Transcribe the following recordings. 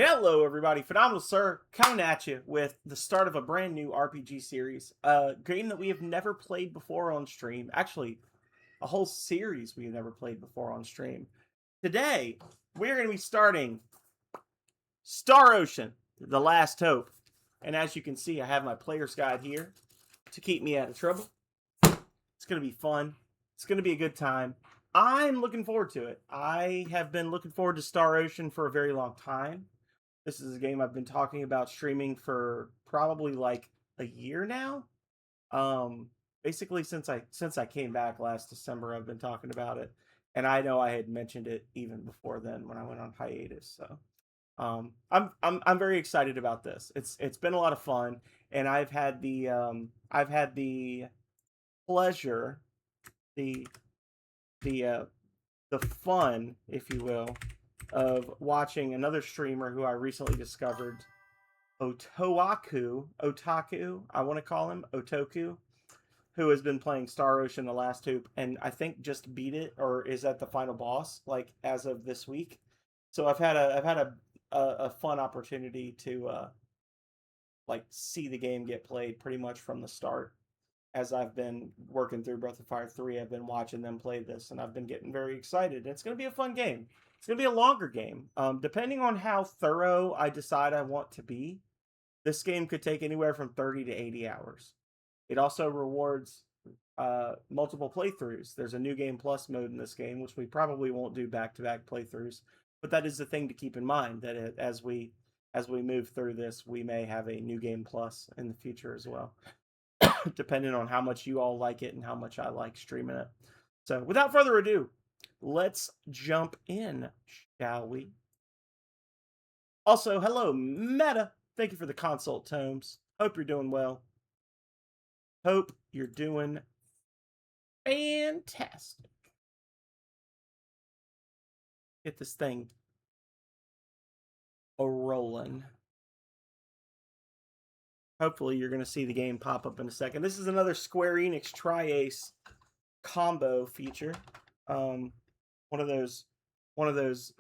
Hello, everybody. Phenomenal Sir coming at you with the start of a brand new RPG series. A game that we have never played before on stream. Actually, a whole series we have never played before on stream. Today, we're going to be starting Star Ocean, The Last Hope. And as you can see, I have my player's guide here to keep me out of trouble. It's going to be fun. It's going to be a good time. I'm looking forward to it. I have been looking forward to Star Ocean for a very long time. This is a game I've been talking about streaming for probably like a year now. Basically since I came back last December, I've been talking about it, and I know I had mentioned it even before then when I went on hiatus. So I'm very excited about this. It's been a lot of fun, and I've had the pleasure, the the fun, if you will, of watching another streamer who I recently discovered, Otaku, I want to call him Otoku, who has been playing Star Ocean: The Last Hope, and I think just beat it or is at the final boss, like as of this week. So I've had a fun opportunity to like see the game get played pretty much from the start. As I've been working through Breath of Fire 3, I've been watching them play this, and I've been getting very excited. It's going to be a fun game. It's going to be a longer game. Depending on how thorough I decide I want to be, this game could take anywhere from 30 to 80 hours. It also rewards multiple playthroughs. There's a New Game Plus mode in this game, which we probably won't do back-to-back playthroughs, but that is the thing to keep in mind, that as we move through this, we may have a New Game Plus in the future as well. Depending on how much you all like it and how much I like streaming it. So without further ado, let's jump in, shall we? Also, hello, Meta. Thank you for the consult, Tomes. Hope you're doing well. Hope you're doing fantastic. Get this thing a-rolling. Hopefully you're going to see the game pop up in a second. This is another Square Enix Tri-Ace combo feature. One of those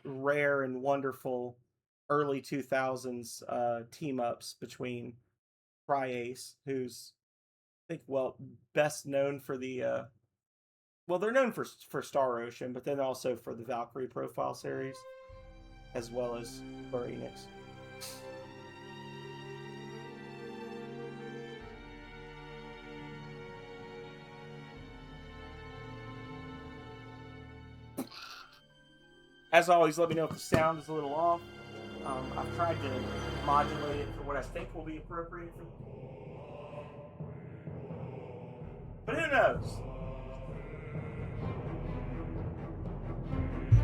rare and wonderful early 2000s team ups between Tri-Ace, who's I think best known for the they're known for Star Ocean, but then also for the Valkyrie Profile series, as well as Square Enix. As always, let me know if the sound is a little off. I've tried to modulate it for what I think will be appropriate for... But who knows?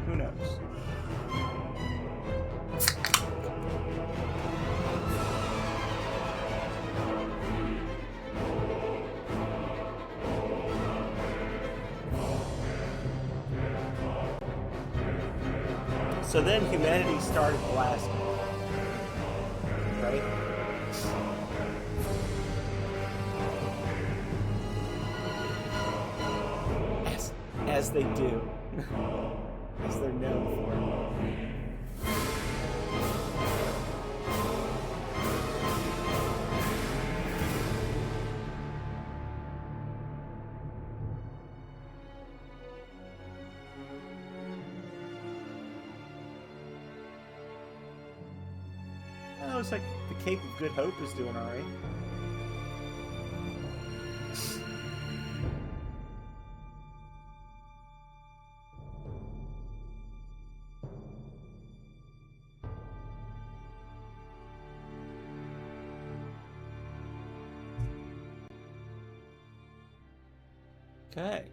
Who knows? So then humanity started blasting, right? As they do, as they're known for. Looks like the Cape of Good Hope is doing all right. Okay.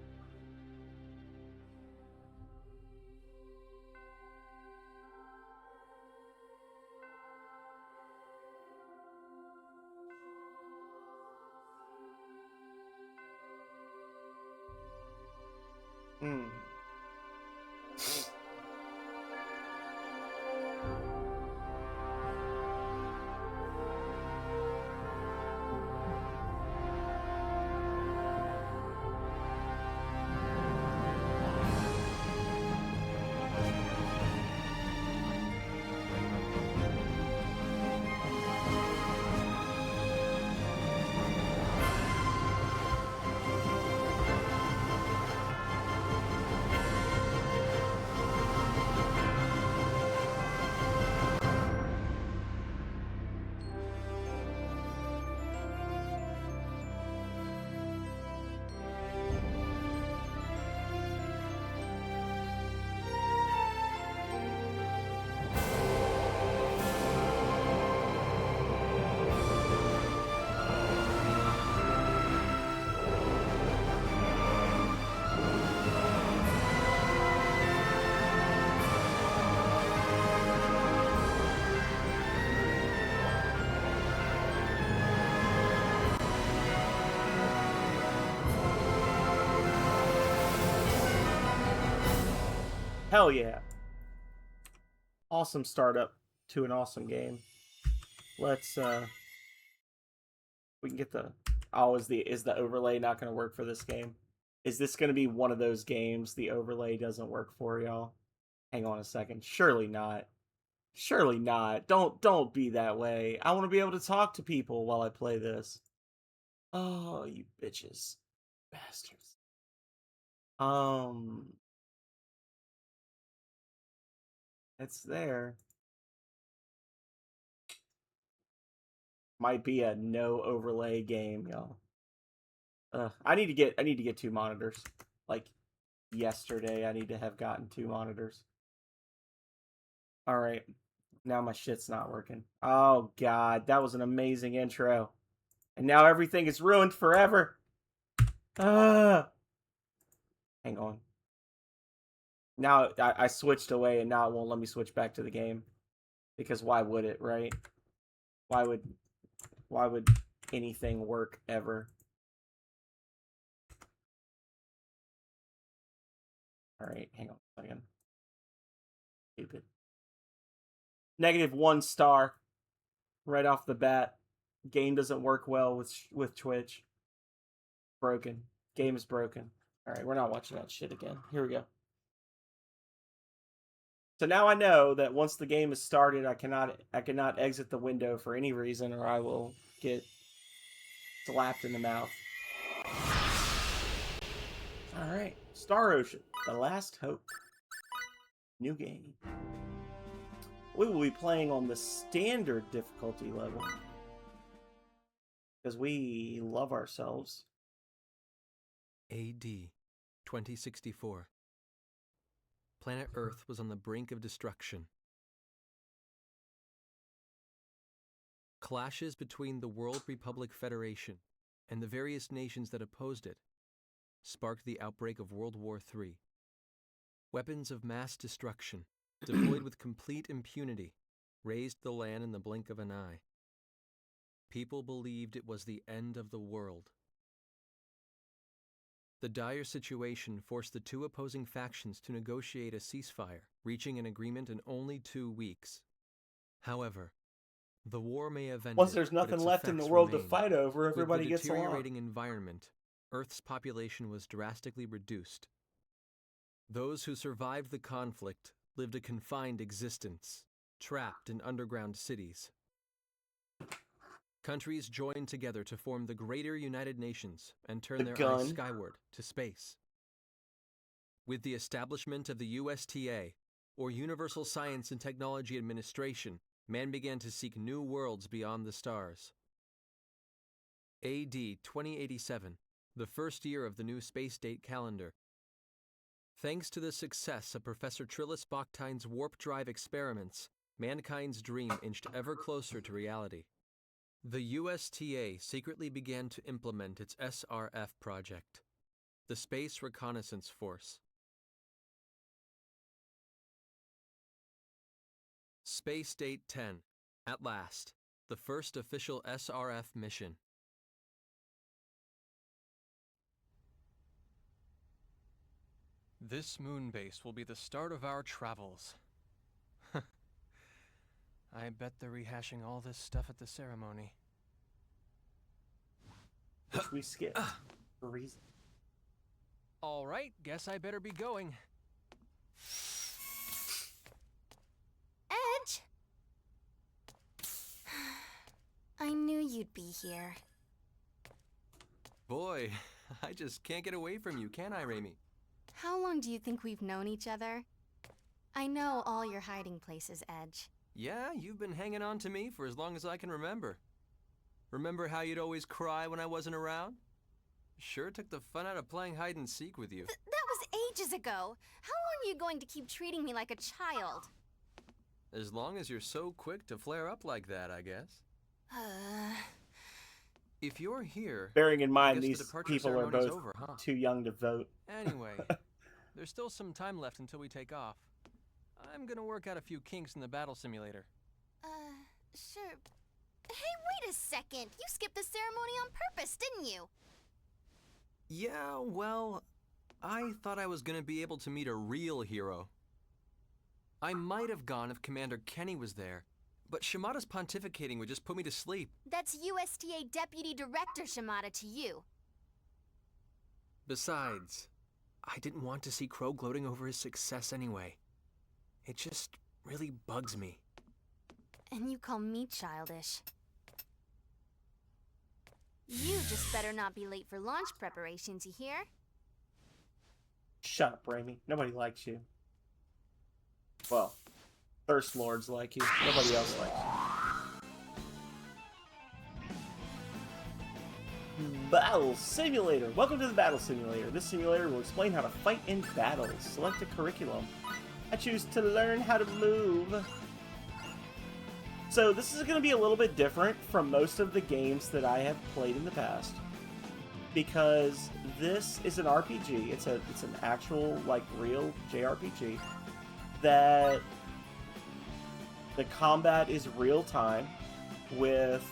Hell yeah. Awesome startup to an awesome game. Let's we can get the is the overlay not going to work for this game? Is this going to be one of those games the overlay doesn't work for, y'all? Hang on a second. Surely not. Surely not. Don't be that way. I want to be able to talk to people while I play this. Oh, you bitches. Bastards. It's there. Might be a no overlay game, y'all. I need to get 2 monitors. Like yesterday, I need to have gotten 2 monitors. All right. Now my shit's not working. Oh god, that was an amazing intro. And now everything is ruined forever. Ah. Hang on. Now I switched away and now it won't let me switch back to the game. Because why would it, right? Why would anything work ever? Alright, hang on a second. Stupid. -1 star. Right off the bat. Game doesn't work well with Twitch. Broken. Game is broken. Alright, we're not watching that shit again. Here we go. So now I know that once the game is started, I cannot exit the window for any reason, or I will get slapped in the mouth. All right, Star Ocean: The Last Hope. New game. We will be playing on the standard difficulty level because we love ourselves. AD 2064. Planet Earth was on the brink of destruction. Clashes between the World Republic Federation and the various nations that opposed it sparked the outbreak of World War III. Weapons of mass destruction, deployed with complete impunity, razed the land in the blink of an eye. People believed it was the end of the world. The dire situation forced the 2 opposing factions to negotiate a ceasefire, reaching an agreement in only 2 weeks. However, the war may have ended. Once there's nothing left in the world to fight over, everybody gets along. With the deteriorating environment, Earth's population was drastically reduced. Those who survived the conflict lived a confined existence, trapped in underground cities. Countries joined together to form the Greater United Nations and turn their eyes skyward to space. With the establishment of the USTA, or Universal Science and Technology Administration, man began to seek new worlds beyond the stars. AD 2087, the first year of the new space date calendar. Thanks to the success of Professor Trillis Bachtine's warp drive experiments, mankind's dream inched ever closer to reality. The USTA secretly began to implement its SRF project, the Space Reconnaissance Force. Space Date 10, at last, the first official SRF mission. This moon base will be the start of our travels. I bet they're rehashing all this stuff at the ceremony. Which we skipped for a reason. All right, guess I better be going. Edge? I knew you'd be here. Boy, I just can't get away from you, can I, Raimi? How long do you think we've known each other? I know all your hiding places, Edge. Yeah, you've been hanging on to me for as long as I can remember. Remember how you'd always cry when I wasn't around? Sure took the fun out of playing hide and seek with you. That was ages ago. How long are you going to keep treating me like a child? As long as you're so quick to flare up like that, I guess. If you're here... Bearing in mind these people are both over, huh? too young to vote. Anyway, there's still some time left until we take off. I'm gonna work out a few kinks in the battle simulator. Sure. Hey, wait a second! You skipped the ceremony on purpose, didn't you? Yeah, well, I thought I was gonna be able to meet a real hero. I might have gone if Commander Kenny was there, but Shimada's pontificating would just put me to sleep. That's USTA Deputy Director Shimada to you. Besides, I didn't want to see Crow gloating over his success anyway. It just really bugs me. And you call me childish. You just better not be late for launch preparations, you hear? Shut up, Raimi. Nobody likes you. Well, Thirst Lords like you. Nobody else likes you. Battle Simulator. Welcome to the Battle Simulator. This simulator will explain how to fight in battles. Select a curriculum. I choose to learn how to move. So this is going to be a little bit different from most of the games that I have played in the past, because this is an RPG. It's an actual, like, real JRPG that the combat is real time with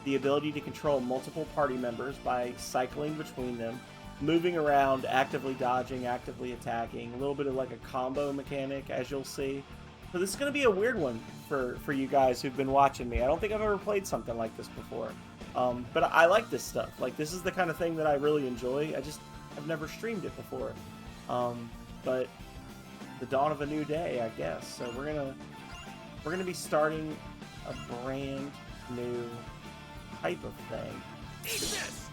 the ability to control multiple party members by cycling between them, moving around, actively dodging, actively attacking, a little bit of like a combo mechanic, as you'll see. So this is going to be a weird one for you guys who've been watching me. I don't think I've ever played something like this before. But I like this stuff. Like, this is the kind of thing that I really enjoy. I've never streamed it before. But the dawn of a new day, I guess. So we're gonna be starting a brand new type of thing. Eat this!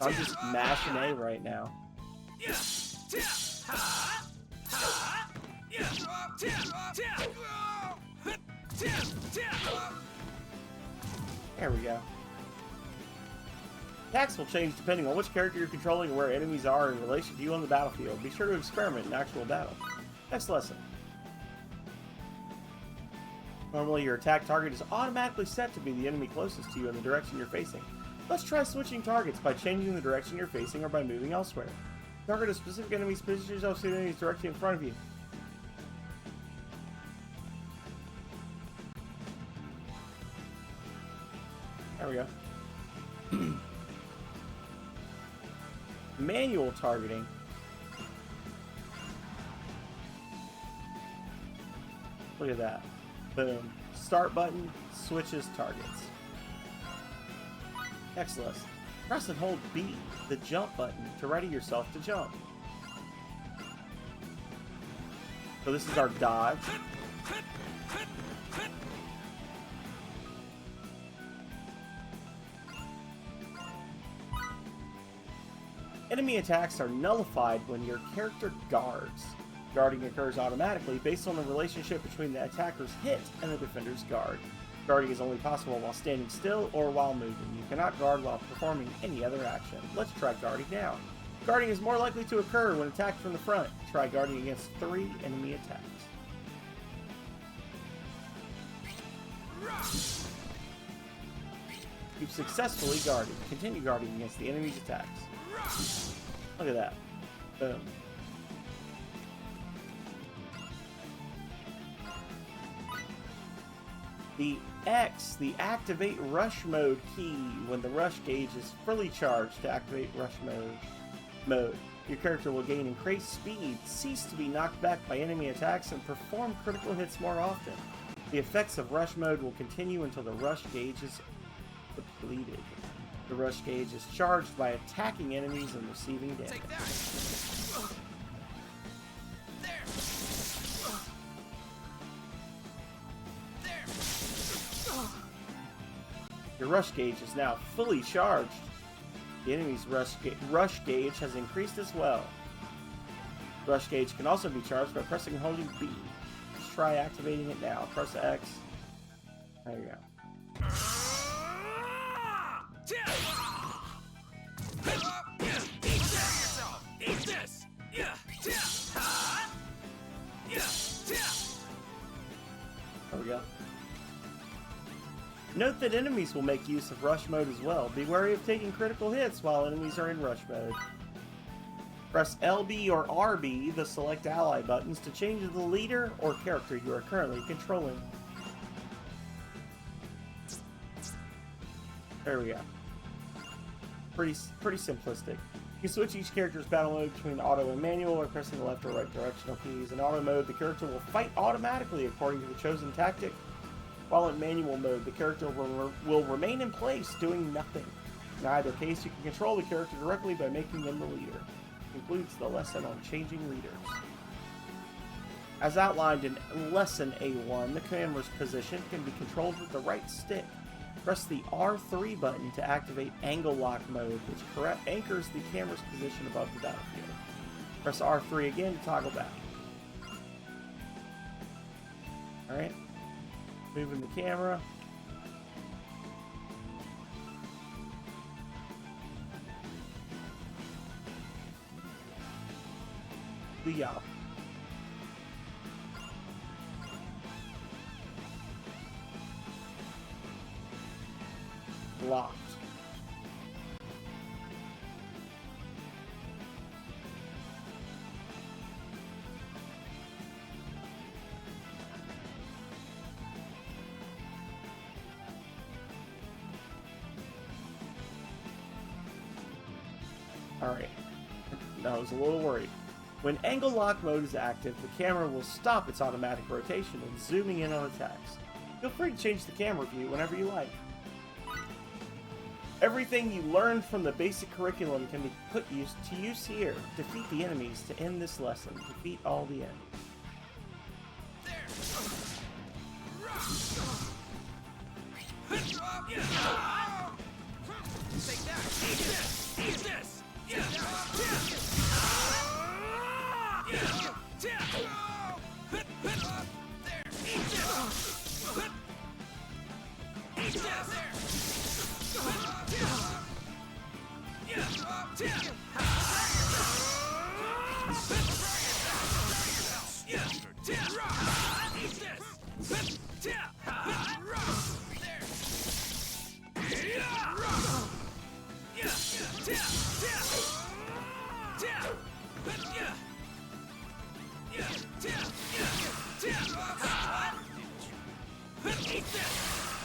I'm just mashing A right now. There we go. Attacks will change depending on which character you're controlling and where enemies are in relation to you on the battlefield. Be sure to experiment in actual battle. Next lesson. Normally, your attack target is automatically set to be the enemy closest to you in the direction you're facing. Let's try switching targets by changing the direction you're facing or by moving elsewhere. Target a specific enemy's position yourself so the enemy is directly in front of you. There we go. Manual targeting. Look at that. Boom. Start button switches targets. Excellent. Press and hold B, the jump button, to ready yourself to jump. So this is our dodge. Enemy attacks are nullified when your character guards. Guarding occurs automatically based on the relationship between the attacker's hit and the defender's guard. Guarding is only possible while standing still or while moving. You cannot guard while performing any other action. Let's try guarding now. Guarding is more likely to occur when attacked from the front. Try guarding against 3 enemy attacks. You've successfully guarded. Continue guarding against the enemy's attacks. Look at that. Boom. The X, the activate rush mode key when the rush gauge is fully charged to activate rush mode. Your character will gain increased speed, cease to be knocked back by enemy attacks, and perform critical hits more often. The effects of rush mode will continue until the rush gauge is depleted. The rush gauge is charged by attacking enemies and receiving damage. Take that. There. There. Your rush gauge is now fully charged. The enemy's rush gauge has increased as well. Rush gauge can also be charged by pressing and holding B. Let's try activating it now. Press X. There you go. Eat this. There we go. Note that enemies will make use of rush mode as well. Be wary of taking critical hits while enemies are in rush mode. Press LB or RB, the select ally buttons, to change the leader or character you are currently controlling. There we go. Pretty simplistic. You switch each character's battle mode between auto and manual by pressing the left or right directional keys. In auto mode, the character will fight automatically according to the chosen tactic, while in manual mode, the character will remain in place, doing nothing. In either case, you can control the character directly by making them the leader. It concludes the lesson on changing leaders. As outlined in Lesson A1, the camera's position can be controlled with the right stick. Press the R3 button to activate angle lock mode, which anchors the camera's position above the battlefield. Press R3 again to toggle back. Alright. Moving the camera. The locked. Alright. I was a little worried. When angle lock mode is active, the camera will stop its automatic rotation and zooming in on attacks. Feel free to change the camera view whenever you like. Everything you learned from the basic curriculum can be put to use here. Defeat the enemies to end this lesson. Defeat all the enemies. Take that! Eat this! Eat this! Eat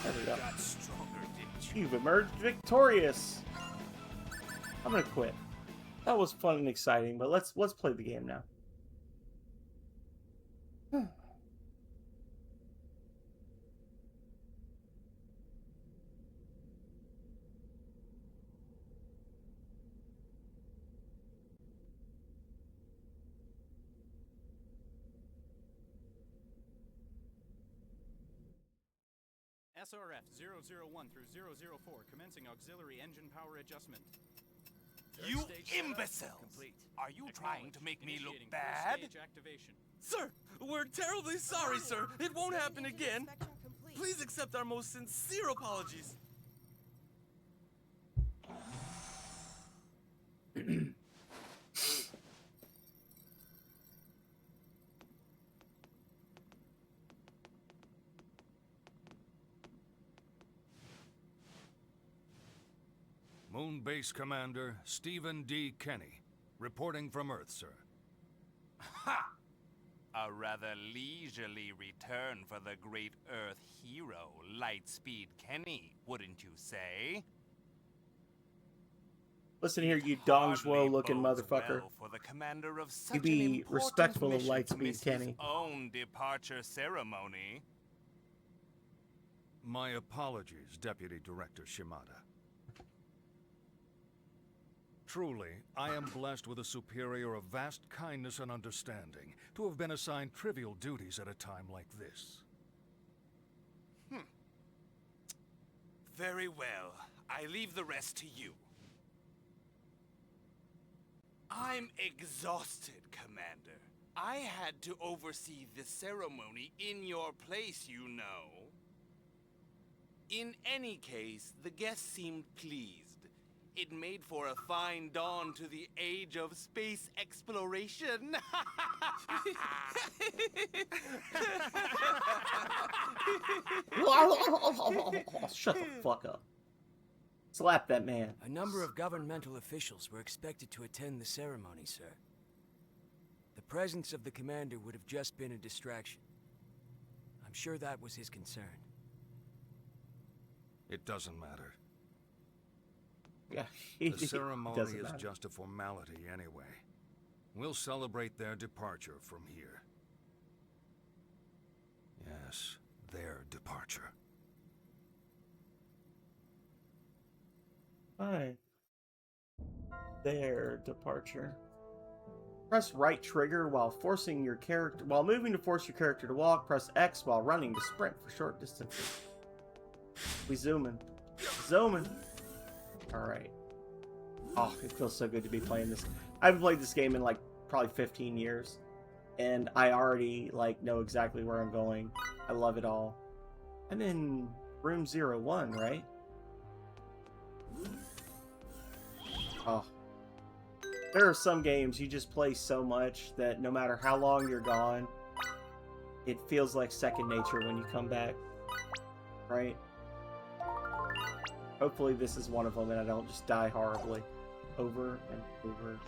There we go. You've emerged victorious. I'm gonna quit. That was fun and exciting, but let's play the game now. SRF 001 through 004, commencing auxiliary engine power adjustment. You imbeciles! Are you trying to make me look bad? Stage activation. Sir, we're terribly sorry, sir. It won't happen again. Please accept our most sincere apologies. Moon Base Commander Stephen D. Kenny, reporting from Earth, sir. Ha! A rather leisurely return for the great Earth hero, Lightspeed Kenny, wouldn't you say? Listen here, you Dongzhuo-looking motherfucker. Well for the commander of such You be an important respectful of mission to Lightspeed miss Kenny. his own departure ceremony. My apologies, Deputy Director Shimada. Truly, I am blessed with a superior of vast kindness and understanding to have been assigned trivial duties at a time like this. Very well. I leave the rest to you. I'm exhausted, Commander. I had to oversee the ceremony in your place, you know. In any case, the guests seemed pleased. It made for a fine dawn to the age of space exploration. Shut the fuck up. Slap that man. A number of governmental officials were expected to attend the ceremony, sir. The presence of the commander would have just been a distraction. I'm sure that was his concern. It doesn't matter. Yeah, The it ceremony doesn't is matter. just a formality anyway. We'll celebrate their departure from here. Yes, their departure. Hi. Their departure. Press right trigger while moving to force your character to walk. Press X while running to sprint for short distances. We zooming. Zooming. Alright. Oh, it feels so good to be playing this. I haven't played this game in like probably 15 years. And I already like know exactly where I'm going. I love it all. I'm in room 01, right? Oh. There are some games you just play so much that no matter how long you're gone, it feels like second nature when you come back. Right? Hopefully this is one of them and I don't just die horribly. Over and over.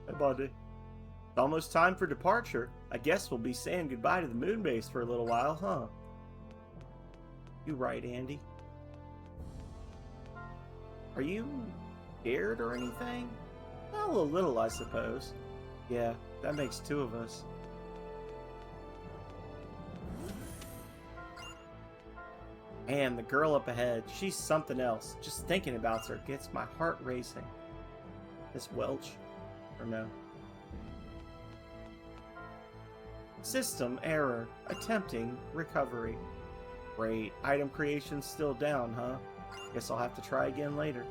Hey, buddy. It's almost time for departure. I guess we'll be saying goodbye to the moon base for a little while, huh? You right, Andy. Are you scared or anything? Well, a little, I suppose. Yeah, that makes two of us. Man, the girl up ahead, she's something else. Just thinking about her gets my heart racing. Miss Welch? Or no? System error. Attempting recovery. Great. Item creation's still down, huh? Guess I'll have to try again later.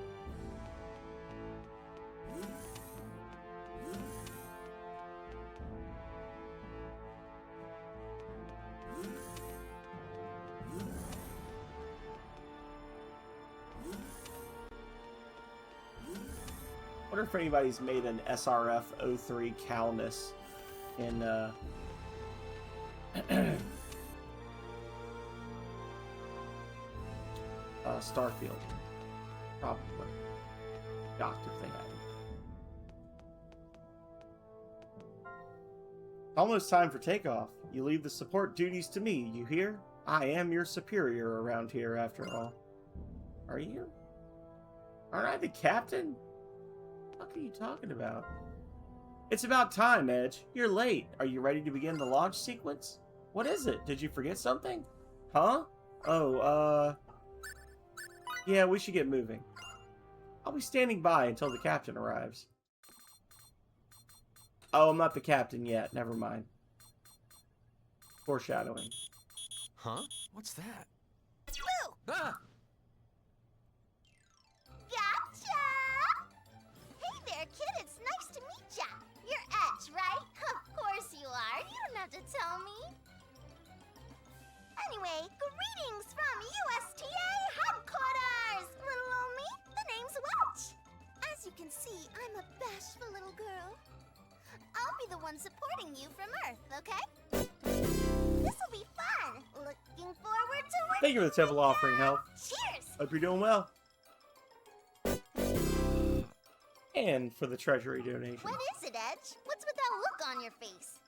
I wonder if anybody's made an SRF 03 Calnus in Starfield. Probably. Shocked if they hadn't. Almost time for takeoff. You leave the support duties to me, you hear? I am your superior around here, after all. Are you? Aren't I the captain? What are you talking about? It's about time, Edge. You're late. Are you ready to begin the launch sequence? What is it? Did you forget something? Huh? Oh, yeah, we should get moving. I'll be standing by until the captain arrives. Oh, I'm not the captain yet. Never mind. Foreshadowing. Huh? What's that? Boo! Ah! Gotcha! Hey there, kid. It's nice to meet ya. You're Edge, right? Of course you are. You don't have to tell me. Anyway, greetings from USTA headquarters! Little old me, the name's Welch. As you can see, I'm a bashful little girl. I'll be the one supporting you from Earth, okay? This'll be fun. Looking forward to working. Thank you for the temple offering, Health. Cheers! Hope you're doing well. And for the treasury donation. What is it, Edge? What's with that look on your face?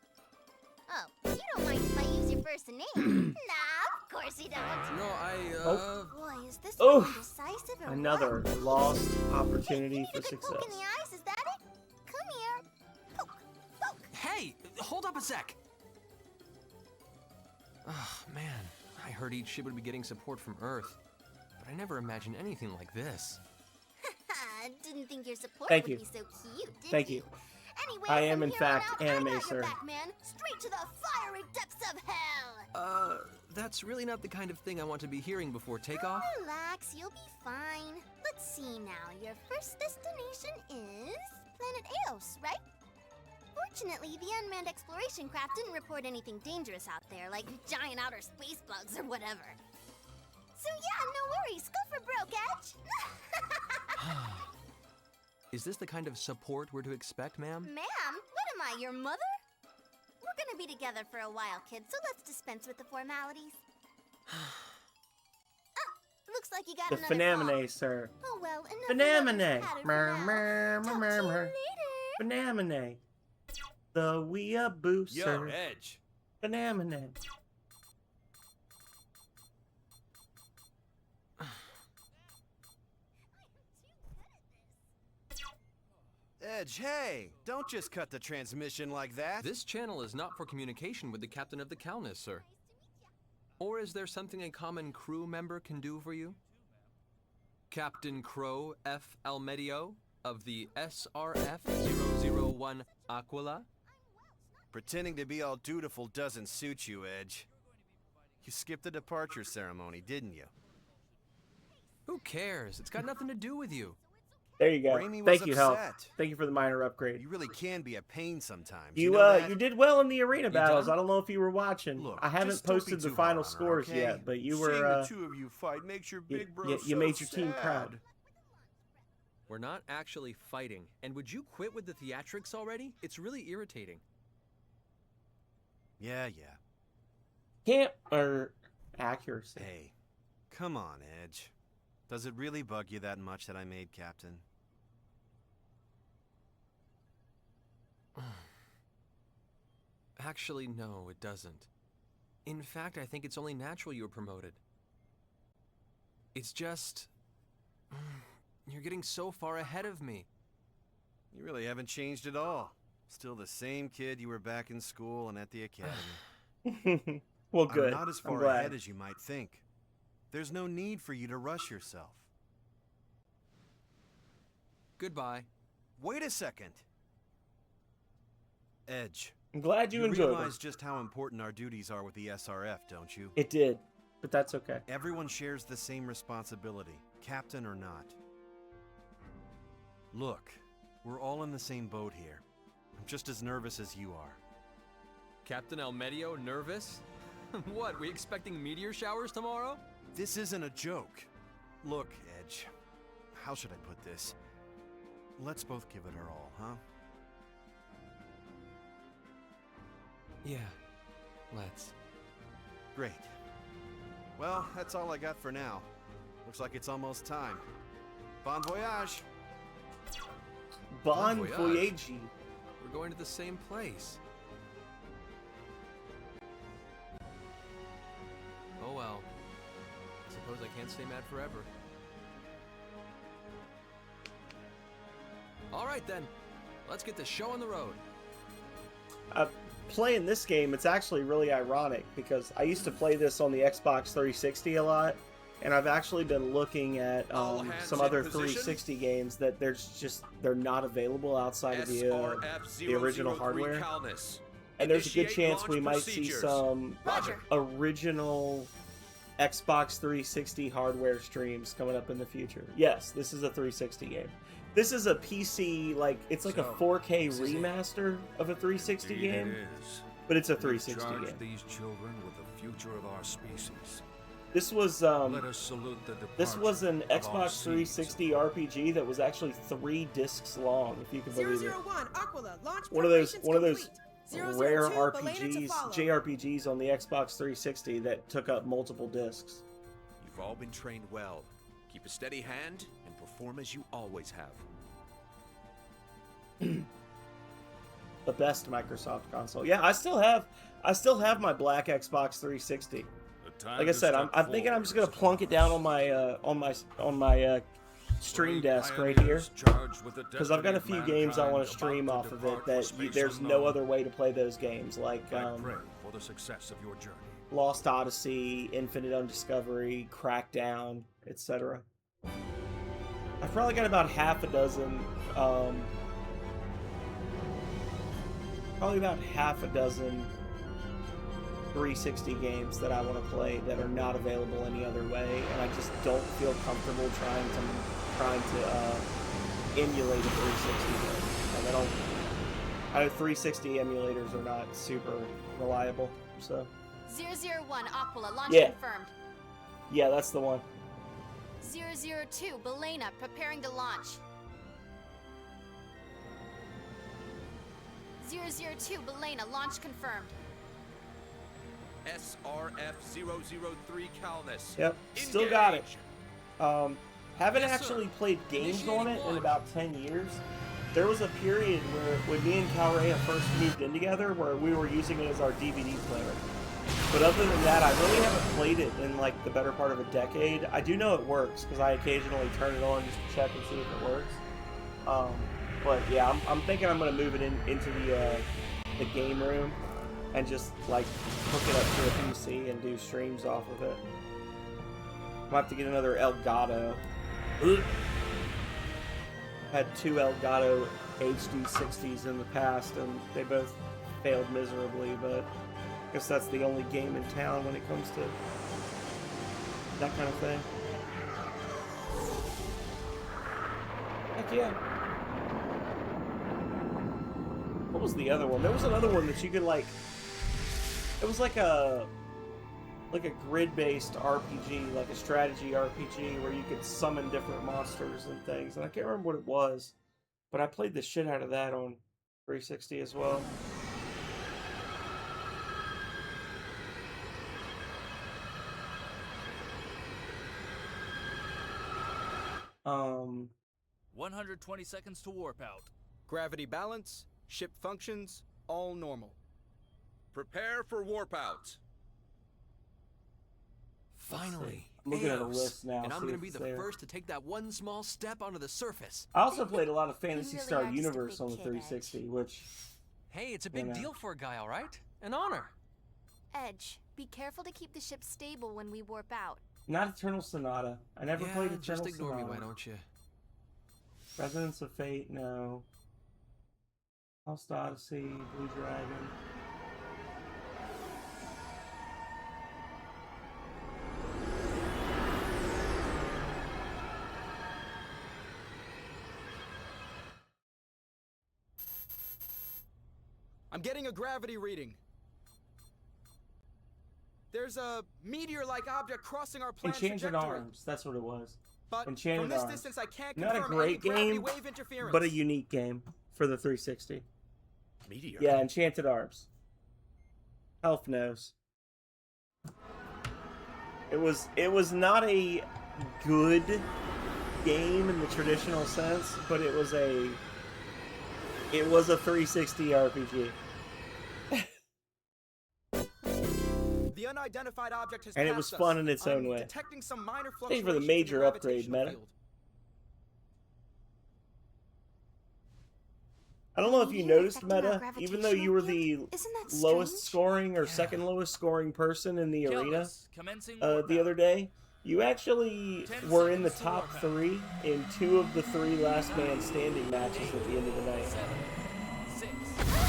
Oh, you don't mind if I use your first name? Nah, of course you don't. No, Boy, is this Oh. one decisive or Another what? lost opportunity Hey, for give me a good success. poke in the eyes, is that it? Come here. Poke, poke. Hey, hold up a sec. Oh, man. I heard each ship would be getting support from Earth, but I never imagined anything like this. Didn't think your support Thank would you. be so cute, did Thank you? you. Anyway, I am, from in here fact, on out, I anime, got your sir. back, man. Straight to the fiery depths of hell. That's really not the kind of thing I want to be hearing before takeoff. Relax, you'll be fine. Let's see now. Your first destination is planet Eos, right? Fortunately, the unmanned exploration craft didn't report anything dangerous out there, like giant outer space bugs or whatever. So yeah, no worries. Go for broke, Edge. Is this the kind of support we're to expect, ma'am? Ma'am, what am I, your mother? We're gonna be together for a while, kid, so let's dispense with the formalities. Looks like you got The another call. Phenomenon, sir. Oh well, enough Phenomenon. chatter for Mer, now. mer, Talk mer, to you mer. later. Phenomenon. The weeaboo, Yo, sir. Edge. Phenomenon. Edge, hey! Don't just cut the transmission like that! This channel is not for communication with the captain of the Calnus, sir. Or is there something a common crew member can do for you? Captain Crow F. Almedio of the SRF-001 Aquila? Pretending to be all dutiful doesn't suit you, Edge. You skipped the departure ceremony, didn't you? Who cares? It's got nothing to do with you. There you go. Raimi was Thank you, Hal. upset. Thank you for the minor upgrade. You really can be a pain sometimes. You know that? you did well in the arena battles. done? I don't know if you were watching. Look, I haven't just don't be posted the too final hard on her, scores okay? yet, but you Seeing were the two of you fight makes your you, big bro you so made your team sad. proud. We're not actually fighting. And would you quit with the theatrics already? It's really irritating. Yeah. Can't or accuracy. Hey, come on, Edge. Does it really bug you that much that I made captain? Actually, no, it doesn't. In fact, I think it's only natural you were promoted. It's just... You're getting so far ahead of me. You really haven't changed at all. Still the same kid you were back in school and at the academy. Well, good. I'm not as I'm far glad. ahead as you might think. There's no need for you to rush yourself. Goodbye. Wait a second. Edge. I'm glad you enjoyed realize it. just how important our duties are with the SRF, don't you? It did, but that's okay. Everyone shares the same responsibility, captain or not. Look, we're all in the same boat here. I'm just as nervous as you are. Captain Almedio nervous? What, we expecting meteor showers tomorrow? This isn't a joke. Look, Edge, how should I put this? Let's both give it our all, huh? Yeah, let's. Great. Well, that's all I got for now. Looks like it's almost time. Bon voyage! Bon voyage. voyage. We're going to the same place. Oh well. Suppose I can't stay mad forever. Alright then. Let's get the show on the road. Playing this game, it's actually really ironic because I used to play this on the Xbox 360 a lot, and I've actually been looking at some other 360 games that they're not available outside of the original hardware. And there's a good chance we might see some original Xbox 360 hardware streams coming up in the future. Yes, this is a 360 game. This is a PC, it's like a 4K remaster of a 360 game, It is. but it's a We've 360 charged game. these children with the future of our species. This was Let us salute the this was an departure of our Xbox 360 RPG that was actually 3 discs long, if you can believe it. 001 Aquila, launch One of those preparations rare complete. 002 Belena to RPGs, follow. JRPGs on the Xbox 360 that took up multiple discs. You've all been trained well. Keep a steady hand and perform as you always have. The best Microsoft console. Yeah, I still have my black Xbox 360. Like I said, I'm thinking I'm just gonna plunk it down on my stream desk right here, because I've got a few games I want to stream off of it that there's no other way to play those games, like I pray for the success of your journey. Lost Odyssey, Infinite Undiscovery, Crackdown, etc. I've probably got about half a dozen, probably about half a dozen 360 games that I want to play that are not available any other way, and I just don't feel comfortable trying to emulate a 360 game. Like I know 360 emulators are not super reliable, so 001 Aquila, launch Yeah. confirmed. yeah, that's the one. 002 Belena, preparing to launch. 002 Belena, launch confirmed. SRF-003 Calnus. Yep, still got it. Haven't Yes, sir. actually played games Initiating on it in launch. about 10 years. There was a period where, when me and Calrea first moved in together, where we were using it as our DVD player. But other than that, I really haven't played it in like the better part of a decade. I do know it works because I occasionally turn it on just to check and see if it works. But yeah, I'm thinking I'm gonna move it into the game room and just like hook it up to a PC and do streams off of it. I'll have to get another Elgato. Had two Elgato HD 60s in the past, and they both failed miserably, but I guess that's the only game in town when it comes to that kind of thing. Heck yeah. What was the other one? There was another one that you could like... It was like a grid-based RPG, like a strategy RPG, where you could summon different monsters and things. And I can't remember what it was, but I played the shit out of that on 360 as well. Um... 120 seconds to warp out. Gravity balance, ship functions, all normal. Prepare for warp out. Finally, I'm looking at a Eos, list now. and I'm see going to if be it's the there. first to take that one small step onto the surface. I also played a lot of Phantasy really Star are just a Universe big on the kid, 360, which... Hey, it's a big know. deal for a guy, all right? An honor. Edge, be careful to keep the ship stable when we warp out. Not Eternal Sonata. I never played Eternal just ignore Sonata. me, why don't you? Resonance of Fate, no. Lost Odyssey, Blue Dragon. I'm getting a gravity reading. There's a meteor-like object crossing our planet's Enchanted trajectory. Arms, that's what it was. But Enchanted from this Arms. distance, I can't Not a confirm great any gravity game, wave interference. but a unique game for the 360. Meteor. Yeah, Enchanted Arms. Elf knows. It was not a good game in the traditional sense, but it was a 360 RPG. The unidentified object has And it passed was us. fun in its I'm own way. detecting some minor Thank you for the fluctuations in major upgrade, gravitational Meta. field. I don't know if you Maybe noticed, affecting our Meta, even though you were the Isn't that lowest strange? scoring or second lowest scoring person in the arena Jealous. Commencing the warp other out. day, you actually 10 were in the seconds to top warp out. 3 in 2 of the 3 last man standing matches at the end of the night. 7, 6.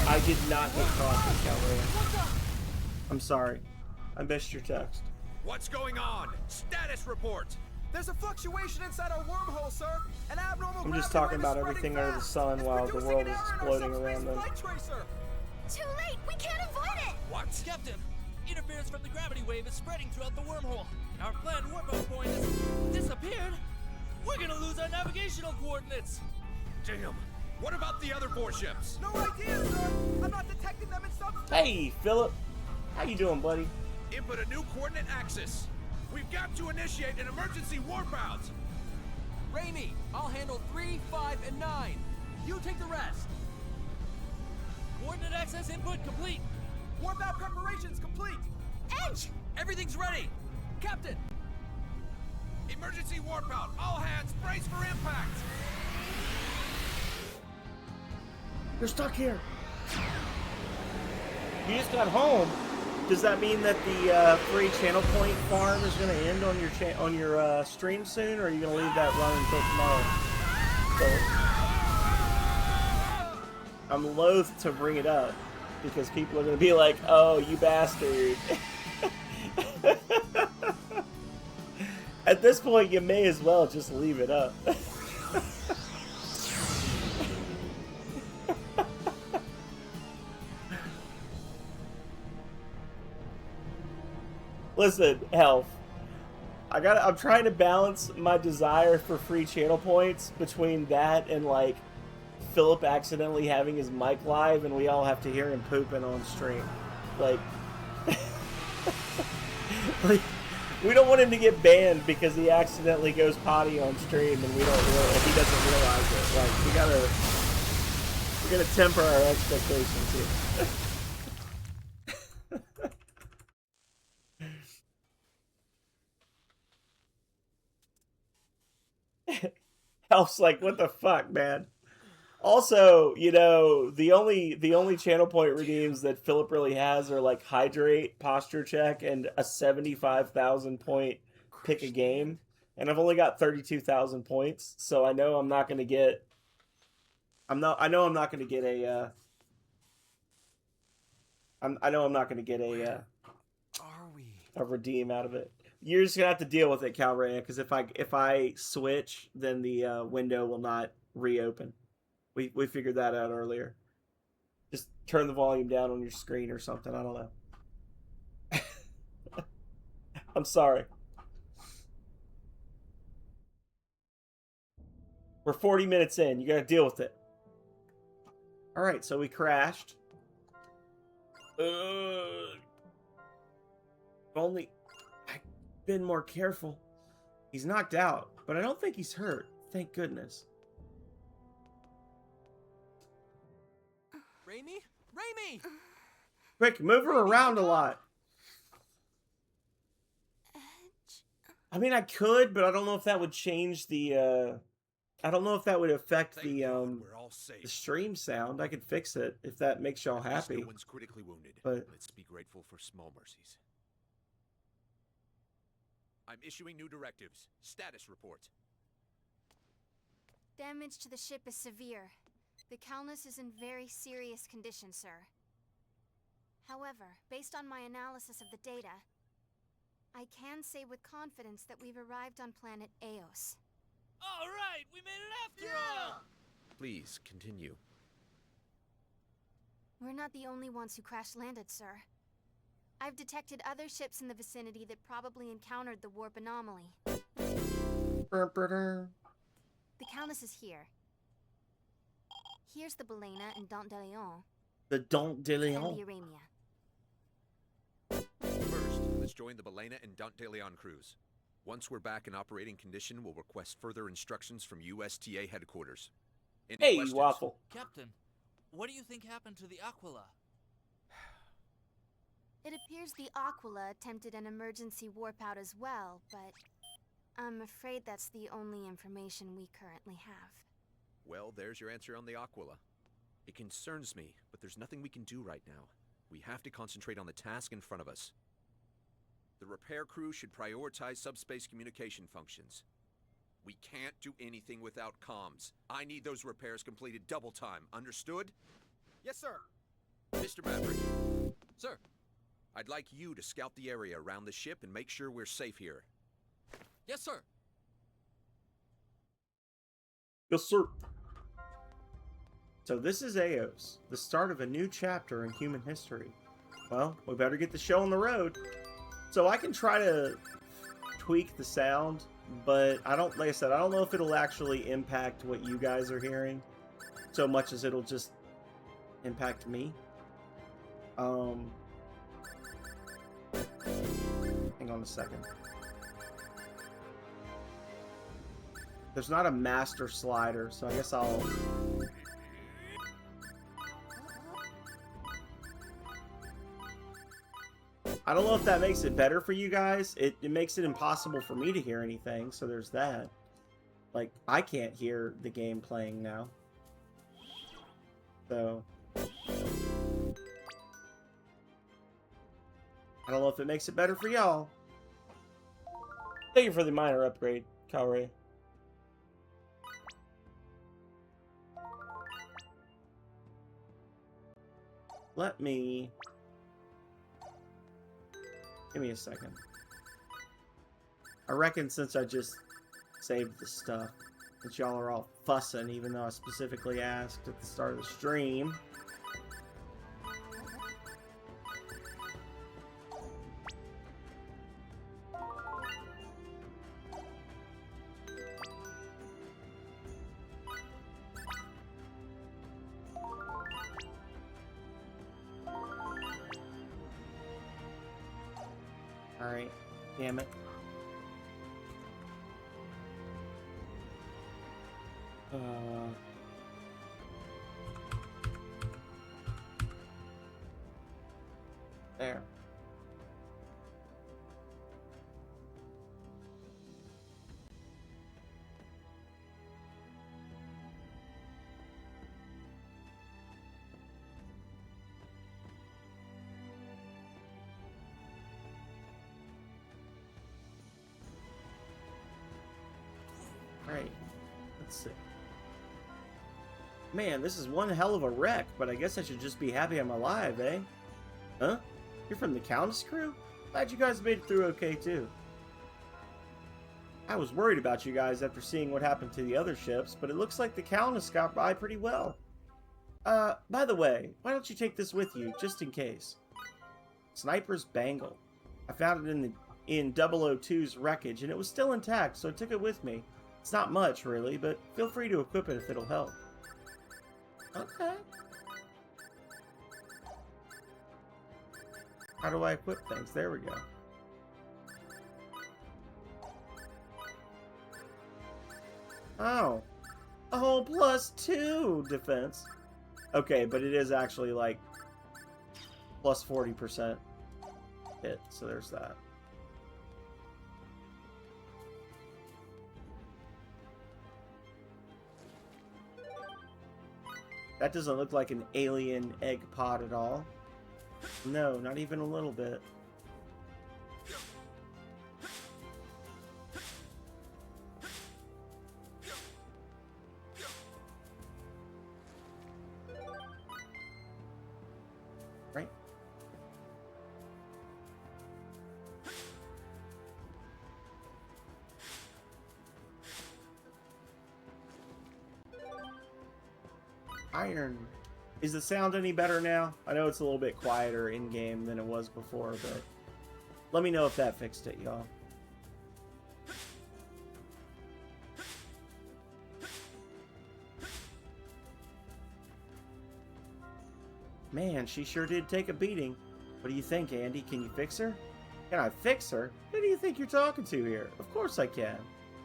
I did not get caught in Calrea. I'm sorry. I missed your text. What's going on? Status report. There's a fluctuation inside our wormhole, sir. An abnormal I'm just gravity talking wave about is everything spreading under the fast. sun It's while the producing world an is error in our exploding subspace around them. flight tracer. Too late! We can't avoid it! What? Captain, interference from the gravity wave is spreading throughout the wormhole. Our planned warp out point has disappeared. We're gonna lose our navigational coordinates. Damn. What about the other 4 ships? No idea, sir. I'm not detecting them in subspace. Hey, Philip. How you doing, buddy? Input a new coordinate axis. We've got to initiate an emergency warp out. Raimi, I'll handle 3, 5, and 9. You take the rest. Coordinate access input complete. Warp out preparations complete. Edge! Everything's ready. Captain, Emergency warp out. All hands brace for impact. You're stuck here. You just got home. Does that mean that the free Channel Point farm is going to end on your stream soon, or are you going to leave that run until tomorrow? So, I'm loath to bring it up because people are going to be like, "Oh, you bastard!" At this point, you may as well just leave it up. Listen, Health. I'm trying to balance my desire for free channel points between that and like Philip accidentally having his mic live and we all have to hear him pooping on stream. Like, We don't want him to get banned because he accidentally goes potty on stream and we don't realize, if he doesn't realize it. Like, we gotta temper our expectations here. Helps, like, what the fuck, man? Also, you know, the only channel point redeems that Philip really has are like hydrate, posture check, and a 75,000 point pick a game. And I've only got 32,000 points, so I know I'm not gonna get. I know I'm not gonna get a. I know I'm not gonna get a. A redeem out of it. You're just gonna have to deal with it, Calrea, because if I switch, then the window will not reopen. We figured that out earlier. Just turn the volume down on your screen or something. I don't know. I'm sorry. We're 40 minutes in. You gotta deal with it. Alright, so we crashed. If only I'd been more careful. He's knocked out, but I don't think he's hurt. Thank goodness. Raimi? Raimi! Quick, move her around a lot. I mean, I could, but I don't know if that would change the, I don't know if that would affect the stream sound. I could fix it if that makes y'all happy. No one's critically wounded. But let's be grateful for small mercies. I'm issuing new directives. Status report. Damage to the ship is severe. The Calnus is in very serious condition, sir. However, based on my analysis of the data, I can say with confidence that we've arrived on planet Eos. All right, we made it after all! Please, continue. We're not the only ones who crash-landed, sir. I've detected other ships in the vicinity that probably encountered the warp anomaly. The Calnus is here. Here's the Balena and Dante de Leon. The Dante de Leon. And the Aramia. First, let's join the Balena and Dante de Leon crews. Once we're back in operating condition, we'll request further instructions from USTA headquarters. Any hey, questions? Waffle. Captain, what do you think happened to the Aquila? It appears the Aquila attempted an emergency warp out as well, but I'm afraid that's the only information we currently have. Well, there's your answer on the Aquila. It concerns me, but there's nothing we can do right now. We have to concentrate on the task in front of us. The repair crew should prioritize subspace communication functions. We can't do anything without comms. I need those repairs completed double time. Understood? Yes, sir. Mr. Maverick. Sir. I'd like you to scout the area around the ship and make sure we're safe here. Yes, sir. Yes, sir. So this is Eos, the start of a new chapter in human history. Well, we better get the show on the road. So I can try to tweak the sound, but I don't, like I said, I don't know if it'll actually impact what you guys are hearing so much as it'll just impact me. Hang on a second. There's not a master slider, so I guess I'll... I don't know if that makes it better for you guys. It makes it impossible for me to hear anything, so there's that. Like, I can't hear the game playing now. So... I don't know if it makes it better for y'all. Thank you for the minor upgrade, Calray. Let me... Give me a second. I reckon since I just saved the stuff, that y'all are all fussing, even though I specifically asked at the start of the stream. Alright. Damn it. There. Right. Let's see. Man, this is one hell of a wreck, but I guess I should just be happy I'm alive, eh? Huh? You're from the Countess crew? Glad you guys made it through okay, too. I was worried about you guys after seeing what happened to the other ships, but it looks like the Countess got by pretty well. By the way, why don't you take this with you, just in case? Sniper's Bangle. I found it in 002's wreckage, and it was still intact, so I took it with me. It's not much, really, but feel free to equip it if it'll help. Okay. How do I equip things? There we go. Oh. Oh, +2 defense. Okay, but it is actually like plus 40% hit, so there's that. That doesn't look like an alien egg pod at all. No, not even a little bit. Right? Iron. Is the sound any better now? I know it's a little bit quieter in-game than it was before, but let me know if that fixed it, y'all. Man, she sure did take a beating. What do you think, Andy? Can you fix her? Can I fix her? Who do you think you're talking to here? Of course I can.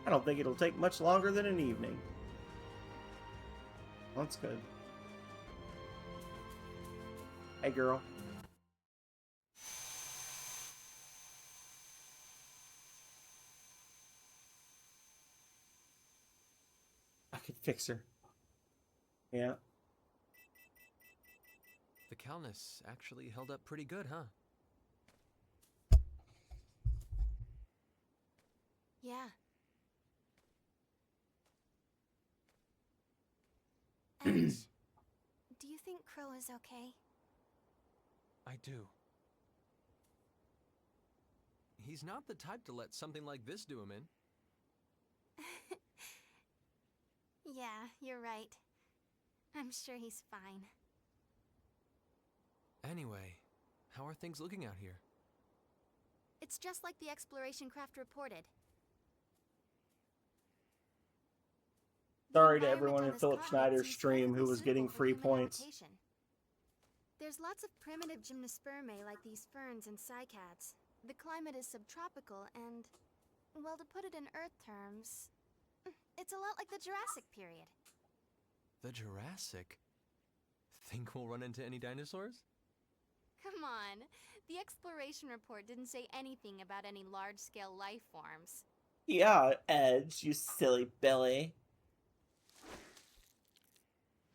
I don't think it'll take much longer than an evening. That's good. Hey, girl. I could fix her. Yeah. The Calnus actually held up pretty good, huh? Yeah. And do you think Crow is okay? I do. He's not the type to let something like this do him in. Yeah, you're right. I'm sure he's fine. Anyway, how are things looking out here? It's just like the exploration craft reported. Sorry to everyone in Philip Schneider's stream who was getting free points. There's lots of primitive gymnospermae like these ferns and cycads. The climate is subtropical and, well, to put it in Earth terms, it's a lot like the Jurassic period. The Jurassic? Think we'll run into any dinosaurs? Come on, the exploration report didn't say anything about any large-scale life forms. Yeah, Edge, you silly Billy.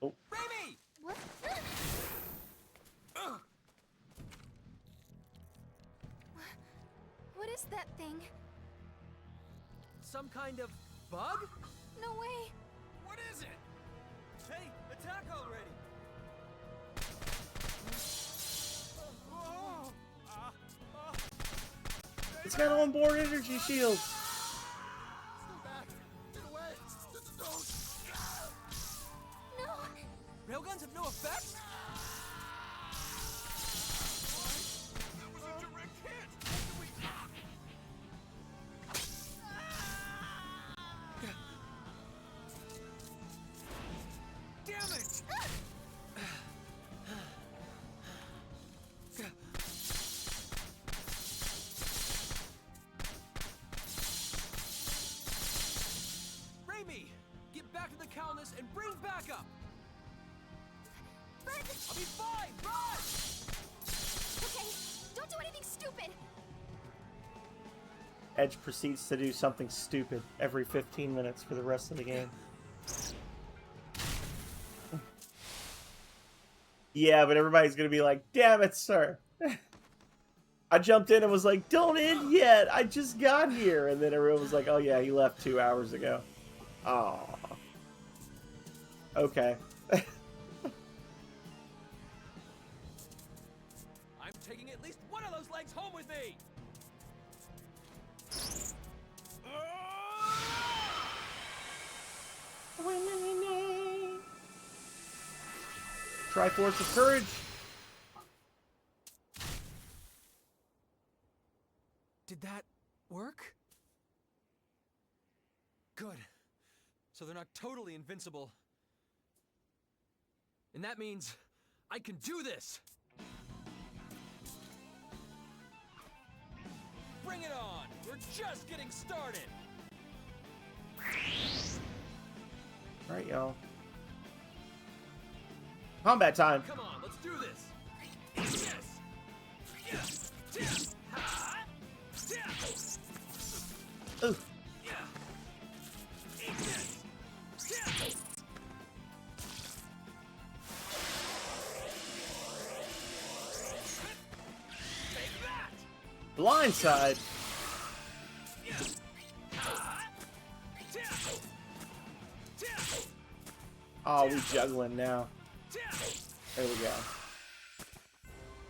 Oh. Raimi! What? What is that thing? Some kind of bug? No way! What is it? Hey, attack already! It's got onboard energy shields. No! Railguns have no effect? That was a direct hit! Damage! Edge proceeds to do something stupid every 15 minutes for the rest of the game. Yeah, but everybody's going to be like, damn it, sir. I jumped in and was like, don't end yet. I just got here. And then everyone was like, oh, yeah, he left 2 hours ago. Aw. Okay. I'm taking at least one of those legs home with me. Triforce of Courage. Did that work? Good. So they're not totally invincible. And that means I can do this! Bring it on! We're just getting started! Alright, y'all. Combat time. Come on, let's do this! Yes! Yes! Yes! Ha! Yes! Ooh. Yeah! Eat this! Yes! Take that! Blindside. Yes! Ha! Yes! Yes! Oh, we juggling now. There we go.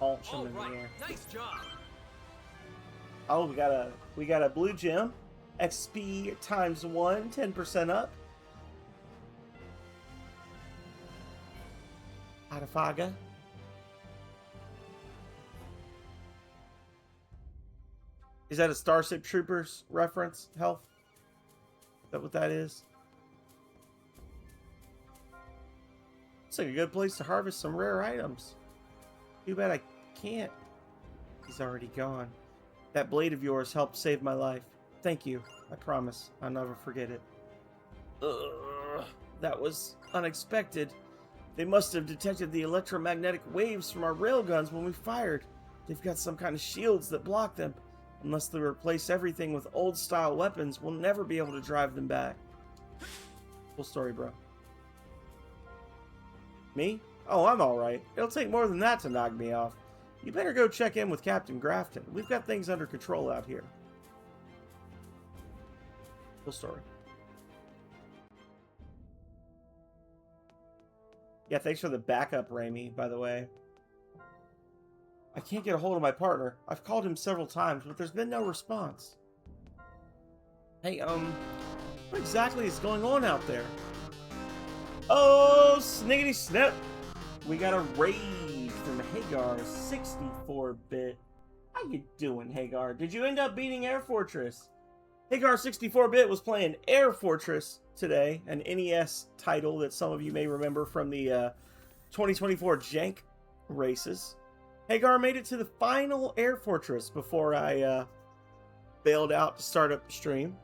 Launch him in the air. Nice job. Oh, we got a blue gem. XP times 1, 10% up. Atafaga. Is that a Starship Troopers reference, Health? Is that what that is? It's like a good place to harvest some rare items. Too bad I can't. He's already gone. That blade of yours helped save my life. Thank you. I promise. I'll never forget it. Ugh, that was unexpected. They must have detected the electromagnetic waves from our railguns when we fired. They've got some kind of shields that block them. Unless they replace everything with old-style weapons, we'll never be able to drive them back. Full story, bro. Me? Oh, I'm alright. It'll take more than that to knock me off. You better go check in with Captain Grafton. We've got things under control out here. Full story. Yeah, thanks for the backup, Raimi, by the way. I can't get a hold of my partner. I've called him several times, but there's been no response. Hey, what exactly is going on out there? Oh, sniggity snip! We got a raid from Hagar 64-bit. How you doing, Hagar? Did you end up beating Air Fortress? Hagar 64-bit was playing Air Fortress today, an NES title that some of you may remember from the 2024 Jank races. Hagar made it to the final Air Fortress before I bailed out to start up the stream.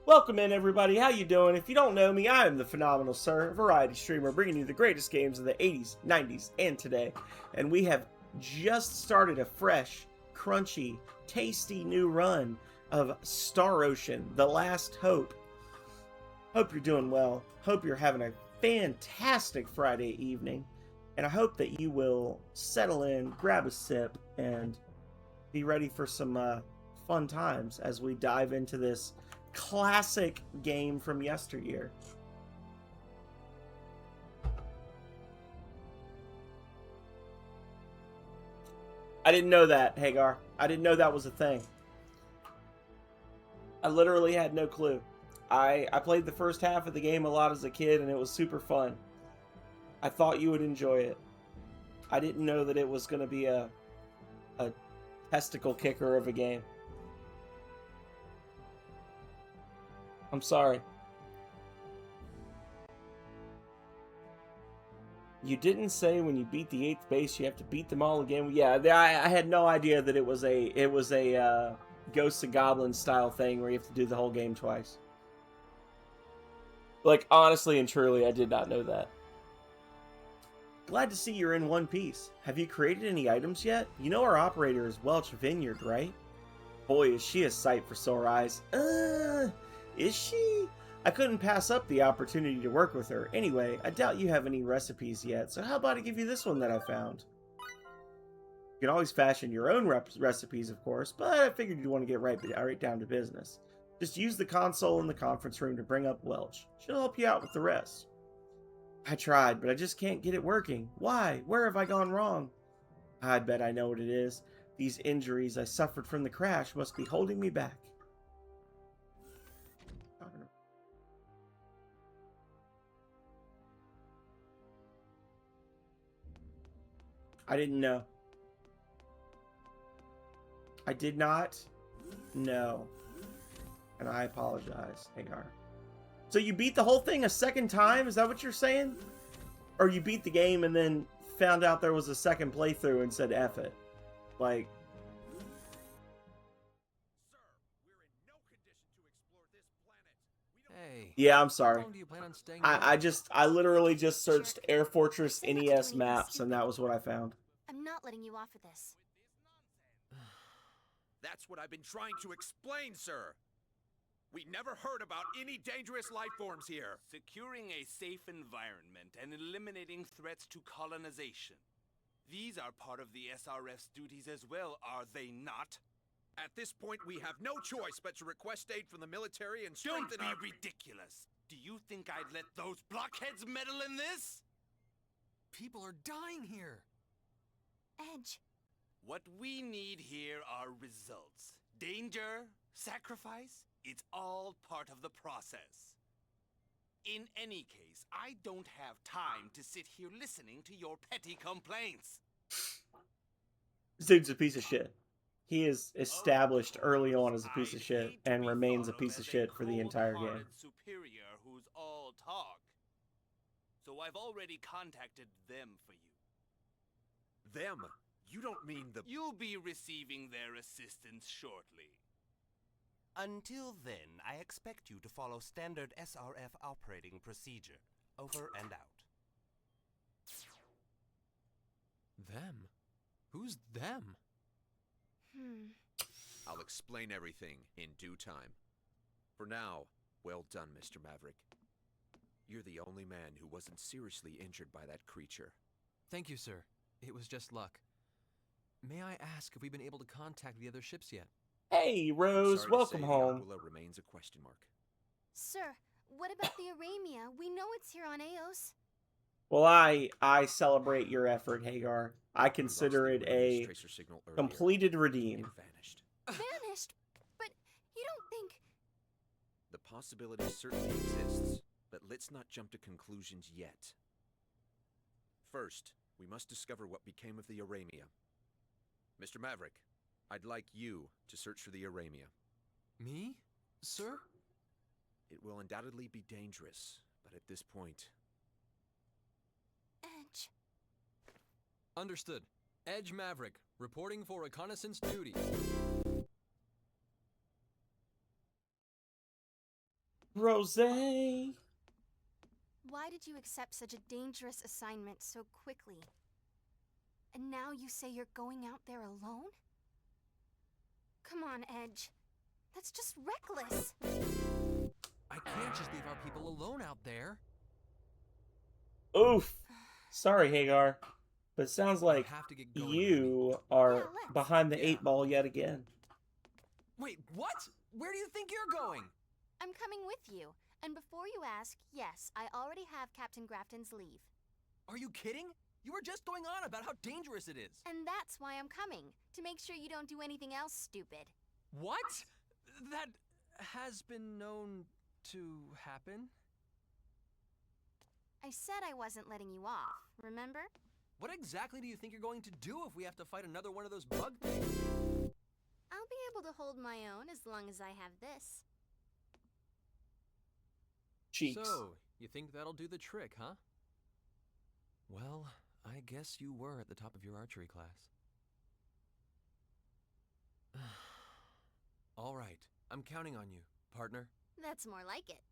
Welcome in, everybody. How you doing? If you don't know me, I am the Phenomenal Sir, a variety streamer bringing you the greatest games of the 80s, 90s, and today. And we have just started a fresh, crunchy, tasty new run of Star Ocean, The Last Hope. Hope you're doing well. Hope you're having a fantastic Friday evening. And I hope that you will settle in, grab a sip, and be ready for some fun times as we dive into this classic game from yesteryear. I didn't know that, Hagar. I didn't know that was a thing. I literally had no clue. I played the first half of the game a lot as a kid, and it was super fun. I thought you would enjoy it. I didn't know that it was going to be a testicle kicker of a game. I'm sorry. You didn't say when you beat the 8th base you have to beat them all again. Yeah, I had no idea that it was a Ghosts and Goblins style thing where you have to do the whole game twice. Like, honestly and truly, I did not know that. Glad to see you're in one piece. Have you created any items yet? You know our operator is Welch Vineyard, right? Boy, is she a sight for sore eyes. Is she? I couldn't pass up the opportunity to work with her. Anyway, I doubt you have any recipes yet, so how about I give you this one that I found? You can always fashion your own recipes, of course, but I figured you'd want to get right down to business. Just use the console in the conference room to bring up Welch. She'll help you out with the rest. I tried, but I just can't get it working. Why? Where have I gone wrong? I bet I know what it is. These injuries I suffered from the crash must be holding me back. I didn't know. I did not know. And I apologize, Hagar. So you beat the whole thing a second time? Is that what you're saying? Or you beat the game and then found out there was a second playthrough and said F it? Like... Hey. Yeah, I'm sorry. How long do you plan on staying I literally just searched Air Fortress NES maps and that was what I found. I'm not letting you off of this. That's what I've been trying to explain, sir. We never heard about any dangerous life forms here. Securing a safe environment and eliminating threats to colonization. These are part of the SRF's duties as well, are they not? At this point, we have no choice but to request aid from the military and strengthen Don't be ridiculous. Do you think I'd let those blockheads meddle in this? People are dying here. Edge. What we need here are results. Danger, sacrifice, it's all part of the process. In any case, I don't have time to sit here listening to your petty complaints. This dude's a piece of shit. He is established early on as a piece of shit and remains a piece of shit for the entire game. Superior who's all talk. So I've already contacted them for you. Them? You don't mean the... You'll be receiving their assistance shortly. Until then, I expect you to follow standard SRF operating procedure. Over and out. Them? Who's them? I'll explain everything in due time. For now, well done, Mr. Maverick. You're the only man who wasn't seriously injured by that creature. Thank you, sir. It was just luck. May I ask if we've been able to contact the other ships yet? Hey, Rose, Sorry welcome to say, home. The Aquila remains a question mark. Sir, what about the Aramia? We know it's here on Eos. Well, I celebrate your effort, Hagar. I consider it a completed redeem. It vanished. Vanished? But you don't think... The possibility certainly exists, but let's not jump to conclusions yet. First, we must discover what became of the Aramia. Mr. Maverick, I'd like you to search for the Aramia. Me? Sir? It will undoubtedly be dangerous, but at this point... Edge. Understood. Edge Maverick, reporting for reconnaissance duty. Rose. Why did you accept such a dangerous assignment so quickly? And now you say you're going out there alone? Come on, Edge. That's just reckless. I can't just leave our people alone out there. Oof. Sorry, Hagar. But it sounds like you are behind the 8 ball yet again. Wait, what? Where do you think you're going? I'm coming with you. And before you ask, yes, I already have Captain Grafton's leave. Are you kidding? You were just going on about how dangerous it is. And that's why I'm coming. To make sure you don't do anything else stupid. What? That has been known to happen? I said I wasn't letting you off, remember? What exactly do you think you're going to do if we have to fight another one of those bug things? I'll be able to hold my own as long as I have this. Cheeks. So, you think that'll do the trick, huh? Well, I guess you were at the top of your archery class. All right, I'm counting on you, partner. That's more like it.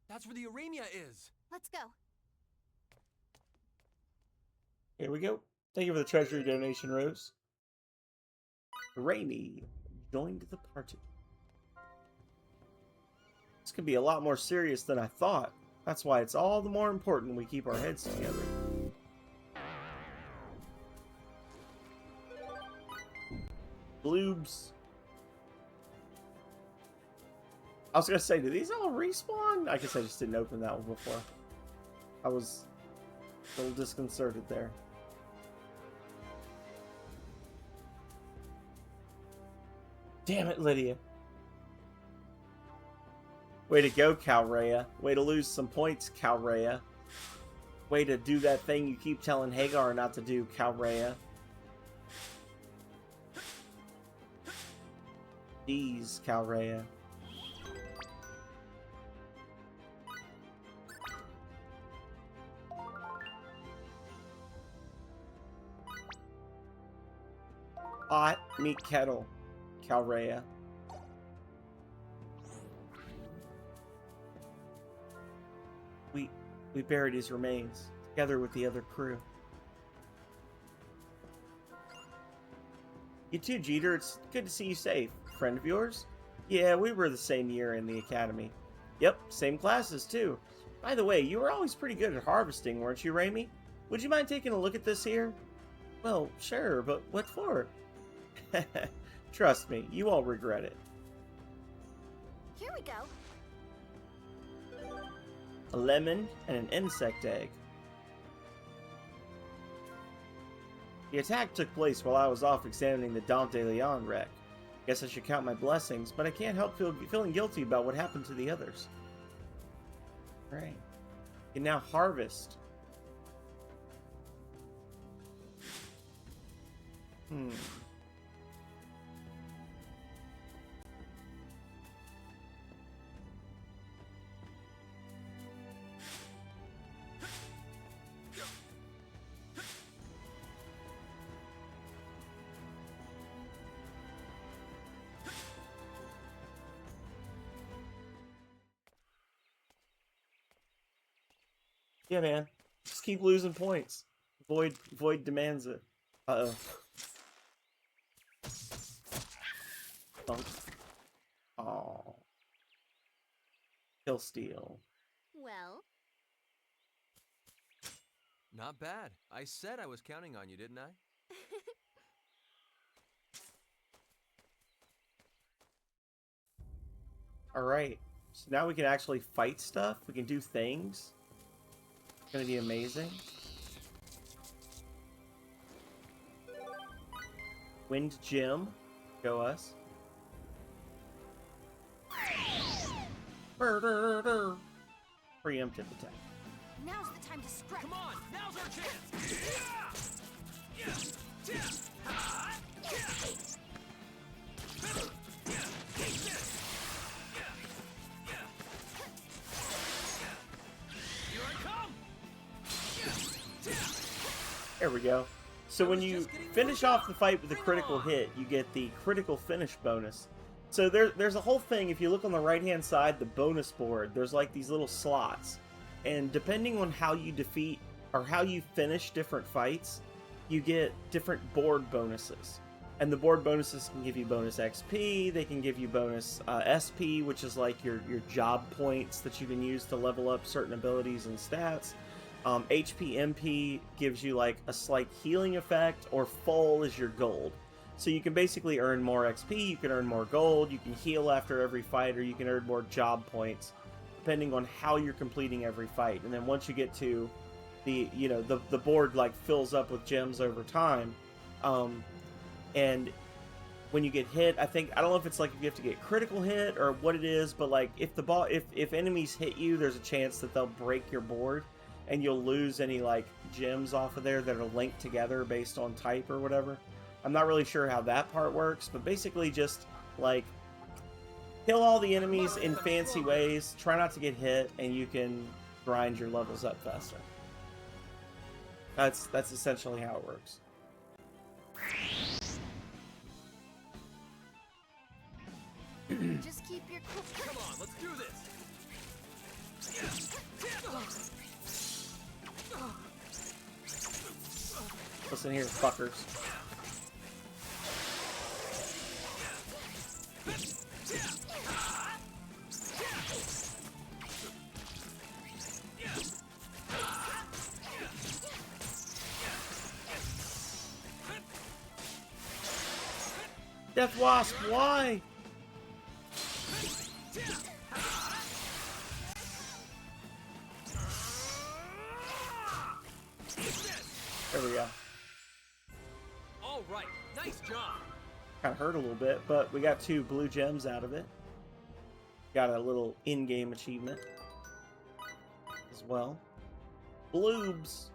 That's where the Aramia is! Let's go. Here we go. Thank you for the treasury donation, Rose. Raimi joined the party. This could be a lot more serious than I thought. That's why it's all the more important we keep our heads together. Bloobs. I was gonna say, do these all respawn? I guess I just didn't open that one before. I was a little disconcerted there. Damn it, Lydia. Way to go, Calrea. Way to lose some points, Calrea. Way to do that thing you keep telling Hagar not to do, Calrea. Jeez, Calrea. Hot meat kettle, Calrea. We buried his remains, together with the other crew. You too, Jeter. It's good to see you safe. Friend of yours? Yeah, we were the same year in the academy. Yep, same classes, too. By the way, you were always pretty good at harvesting, weren't you, Raimi? Would you mind taking a look at this here? Well, sure, but what for? Trust me, you won't regret it. Here we go. A lemon and an insect egg. The attack took place while I was off examining the Dante Leon wreck. Guess I should count my blessings, but I can't help feeling guilty about what happened to the others. Right. You can now harvest. Yeah, man. Just keep losing points. Void demands it. Uh-oh. Bunk. Aww. Kill steal. Well? Not bad. I said I was counting on you, didn't I? Alright. So now we can actually fight stuff. We can do things. It's gonna be amazing. Wind Gym. Go us. Preemptive attack. Now's the time to strike. Come on, now's our chance. Here I come. There we go. So when you finish off the fight with a critical hit, you get the critical finish bonus. So there's a whole thing. If you look on the right-hand side, the bonus board, there's like these little slots. And depending on how you defeat or how you finish different fights, you get different board bonuses. And the board bonuses can give you bonus XP, they can give you bonus SP, which is like your job points that you can use to level up certain abilities and stats. HP MP gives you like a slight healing effect, or full is your gold. So you can basically earn more XP, you can earn more gold, you can heal after every fight, or you can earn more job points, depending on how you're completing every fight. And then once you get to the, you know, the board like fills up with gems over time. And when you get hit, I don't know if it's like if you have to get critical hit or what it is, but like if enemies hit you, there's a chance that they'll break your board and you'll lose any like gems off of there that are linked together based on type or whatever. I'm not really sure how that part works, but basically just like kill all the enemies in fancy ways, try not to get hit, and you can grind your levels up faster. That's essentially how it works. Just keep your cool. Come on, let's do this. Listen here, fuckers. Death Wasp, why? There we go. All right, nice job. Kind of hurt a little bit, but we got 2 blue gems out of it. Got a little in-game achievement as well. Bloobs.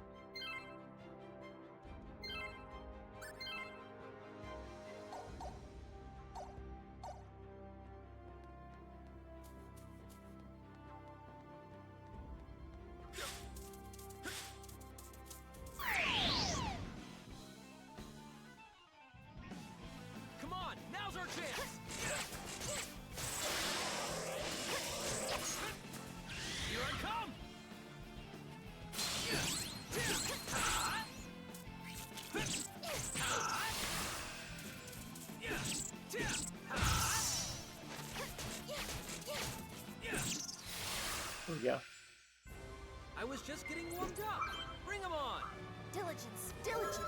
Come on, now's our chance. Here I come. There we go. I was just getting warmed up. Bring them on. Diligence, diligence.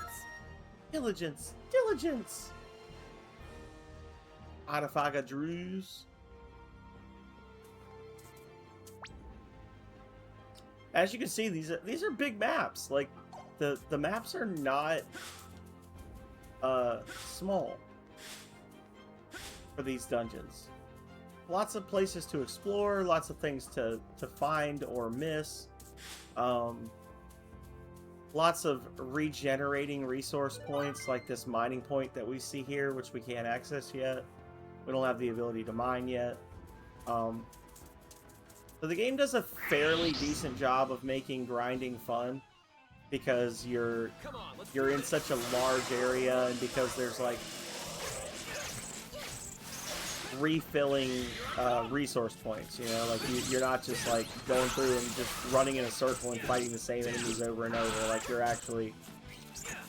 Diligence, diligence. Artifaga Drews. As you can see, these are big maps. Like the maps are not small for these dungeons. Lots of places to explore, lots of things to find or miss. Lots of regenerating resource points, like this mining point that we see here, which we can't access yet. We don't have the ability to mine yet. So the game does a fairly decent job of making grinding fun, because you're in such a large area, and because there's like refilling resource points, you know, like you're not just like going through and just running in a circle and fighting the same enemies over and over. Like you're actually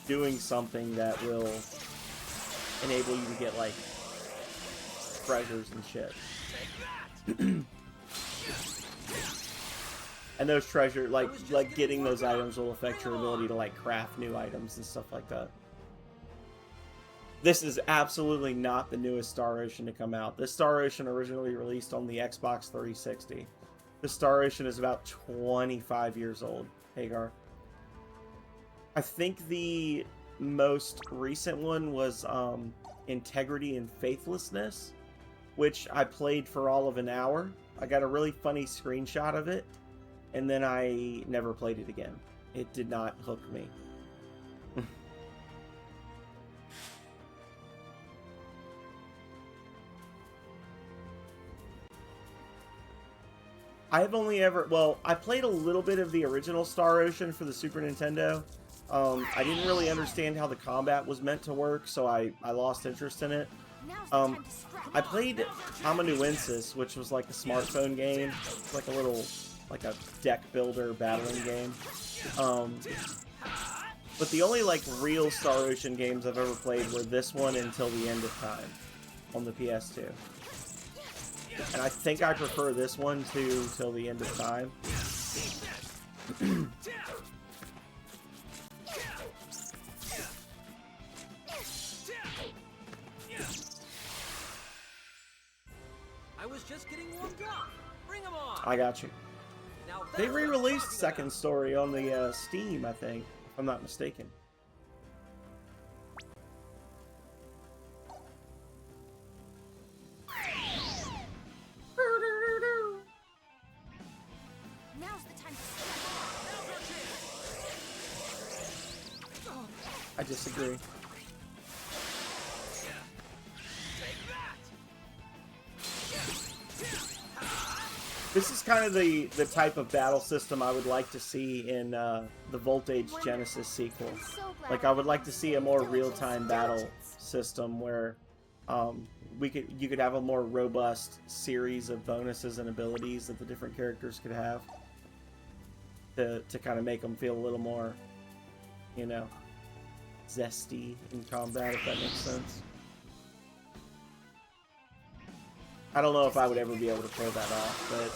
doing something that will enable you to get like treasures and shit. And those treasure, like getting those items will affect your ability to like craft new items and stuff like that. This is absolutely not the newest Star Ocean to come out. This Star Ocean originally released on the Xbox 360. The Star Ocean is about 25 years old, Hagar. I think the most recent one was Integrity and Faithlessness, which I played for all of an hour. I got a really funny screenshot of it, and then I never played it again. It did not hook me. I've only ever, well, I played a little bit of the original Star Ocean for the Super Nintendo. I didn't really understand how the combat was meant to work, so I lost interest in it. I played Amanuensis, which was like a smartphone game. It's like a little, like a deck builder battling game. But the only like real Star Ocean games I've ever played were this one Until the End of Time on the PS2. And I think I prefer this one to Till the End of Time. I was just getting warmed up. Bring them on. I got you. They re-released Second Story on the Steam, I think, if I'm not mistaken. Now's the time to I disagree. This is kind of the type of battle system I would like to see in the Voltage Genesis sequel. Like I would like to see a more real-time battle system where you could have a more robust series of bonuses and abilities that the different characters could have to kind of make them feel a little more, you know, zesty in combat, if that makes sense. I don't know if I would ever be able to pull that off, but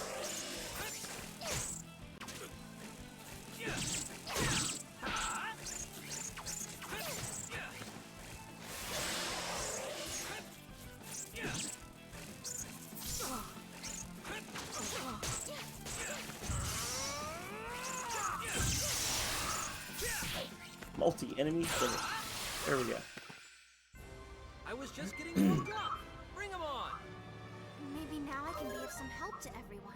multi-enemy finish. There we go. I was just getting warmed up. Bring 'em on. Maybe now I can be of some help to everyone.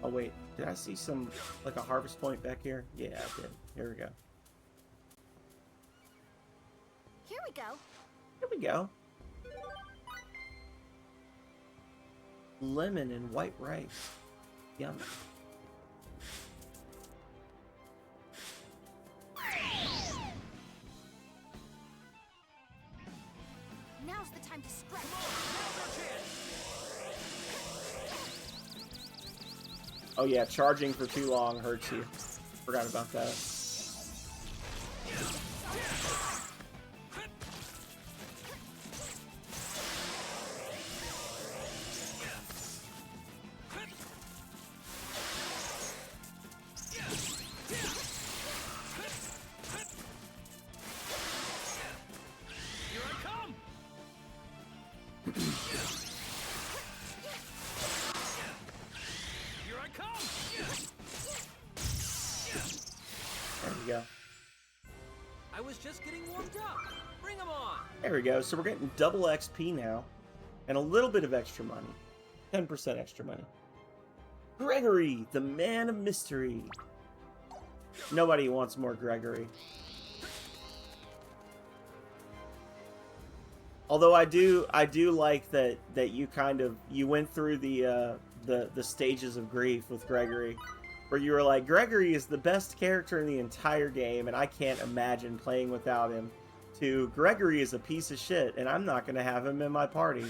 Oh wait, did I see some, like a harvest point back here? Yeah, I did. Here we go. Here we go. Here we go. Lemon and white rice. Yum. Now's the time to strike. Oh yeah, charging for too long hurts you. Forgot about that. I was just getting warmed up. Bring 'em on. There we go. So we're getting double XP now, and a little bit of extra money. 10% extra money. Gregory, the man of mystery. Nobody wants more Gregory. Although I do like that you went through the stages of grief with Gregory, where you were like, Gregory is the best character in the entire game, and I can't imagine playing without him, to Gregory is a piece of shit, and I'm not going to have him in my party,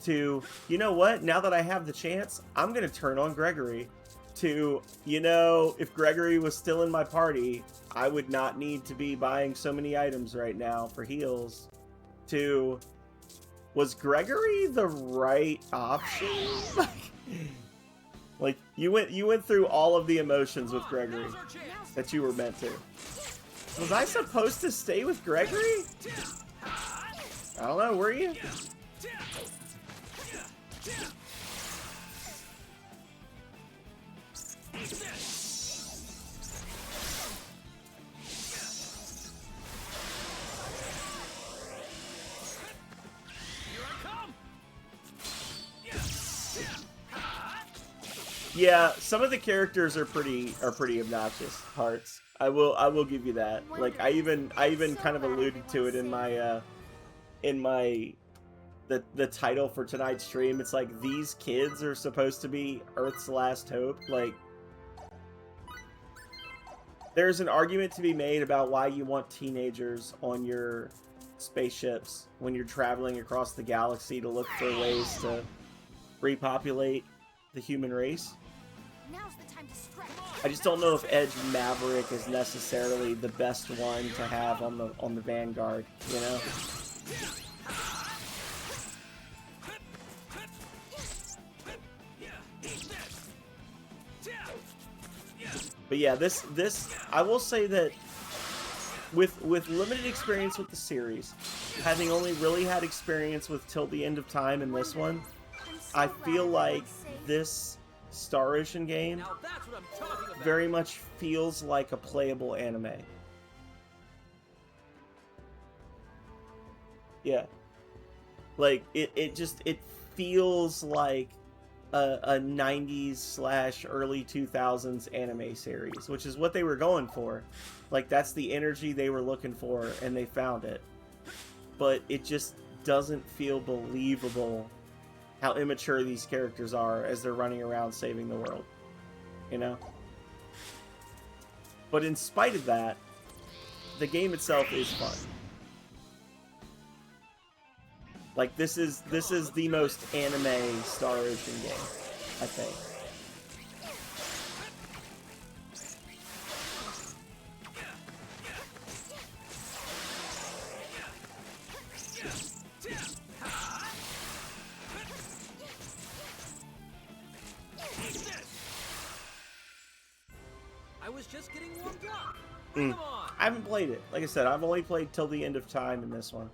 to, you know what, now that I have the chance, I'm going to turn on Gregory, to, you know, if Gregory was still in my party, I would not need to be buying so many items right now for heals, to, was Gregory the right option? Like, you went through all of the emotions with Gregory that you were meant to. Was I supposed to stay with Gregory? I don't know, were you? Yeah, some of the characters are pretty obnoxious. Hearts. I will give you that. Like I even kind of alluded to it in my the title for tonight's stream. It's like, these kids are supposed to be Earth's last hope. Like, there's an argument to be made about why you want teenagers on your spaceships when you're traveling across the galaxy to look for ways to repopulate the human race. Now's the time to strike. I just don't know if Edge Maverick is necessarily the best one to have on the Vanguard, you know? But yeah, this I will say that with limited experience with the series, having only really had experience with Till the End of Time in this one, I feel like this Star Ocean game very much feels like a playable anime. Yeah. Like, it feels like a 90s / early 2000s anime series, which is what they were going for. Like, that's the energy they were looking for, and they found it. But it just doesn't feel believable how immature these characters are as they're running around saving the world. You know? But in spite of that, the game itself is fun. Like, this is the most anime Star Ocean game, I think. I was just getting warmed up. Come on. I haven't played it. Like I said, I've only played till the end of time in this one.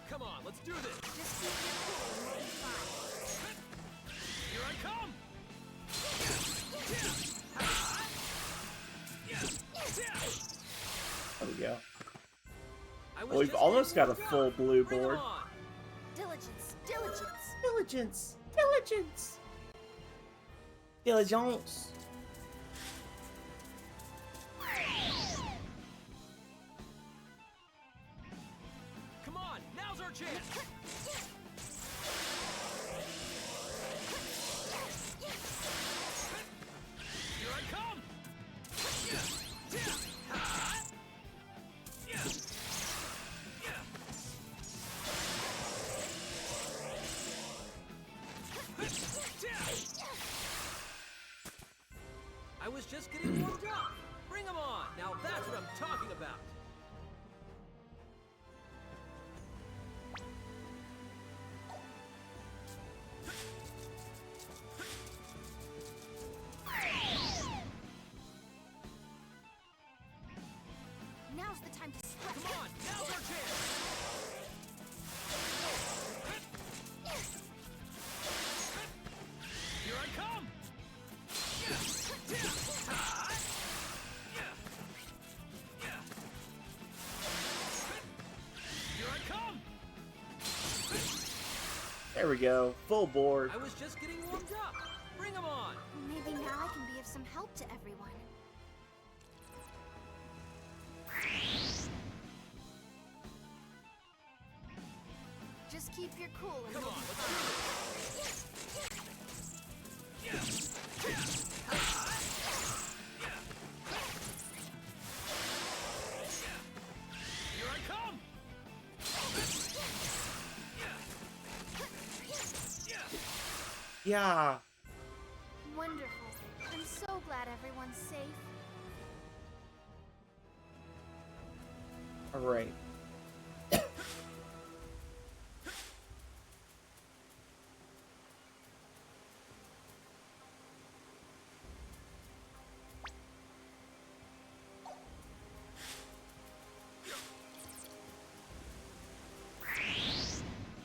Come on, let's do this. Just keep your cool and we'll be fine. Here I come. There we go. Well, we've almost got a full blue board. Diligence, diligence. Diligence, diligence. Diligence. Come on, now's our chance. Here I come. I was just getting warmed up. Bring 'em on. Now that's what I'm talking about. Now's the time to strike. Come on, now's our chance. Here I come. Here I come. There we go. Full board. I was just getting warmed up. Bring 'em on. Maybe now I can be of some help to everyone. Just keep your cool and Come we'll on, be let's fine. do Here I come. Yeah. Wonderful. I'm so glad everyone's safe. All right.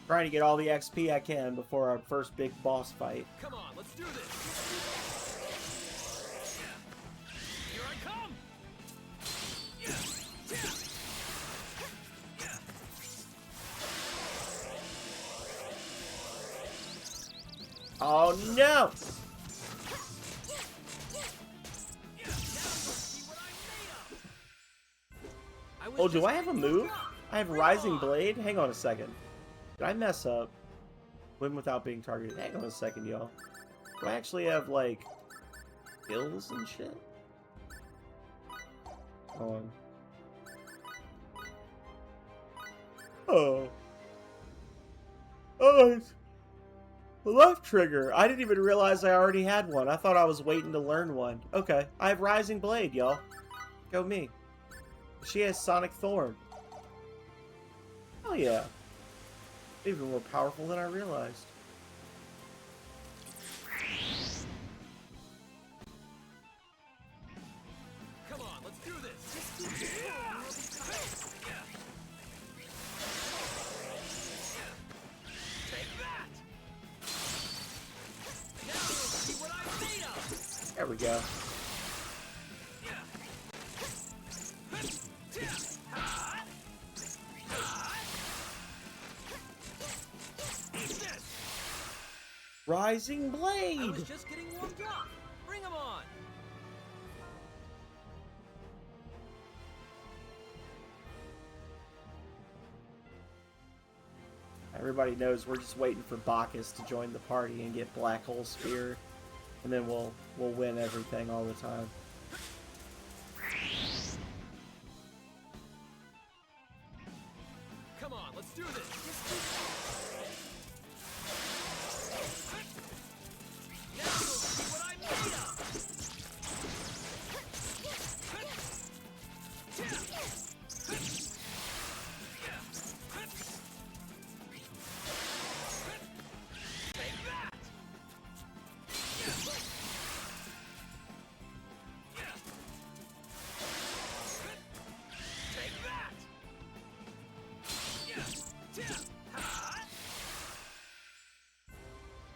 Trying to get all the XP I can before our first big boss fight. Come on, let's do this. Here I come. Oh no! Oh, do I have a move? I have Rising Blade? Hang on a second. Did I mess up? Win without being targeted. Hang on a second, y'all. Do I actually have, like, skills and shit? Hold on. Oh. Oh, it's the left trigger. I didn't even realize I already had one. I thought I was waiting to learn one. Okay. I have Rising Blade, y'all. Go me. She has Sonic Thorn. Oh, yeah. Even more powerful than I realized. Come on, let's do this. Just keep your cool and we'll be fine. Take that. Now you'll see what I'm made of. There we go. Rising Blade! I was just getting warmed up. Bring him on! Everybody knows we're just waiting for Bacchus to join the party and get Black Hole Spear, and then we'll win everything all the time. Come on, let's do this. Now you'll see what I'm made of. Take that. Take that.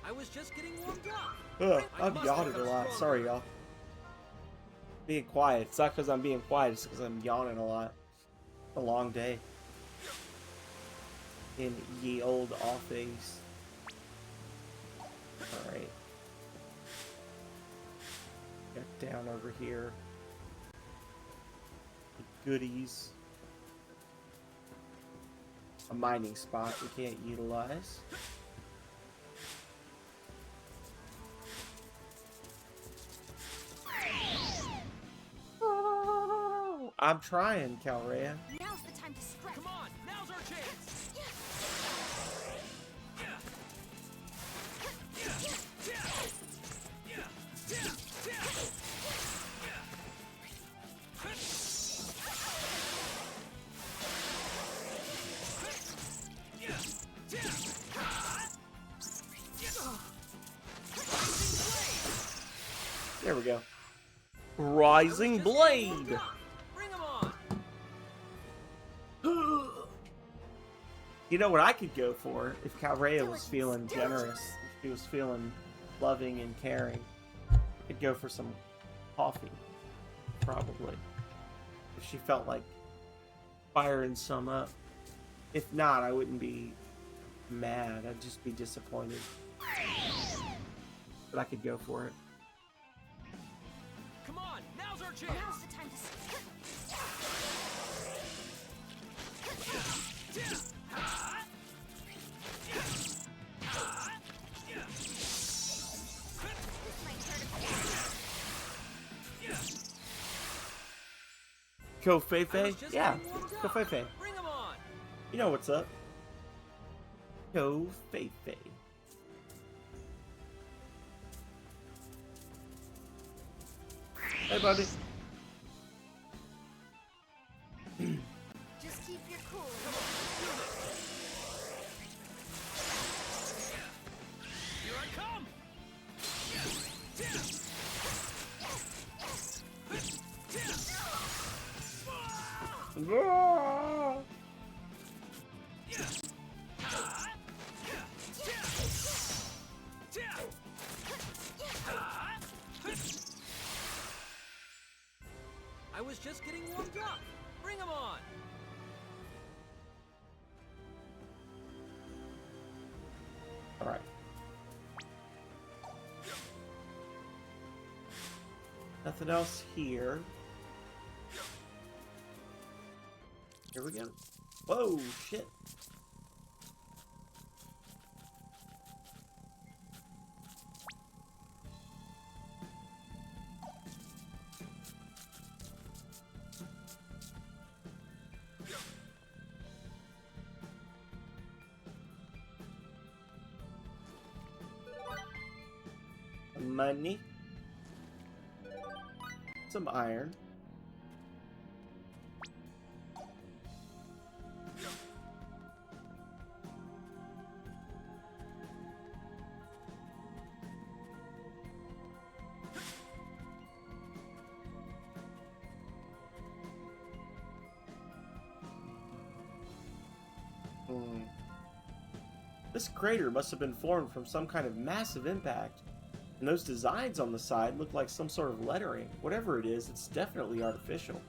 I was just getting warmed up. I'm yawning a lot. Sorry, y'all. Being quiet. It's not because I'm being quiet. It's because I'm yawning a lot. A long day. In ye old office. Alright. Get down over here. Goodies. A mining spot we can't utilize. I'm trying, Calrea. Now's the time to strike. Come on, now's our chance. There we go. Rising Blade! Bring him on. You know what I could go for if Calrea was feeling generous, if she was feeling loving and caring? I'd go for some coffee, probably. If she felt like firing some up. If not, I wouldn't be mad. I'd just be disappointed. But I could go for it. Come on, now's our chance. Now's the time to strike. Kofefe? Yeah, Kofefe. Bring him on. You know what's up. Kofefe. Hey, buddy. Just keep your cool. Here I come. I was just getting warmed up. Bring him on. All right. Nothing else here. Here we go. Whoa, shit. Money. Some iron. This crater must have been formed from some kind of massive impact. And those designs on the side look like some sort of lettering. Whatever it is, it's definitely artificial.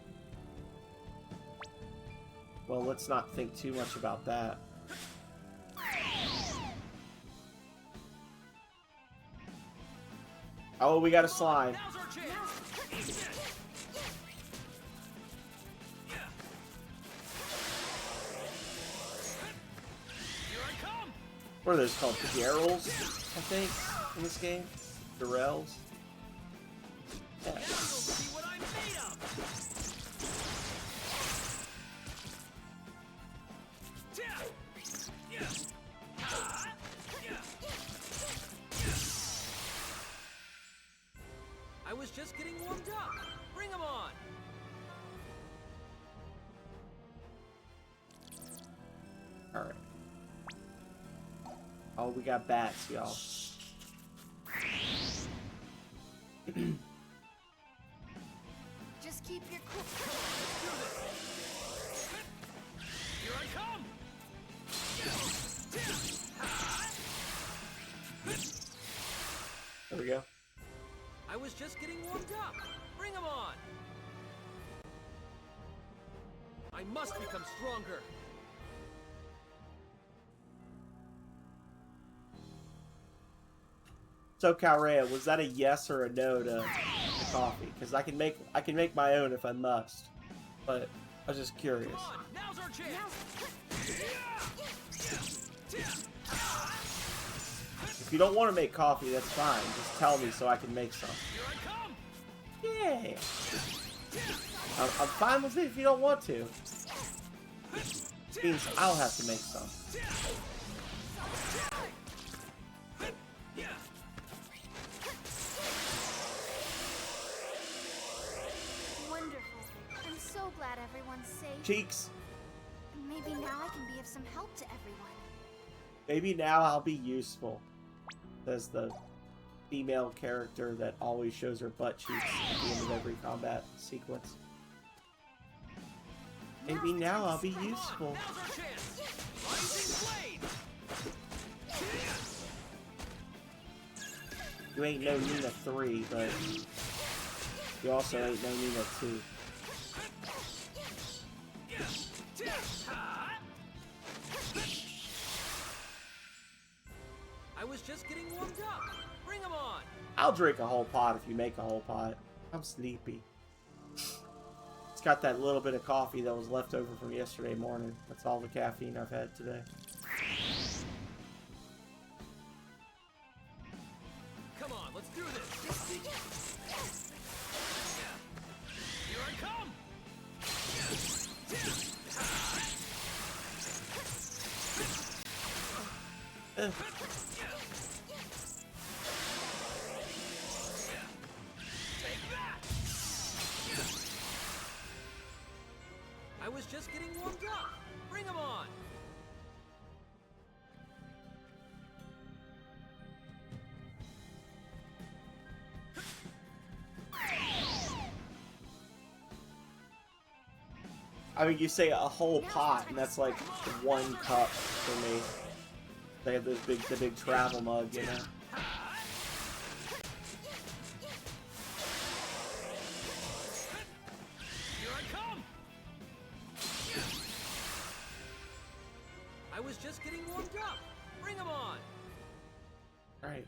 Well, let's not think too much about that. Oh, we got a slime. Now's our chance. Here I come. What are those called? Gerals, I think, in this game? Durells? Yeah. Now you'll see what I'm made of. I was just getting warmed up. Bring 'em on. Alright. Oh, we got bats, y'all. Just keep your cool. Here I come. There we go. I was just getting warmed up. Bring 'em on. I must become stronger. So Calrea, was that a yes or a no to coffee? Because I can make my own if I must. But I was just curious. Come on, now's our chance. If you don't want to make coffee, that's fine. Just tell me so I can make some. Here I come. Yeah. I'm fine with it if you don't want to. Means I'll have to make some. Wonderful. I'm so glad everyone's safe. Cheeks. Maybe now I can be of some help to everyone. Maybe now I'll be useful. Says the female character that always shows her butt cheeks at the end of every combat sequence. Maybe now I'll be useful. Now's our chance. Rising blade. You ain't no Nina 3, but you also ain't no Nina 2. I was just getting warmed up. Bring 'em on. I'll drink a whole pot if you make a whole pot. I'm sleepy. It's got that little bit of coffee that was left over from yesterday morning. That's all the caffeine I've had today. Come on, let's do this. Here I come. I was just getting warmed up. Bring 'em on. I mean, you say a whole pot, and that's like 1 cup for me. They have those the big travel mug, you know. Here I come. I was just getting warmed up. Bring 'em on. All right.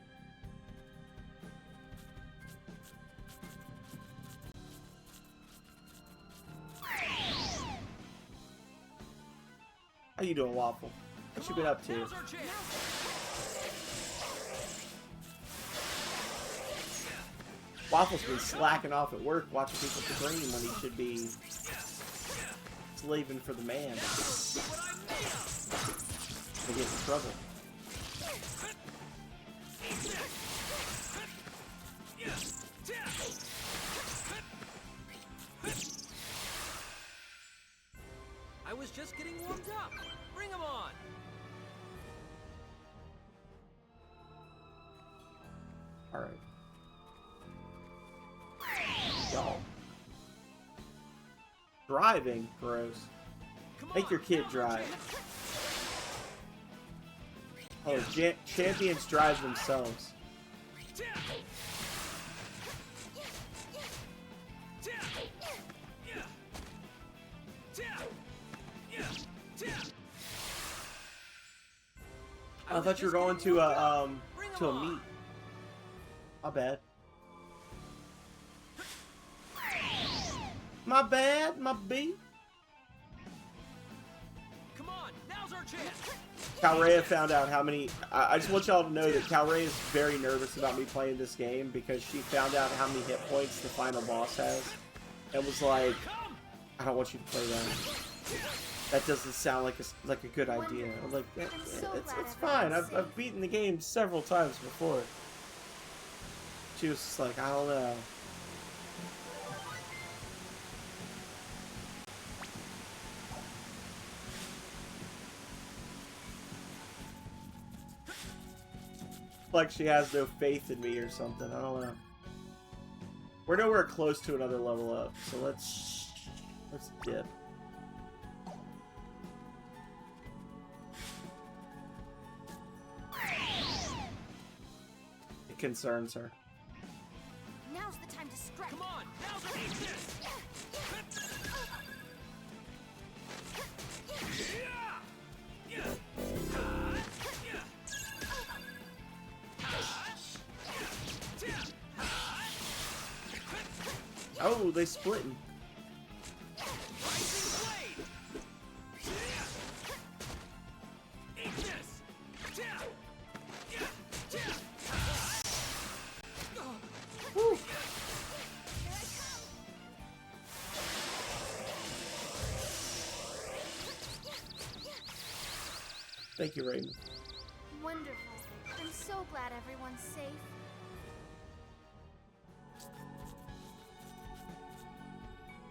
How you doing, Waffle? What you been up to? Now's our chance. Waffle's been slacking off at work watching people stream when he should be slaving for the man. They get in trouble. I was just getting warmed up. Bring 'em on. All right. Y'all. Driving, gross. Make your kid drive. Oh, champions drive themselves. I thought you were going to a meet. My bad. My bad, my B. Come on, now's our chance. Calrea found out how many... I just want y'all to know that Calrea is very nervous about me playing this game because she found out how many hit points the final boss has and was like, I don't want you to play that. That doesn't sound like a good idea. I'm like, it's fine. I've beaten the game several times before. She was just like, I don't know. Like she has no faith in me or something. I don't know. We're nowhere close to another level up, so let's dip. It concerns her. Now's the time to strike. Come on, now's our chance. Oh, they splitting. Woo. Thank you, Raymond. Wonderful. I'm so glad everyone's safe.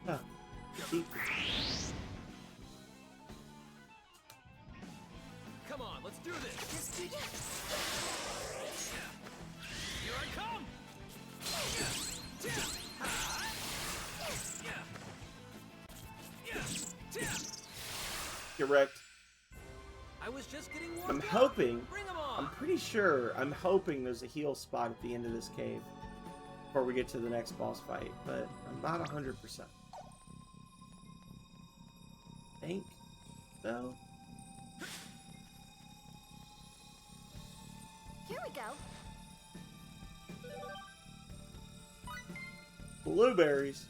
Huh. Come on, let's do this. Here I come. Get wrecked. I was just getting warmed I'm up. hoping, Bring 'em on. I'm pretty sure, I'm hoping there's a heal spot at the end of this cave before we get to the next boss fight, but I'm not 100%. Think, though. Here we go. Blueberries.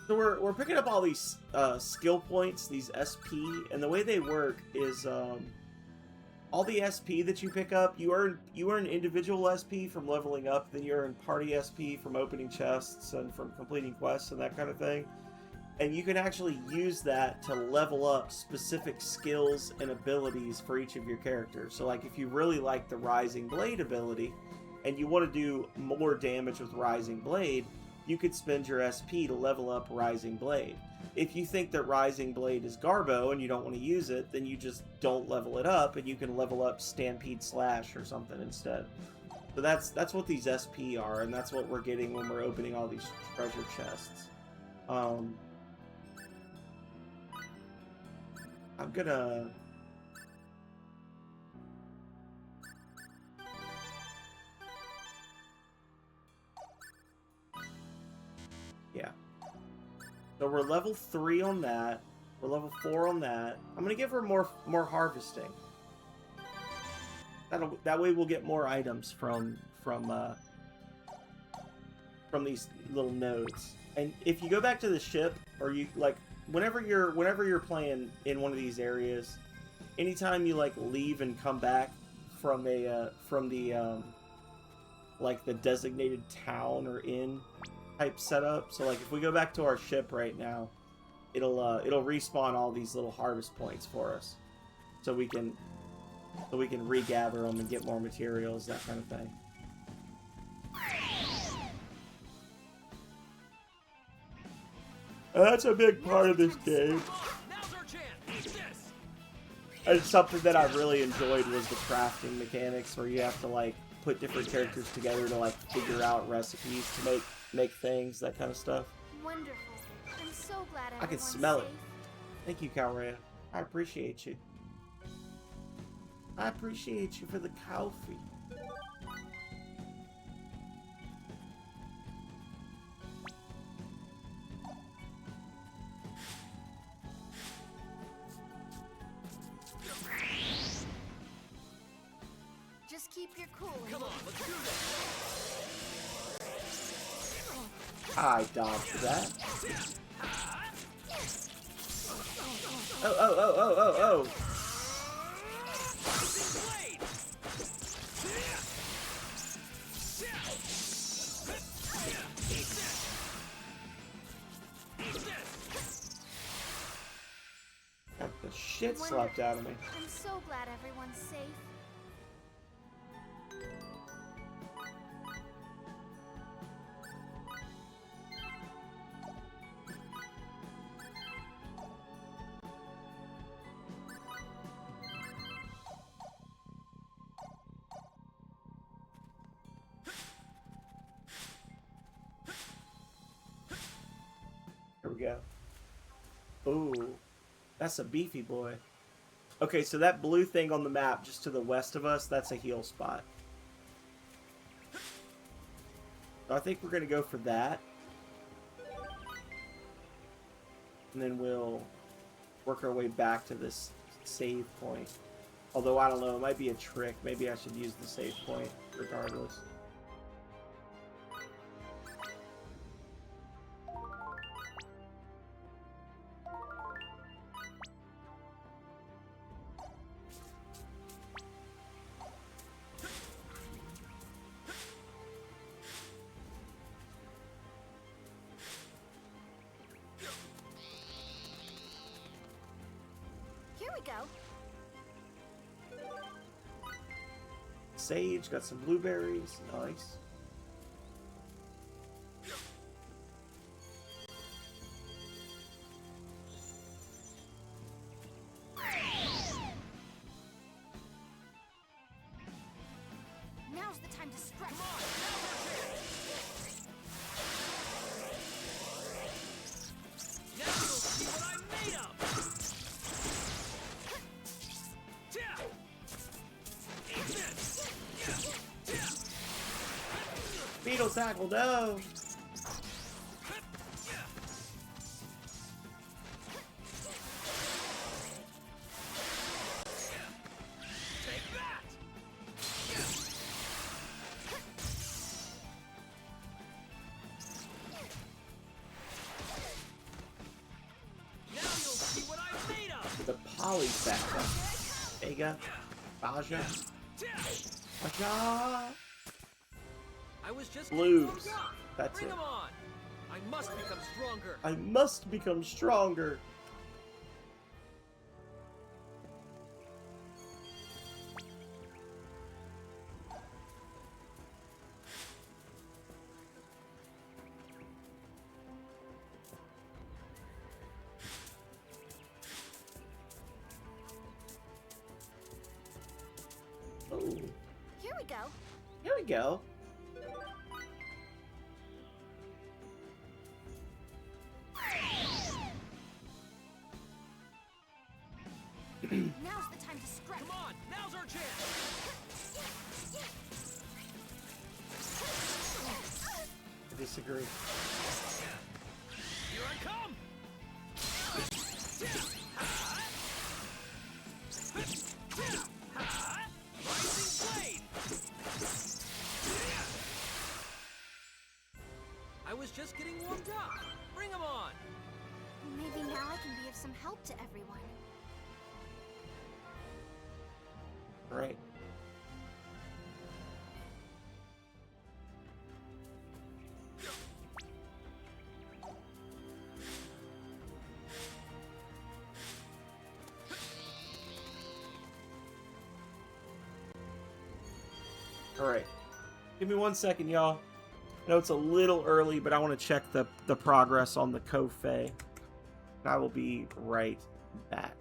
So we're picking up all these skill points, these SP, and the way they work is all the SP that you pick up, you earn individual SP from leveling up, then you earn party SP from opening chests and from completing quests and that kind of thing. And you can actually use that to level up specific skills and abilities for each of your characters. So like if you really like the Rising Blade ability and you want to do more damage with Rising Blade, you could spend your SP to level up Rising Blade. If you think that Rising Blade is Garbo and you don't want to use it, then you just don't level it up and you can level up Stampede Slash or something instead. So that's what these SP are, and that's what we're getting when we're opening all these treasure chests. I'm gonna... Yeah. So we're level 3 on that. We're level 4 on that. I'm gonna give her more harvesting. That way we'll get more items from these little nodes. And if you go back to the ship, or you like whenever you're playing in one of these areas, anytime you like leave and come back from the like the designated town or inn type setup. So like if we go back to our ship right now, it'll respawn all these little harvest points for us, so we can regather them and get more materials, that kind of thing. That's a big part of this game. And something that I really enjoyed was the crafting mechanics, where you have to like put different characters together to like figure out recipes to make things, that kind of stuff. Wonderful. I'm so glad I can everyone's smell it. safe. Thank you, Calrea. I appreciate you. I appreciate you for the coffee. Just keep your cool. Come on, let's do this. I dodged that. Oh. Got the shit slapped out of me. I'm so glad everyone's safe. Here we go. Ooh, that's a beefy boy. Okay, so that blue thing on the map just to the west of us, that's a heal spot. So I think we're going to go for that. And then we'll work our way back to this save point. Although, I don't know, it might be a trick. Maybe I should use the save point regardless. Here we go. Sage, got some blueberries. Nice. Now's the time to strike. Now you'll see what I'm made of! Beetle tackle, no! Take that! Now you'll see what I'm made of! The Polysacchar. Vega. Baja. Baja. I was just Blues. That's Bring it. 'em on! I must become stronger. I must become stronger. Oh, Here we go. here we go. Now's the time to strike. Come on, now's our chance! I disagree. Here I come! Rising blade! I was just getting warmed up. Bring 'em on! Maybe now I can be of some help to everyone. Right. Alright. Give me 1 second, y'all. I know it's a little early, but I want to check the progress on the Kofei. I will be right back.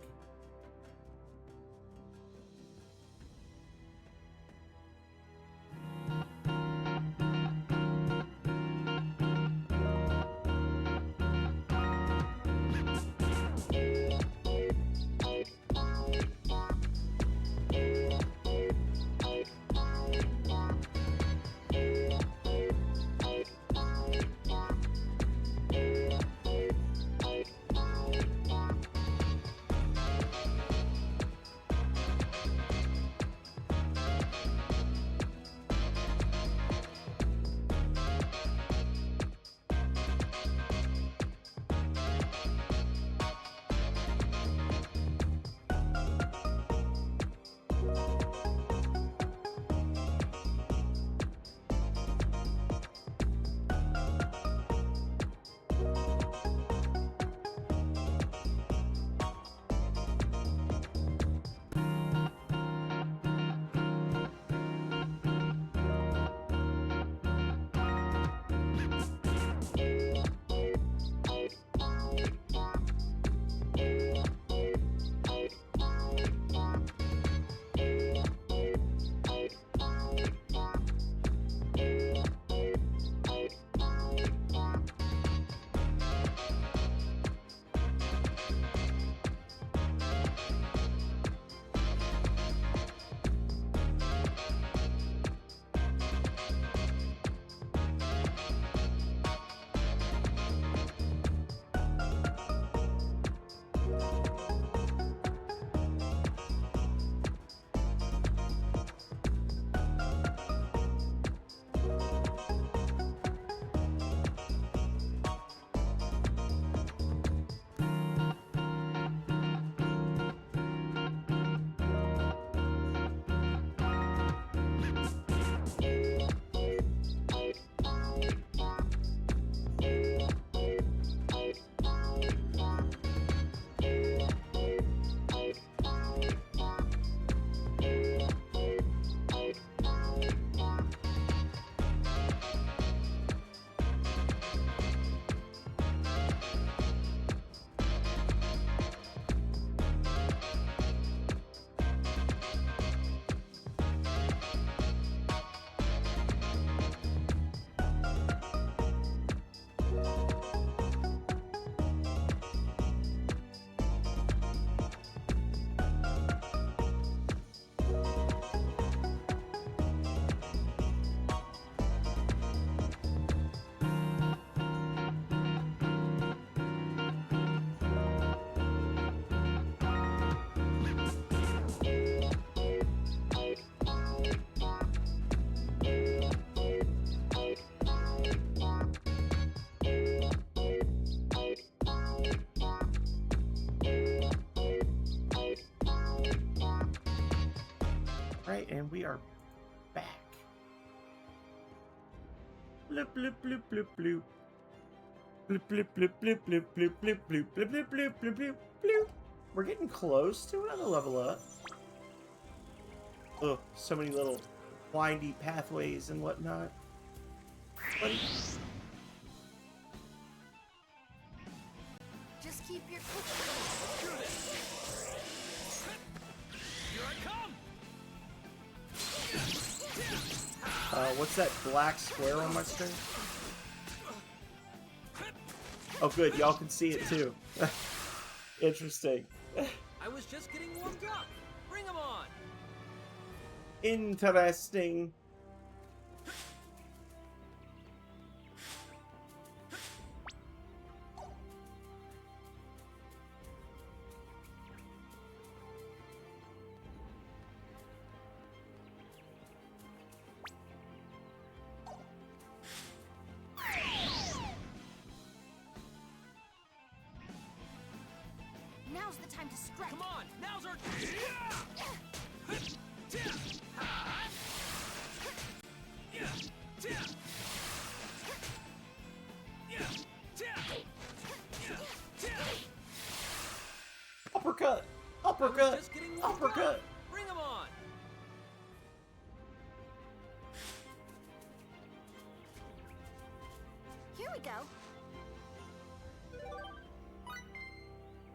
and we are back. Bloop, bloop, bloop, bloop, bloop. Bloop, bloop, bloop, bloop, bloop, bloop, bloop, bloop, bloop, bloop, bloop, bloop, bloop, bloop. We're getting close to another level up. Ugh, so many little windy pathways and whatnot. But Just keep your Do this. Here I come. what's that black square on my screen? Oh, good. Y'all can see it too. Interesting. I was just getting warmed up. Bring 'em on. Interesting. Now's the time to strike. Come on, now's our Uppercut! Uppercut! just getting warmed Uppercut! up. Bring 'em on. Here we go.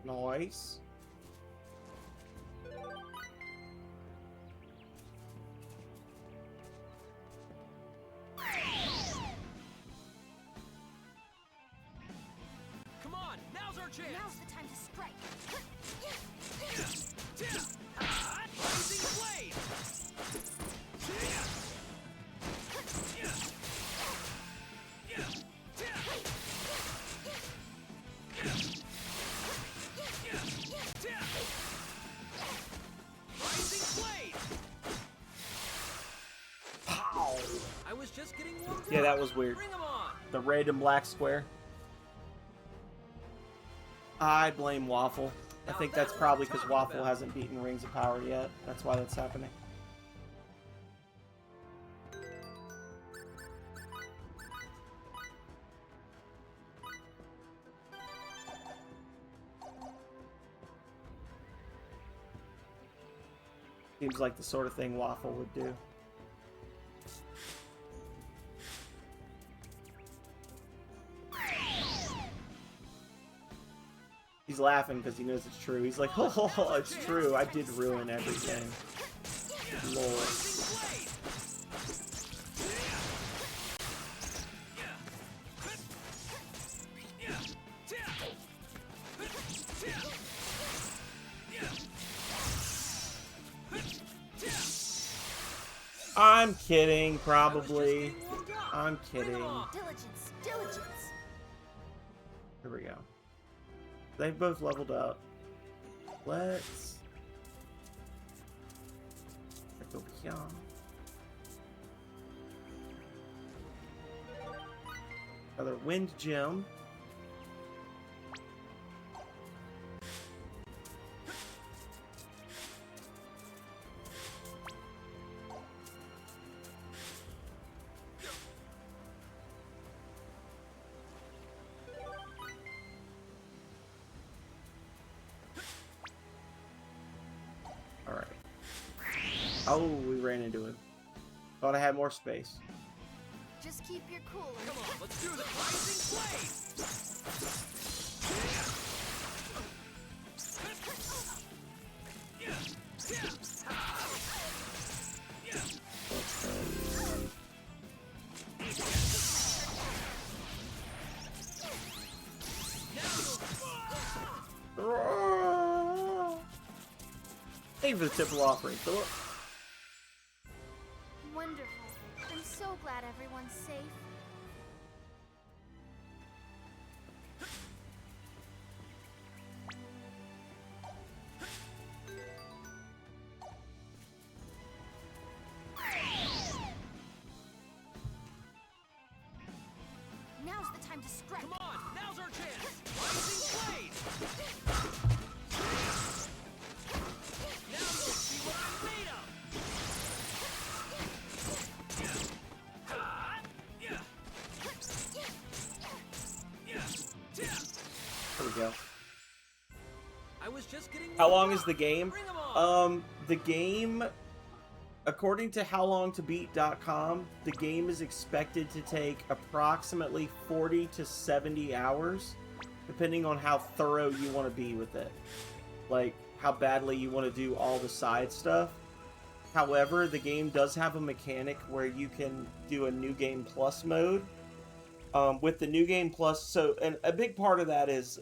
Nice. Come on, now's our chance. Now's the time to strike. Rising blade. Rising blade. Pow! I was just getting warmed Yeah, up. that was weird. Bring 'em on. The red and black square. I blame Waffle. I think that's probably because Waffle hasn't beaten Rings of Power yet. That's why that's happening. Seems like the sort of thing Waffle would do. He's laughing because he knows it's true. He's like, oh, it's true. I did ruin everything. Lord. I'm kidding, probably. I'm kidding. Diligence, diligence. Here we go. They've both leveled up. Let's go beyond. Another wind gem. Alright. Oh, we ran into him. Thought I had more space. Just keep your cool. Come on, let's do the rising blade. Thank you for the temple offering, Philip. Wonderful. I'm so glad everyone's safe. Now's the time to strike. Come on, now's our chance. Rising blade. Now you'll see what I'm made of. go. I was just getting. How long is the game? Bring 'em on. The game, according to howlongtobeat.com, the game is expected to take approximately 40 to 70 hours, depending on how thorough you want to be with it. Like, how badly you want to do all the side stuff. However, the game does have a mechanic where you can do a New Game Plus mode. With the New Game Plus, and a big part of that is,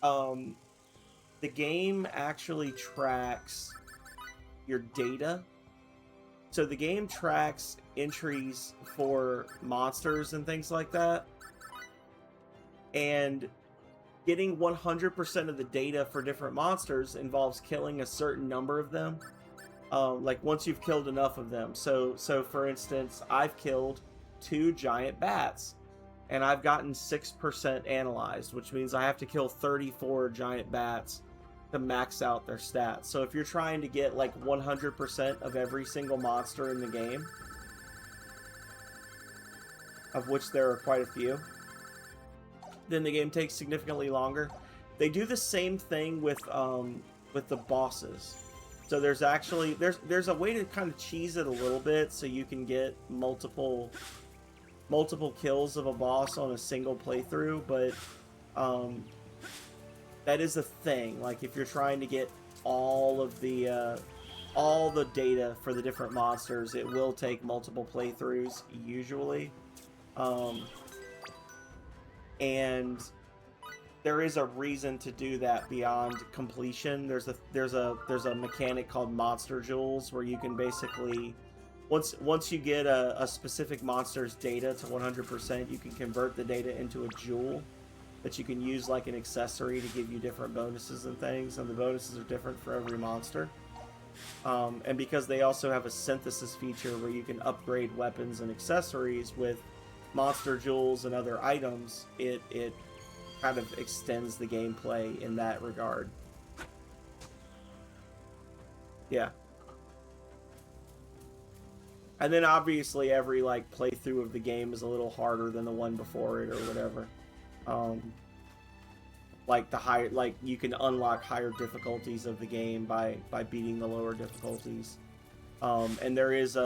the game actually tracks your data. So the game tracks entries for monsters and things like that. And getting 100% of the data for different monsters involves killing a certain number of them. Like once you've killed enough of them. So for instance, I've killed 2 giant bats. And I've gotten 6% analyzed, which means I have to kill 34 giant bats to max out their stats. So if you're trying to get like 100% of every single monster in the game, of which there are quite a few, then the game takes significantly longer. They do the same thing with the bosses. So there's actually there's a way to kind of cheese it a little bit so you can get multiple kills of a boss on a single playthrough, but that is a thing. Like if you're trying to get all the data for the different monsters, it will take multiple playthroughs usually. And there is a reason to do that beyond completion. There's a mechanic called Monster Jewels where you can basically once you get a specific monster's data to 100%, you can convert the data into a jewel that you can use like an accessory to give you different bonuses and things, and the bonuses are different for every monster. And because they also have a synthesis feature where you can upgrade weapons and accessories with monster jewels and other items, it kind of extends the gameplay in that regard. Yeah. And then obviously every like playthrough of the game is a little harder than the one before it or whatever. Like you can unlock higher difficulties of the game by beating the lower difficulties. And there is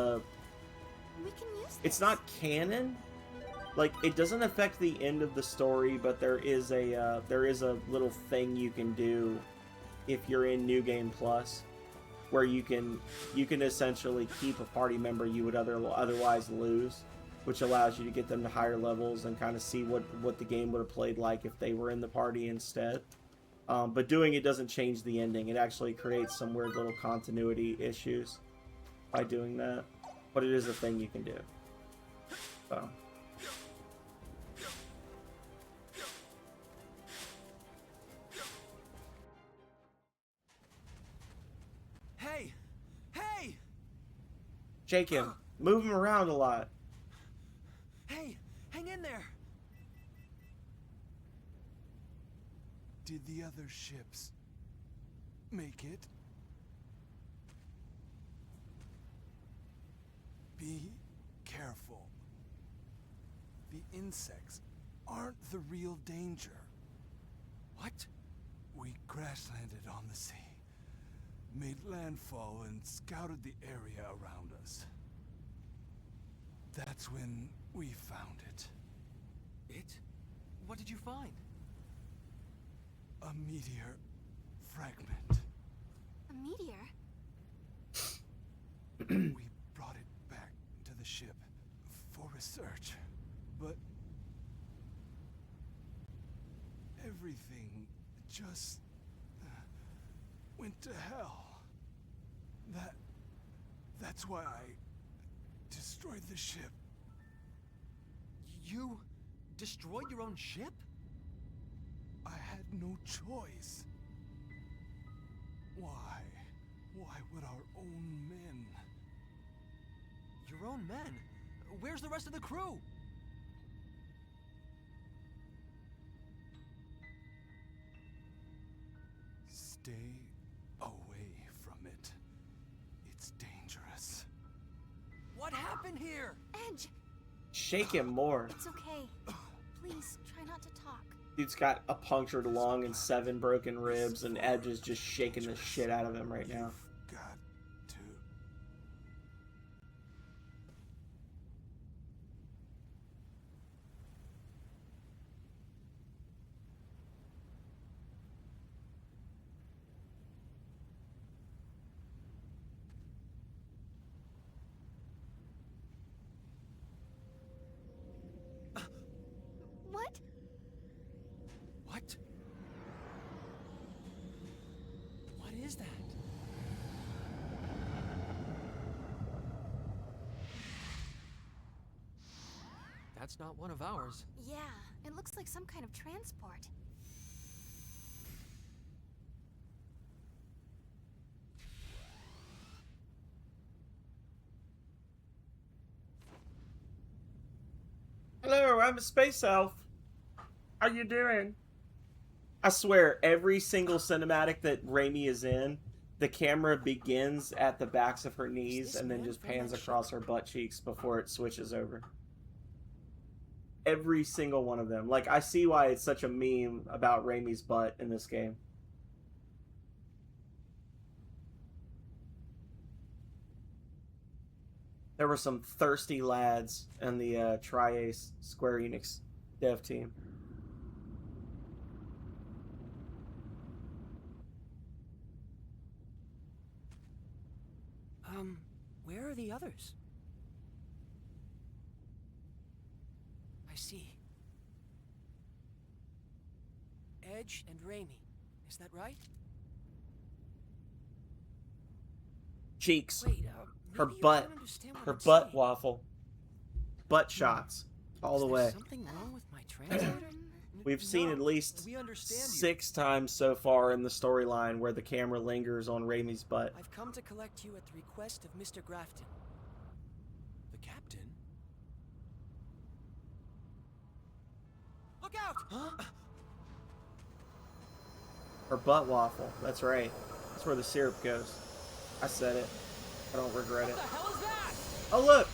it's not canon. Like it doesn't affect the end of the story, but there is a little thing you can do if you're in New Game Plus, where you can essentially keep a party member you would otherwise lose, which allows you to get them to higher levels and kind of see what the game would have played like if they were in the party instead. But doing it doesn't change the ending. It actually creates some weird little continuity issues by doing that. But it is a thing you can do. So. Hey! Shake him. Move him around a lot. Hey, hang in there. Did the other ships make it? Be careful. The insects aren't the real danger. What? We crash-landed on the sea, made landfall, and scouted the area around us. That's when we found it. It? What did you find? A meteor fragment. A meteor? We brought it back to the ship for research, but everything just went to hell. That's why I destroyed the ship. You destroyed your own ship? I had no choice. Why? Why would our own men? Your own men? Where's the rest of the crew? Stay away from it. It's dangerous. What happened here? Edge! Shake him more. It's okay. Please, try not to talk. Dude's got a punctured lung and 7 broken ribs, and Edge is just shaking the shit out of him right now. Got to. What? What? What is that? That's not one of ours. Yeah, it looks like some kind of transport. Hello, I'm a space elf. How you doing? I swear, every single cinematic that Raimi is in, the camera begins at the backs of her knees and then just pans across her butt cheeks before it switches over. Every single one of them. Like, I see why it's such a meme about Raimi's butt in this game. There were some thirsty lads in the Tri-Ace Square Enix dev team. Where are the others? I see. Edge and Raimi. Is that right? Cheeks. Wait, her maybe you butt. don't understand what Her I'm butt saying. waffle. Butt shots. All the way. Something wrong with my translator? We've seen No, at least we understand you. 6 times so far in the storyline where the camera lingers on Raimi's butt. I've come to collect you at the request of Mr. Grafton. The captain? Look out! Huh? Her butt waffle. That's right. That's where the syrup goes. I said it. I don't regret it. What the hell is that? Oh, look!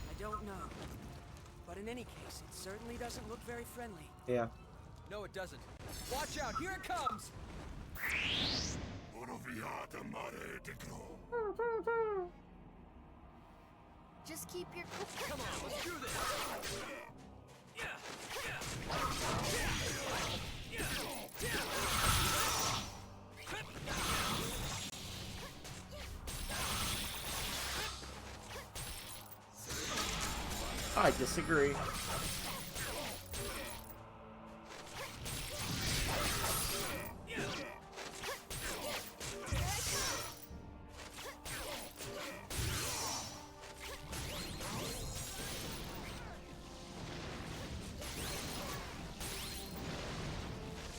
I don't know. But in any case, it certainly doesn't look very friendly. Yeah. No, it doesn't. Watch out! Here it comes! Just keep your Come on, let's do this! I disagree.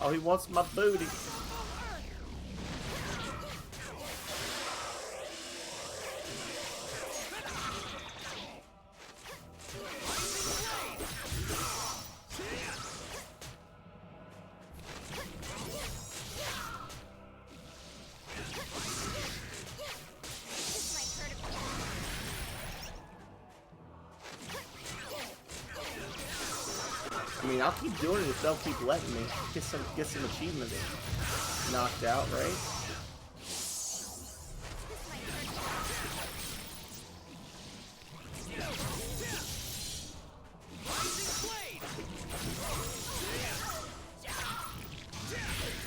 Oh, he wants my booty. I mean, I'll keep doing it if they'll keep letting me. Get some achievements knocked out, right?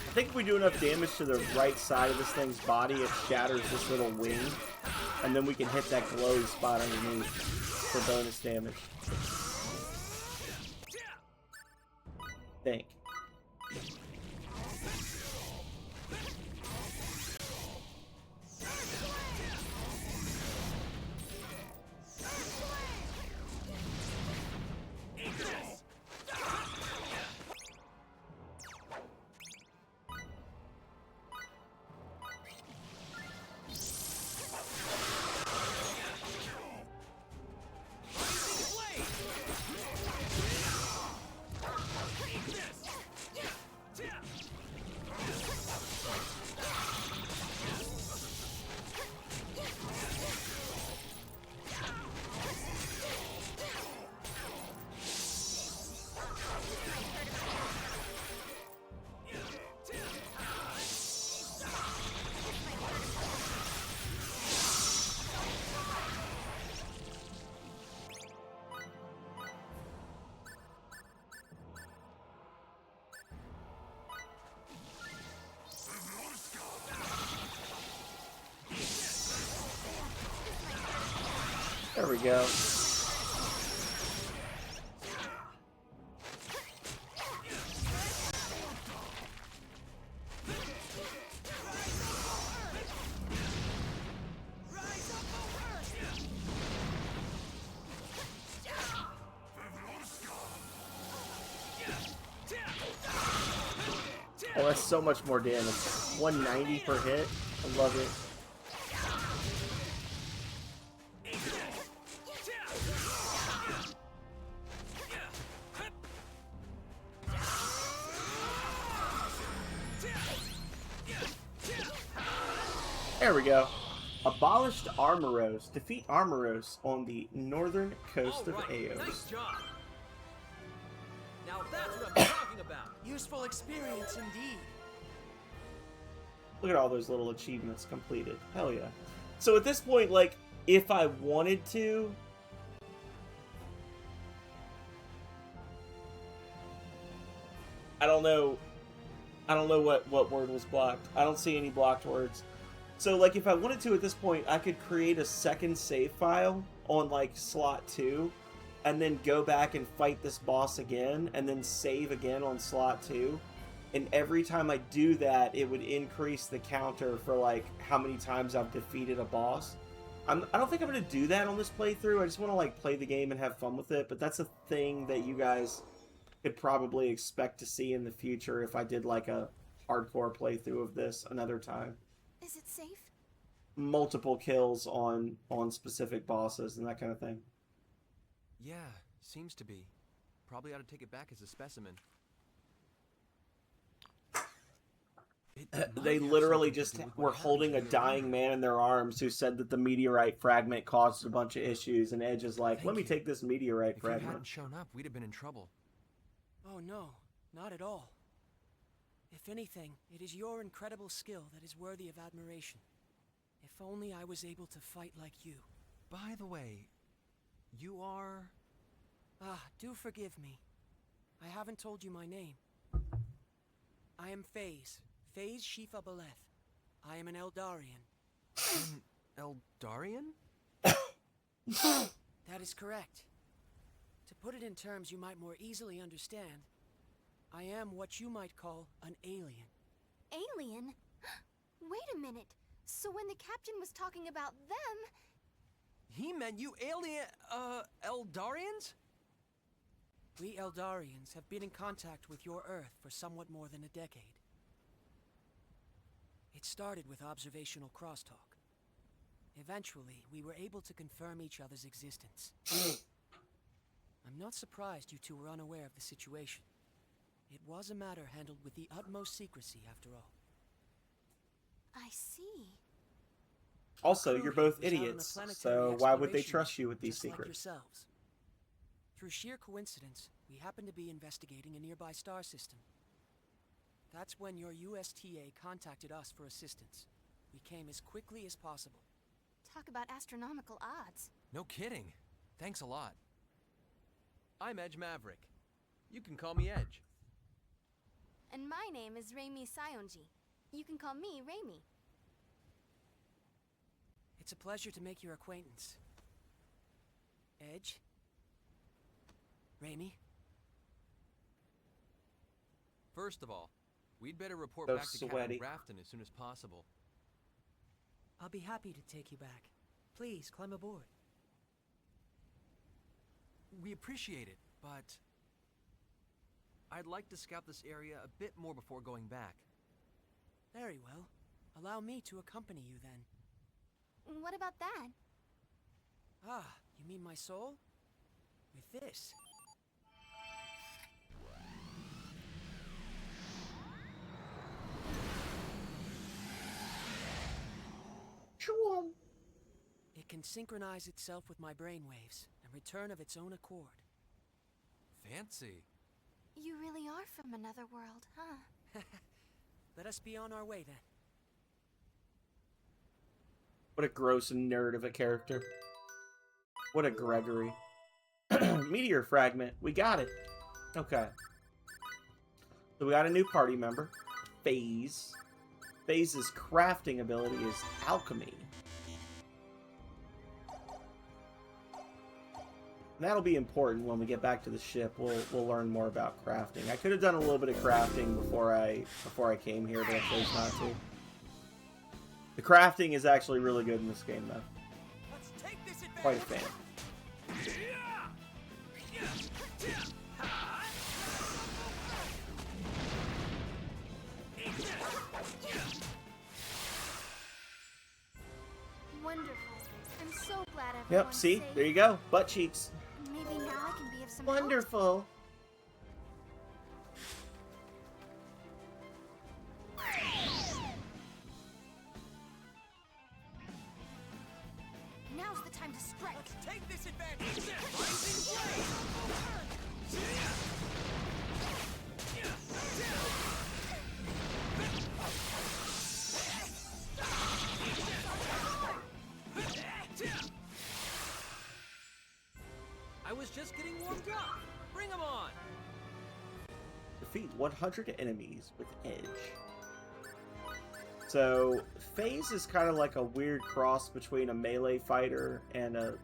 I think if we do enough damage to the right side of this thing's body, it shatters this little wing, and then we can hit that glowy spot underneath for bonus damage. Think. we go. Oh, that's so much more damage. 190 per hit. I love it. There we go. Abolished Armoros. Defeat Armoros on the northern coast of Eos. Nice job. Now that's what I'm talking about. Useful experience indeed. Look at all those little achievements completed. Hell yeah. So at this point, like, if I wanted to... I don't know what word was blocked. I don't see any blocked words. So, like, if I wanted to at this point, I could create a second save file on, like, slot 2, and then go back and fight this boss again, and then save again on slot 2. And every time I do that, it would increase the counter for, like, how many times I've defeated a boss. I don't think I'm going to do that on this playthrough. I just want to, like, play the game and have fun with it. But that's a thing that you guys could probably expect to see in the future if I did, like, a hardcore playthrough of this another time. Is it safe? Multiple kills on specific bosses and that kind of thing. Yeah, seems to be. Probably ought to take it back as a specimen. They literally just were holding a dying man in their arms who said that the meteorite fragment caused a bunch of issues, and Edge is like, let me take this meteorite fragment. If you hadn't shown up, we'd have been in trouble. Oh no, not at all. If anything, it is your incredible skill that is worthy of admiration. If only I was able to fight like you. By the way, you are... Ah, do forgive me. I haven't told you my name. I am Phase. Phase Shifa Beleth. I am an Eldarian. An Eldarian? That is correct. To put it in terms you might more easily understand, I am what you might call an alien. Alien? Wait a minute. So when the captain was talking about them... He meant you alien... Eldarians? We Eldarians have been in contact with your Earth for somewhat more than a decade. It started with observational crosstalk. Eventually, we were able to confirm each other's existence. I'm not surprised you two were unaware of the situation. It was a matter handled with the utmost secrecy, after all. I see. Also, you're both idiots, so why would they trust you with these secrets? Like yourselves. Through sheer coincidence, we happened to be investigating a nearby star system. That's when your USTA contacted us for assistance. We came as quickly as possible. Talk about astronomical odds. No kidding. Thanks a lot. I'm Edge Maverick. You can call me Edge. And my name is Reimi Sayonji. You can call me Reimi. It's a pleasure to make your acquaintance. Edge? Reimi? First of all, we'd better report So back to sweaty. Captain Grafton as soon as possible. I'll be happy to take you back. Please, climb aboard. We appreciate it, but... I'd like to scout this area a bit more before going back. Very well. Allow me to accompany you then. What about that? Ah, you mean my soul? With this. It can synchronize itself with my brainwaves and return of its own accord. Fancy. You really are from another world, huh? Let us be on our way then. What a gross nerd of a character. What a Gregory. Meteor fragment. We got it. Okay. So we got a new party member. Phase. Phase's crafting ability is alchemy. That'll be important when we get back to the ship. We'll learn more about crafting. I could have done a little bit of crafting before I came here, but I chose not to. The crafting is actually really good in this game, though. Quite a fan. Wonderful. I'm so glad everyone's Yep, see? safe. There you go. Butt cheeks. Maybe now I can be of some Wonderful. help. Now's the time to strike. Let's take this advantage. Rising flame. I was just getting warmed up. Bring them on. Defeat 100 enemies with Edge. So, FaZe is kind of like a weird cross between a melee fighter and a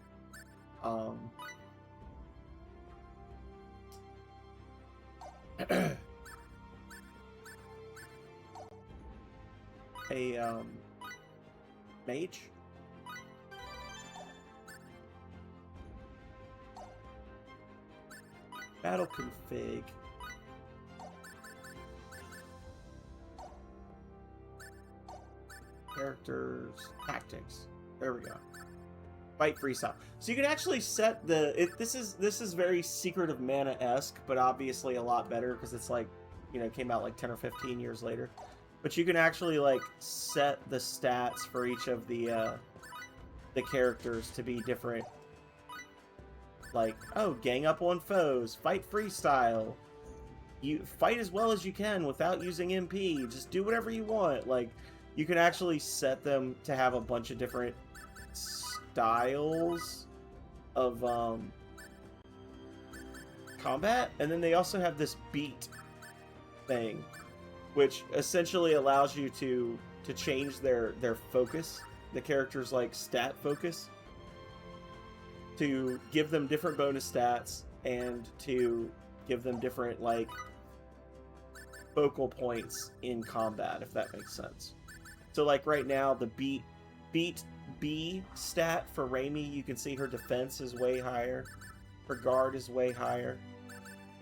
mage. Battle config. Characters, tactics. There we go. Fight freestyle. So you can actually set the. This is very Secret of Mana-esque, but obviously a lot better because it's like, you know, came out like 10 or 15 years later. But you can actually like set the stats for each of the characters to be different. Like, oh, gang up on foes, fight freestyle. You fight as well as you can without using MP. Just do whatever you want. Like, you can actually set them to have a bunch of different styles of combat, and then they also have this beat thing, which essentially allows you to change their focus, the character's like stat focus, to give them different bonus stats and to give them different like focal points in combat, if that makes sense. So like right now, the beat B stat for Raimi, you can see her defense is way higher, her guard is way higher.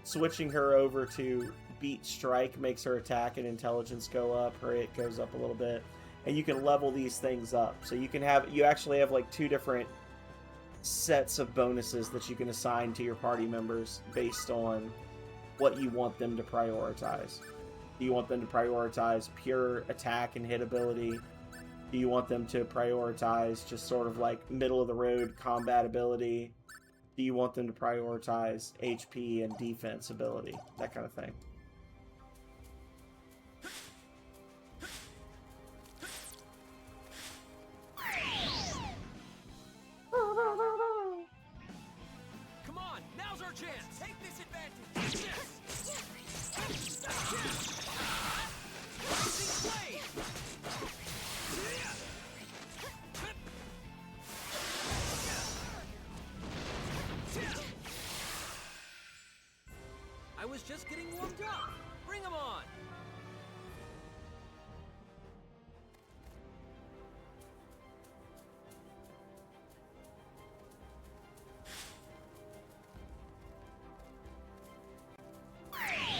Switching her over to beat strike makes her attack and intelligence go up, her hit goes up a little bit, and you can level these things up. So you actually have like two different sets of bonuses that you can assign to your party members based on what you want them to prioritize. Do you want them to prioritize pure attack and hit ability? Do you want them to prioritize just sort of like middle of the road combat ability? Do you want them to prioritize HP and defense ability? That kind of thing. Come on, now's our chance. Take this advantage. Rising flame. I was just getting warmed up. Bring them on.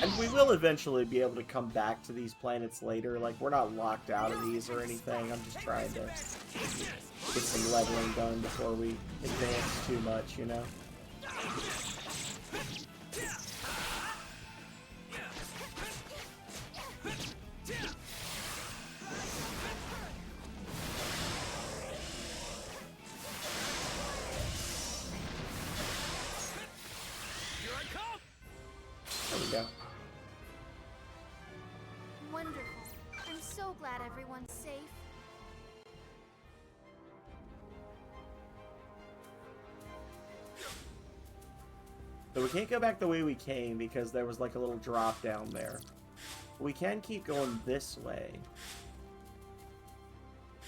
And we will eventually be able to come back to these planets later. Like, we're not locked out of these or anything. I'm just trying to get some leveling done before we advance too much, you know? Here I come. There we go. Wonderful. I'm so glad everyone's safe. So we can't go back the way we came because there was like a little drop down there. We can keep going this way.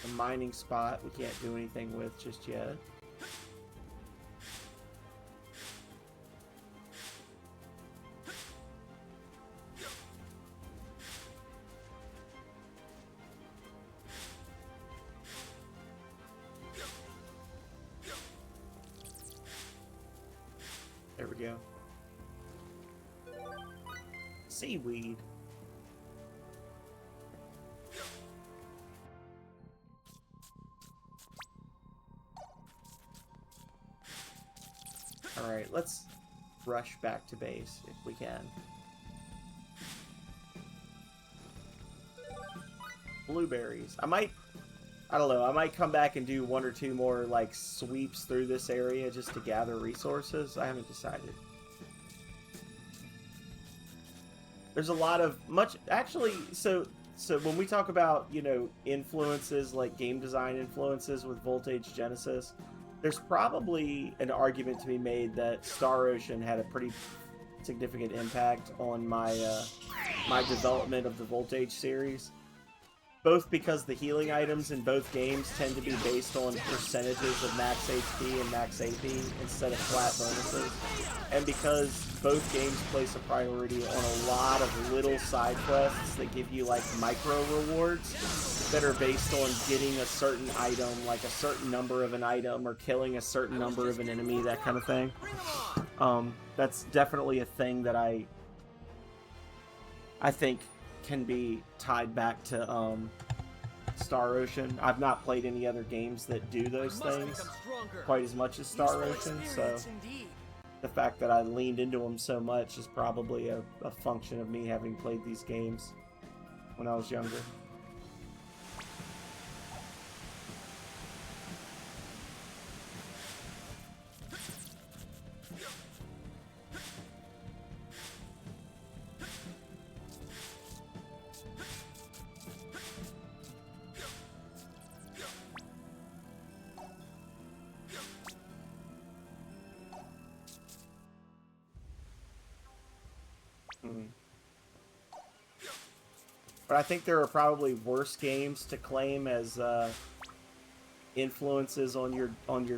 The mining spot we can't do anything with just yet. seaweed. Alright, let's rush back to base if we can. Blueberries. I don't know, I might come back and do 1 or 2 more, like, sweeps through this area just to gather resources. I haven't decided. There's a lot of, actually, so when we talk about, you know, influences, like game design influences with Voltage Genesis, there's probably an argument to be made that Star Ocean had a pretty significant impact on my my development of the Voltage series. Both because the healing items in both games tend to be based on percentages of max HP and max AP instead of flat bonuses, and because both games place a priority on a lot of little side quests that give you like micro rewards that are based on getting a certain item, like a certain number of an item, or killing a certain number of an enemy, that kind of thing. That's definitely a thing that I think can be tied back to Star Ocean. I've not played any other games that do those things quite as much as Star Ocean, so the fact that I leaned into them so much is probably a function of me having played these games when I was younger. But I think there are probably worse games to claim as influences on your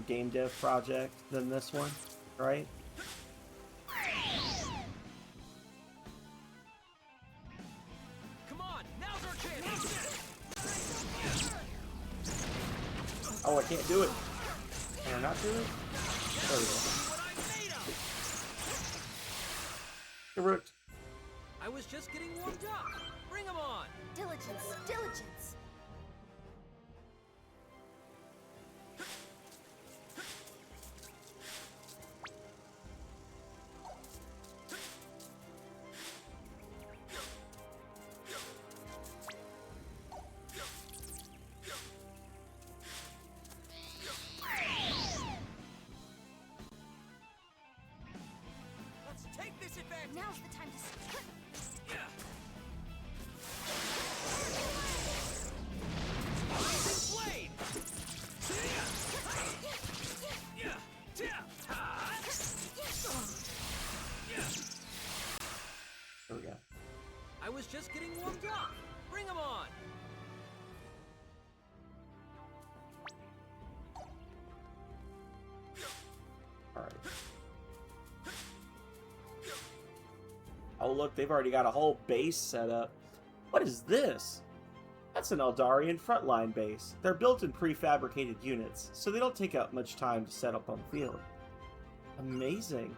game dev project than this one, right? Come on, now's our chance. Oh, I can't do it. Can I not do it? There we go. Correct. I was just getting warmed up. Bring 'em on. Diligence, diligence. Let's take this advantage. Now's the time to split. There we go. I was just getting warmed up. Bring 'em on. All right. Oh, look, they've already got a whole base set up. What is this? That's an Eldarian frontline base. They're built in prefabricated units, so they don't take up much time to set up on the field. Amazing.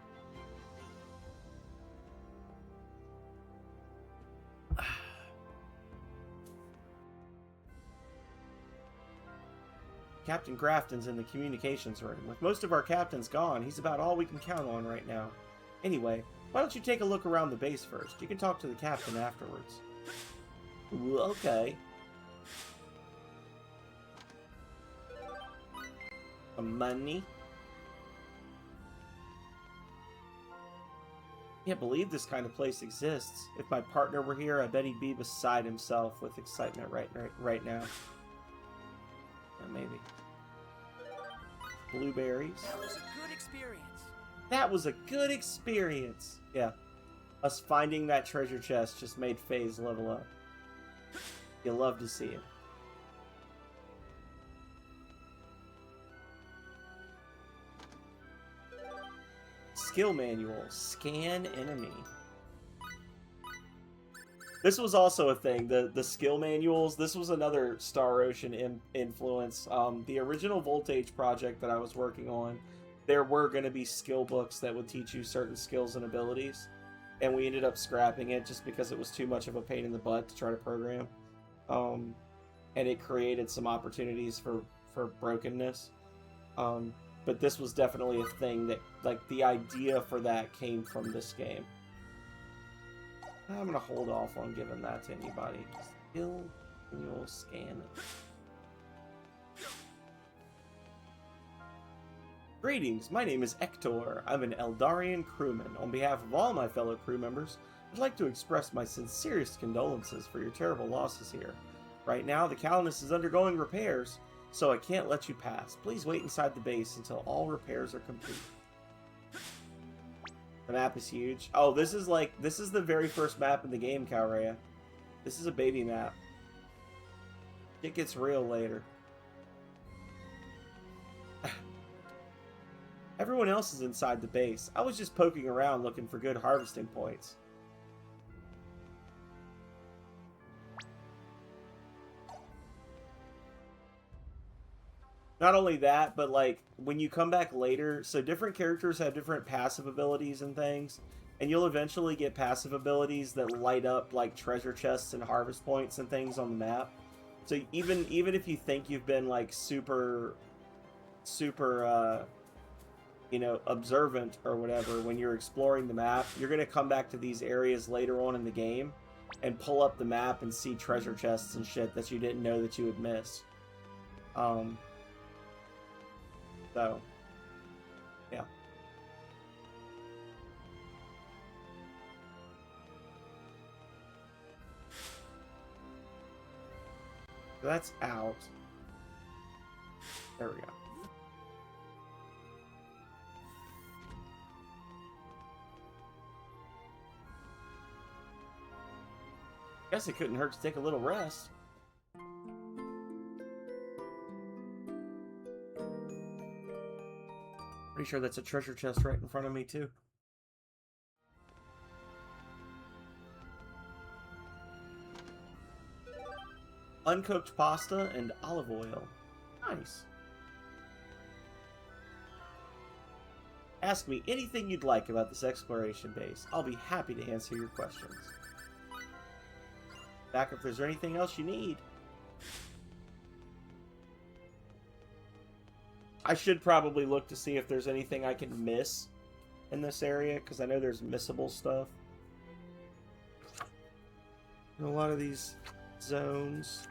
Captain Grafton's in the communications room. With most of our captains gone, he's about all we can count on right now. Anyway, why don't you take a look around the base first? You can talk to the captain afterwards. Ooh, okay. Some money. Can't believe this kind of place exists. If my partner were here, I bet he'd be beside himself with excitement right now. Yeah, maybe. Blueberries. That was a good experience. That was a good experience. Yeah. Us finding that treasure chest just made FaZe level up. You love to see it. Skill manual. Scan enemy. This was also a thing. The skill manuals. This was another Star Ocean influence. The original Voltage project that I was working on, there were going to be skill books that would teach you certain skills and abilities. and we ended up scrapping it just because it was too much of a pain in the butt to try to program. And it created some opportunities for brokenness. But this was definitely a thing that, like, the idea for that came from this game. I'm gonna hold off on giving that to anybody. Still, you'll scan it. Greetings, my name is Ector. I'm an Eldarian crewman. On behalf of all my fellow crew members, I'd like to express my sincerest condolences for your terrible losses here. Right now, the Calnus is undergoing repairs, so I can't let you pass. Please wait inside the base until all repairs are complete. The map is huge. Oh, this is the very first map in the game, Calrea. This is a baby map. It gets real later. Everyone else is inside the base. I was just poking around looking for good harvesting points. Not only that, but like when you come back later, so different characters have different passive abilities and things, and you'll eventually get passive abilities that light up like treasure chests and harvest points and things on the map. So even if you think you've been like super you know, observant or whatever when you're exploring the map, you're going to come back to these areas later on in the game and pull up the map and see treasure chests and shit that you didn't know that you would miss. So, yeah. So that's out. There we go. Guess it couldn't hurt to take a little rest. Pretty sure that's a treasure chest right in front of me, too. Uncooked pasta and olive oil. Nice. Ask me anything you'd like about this exploration base. I'll be happy to answer your questions. Back if there's anything else you need. I should probably look to see if there's anything I can miss in this area, because I know there's missable stuff in a lot of these zones.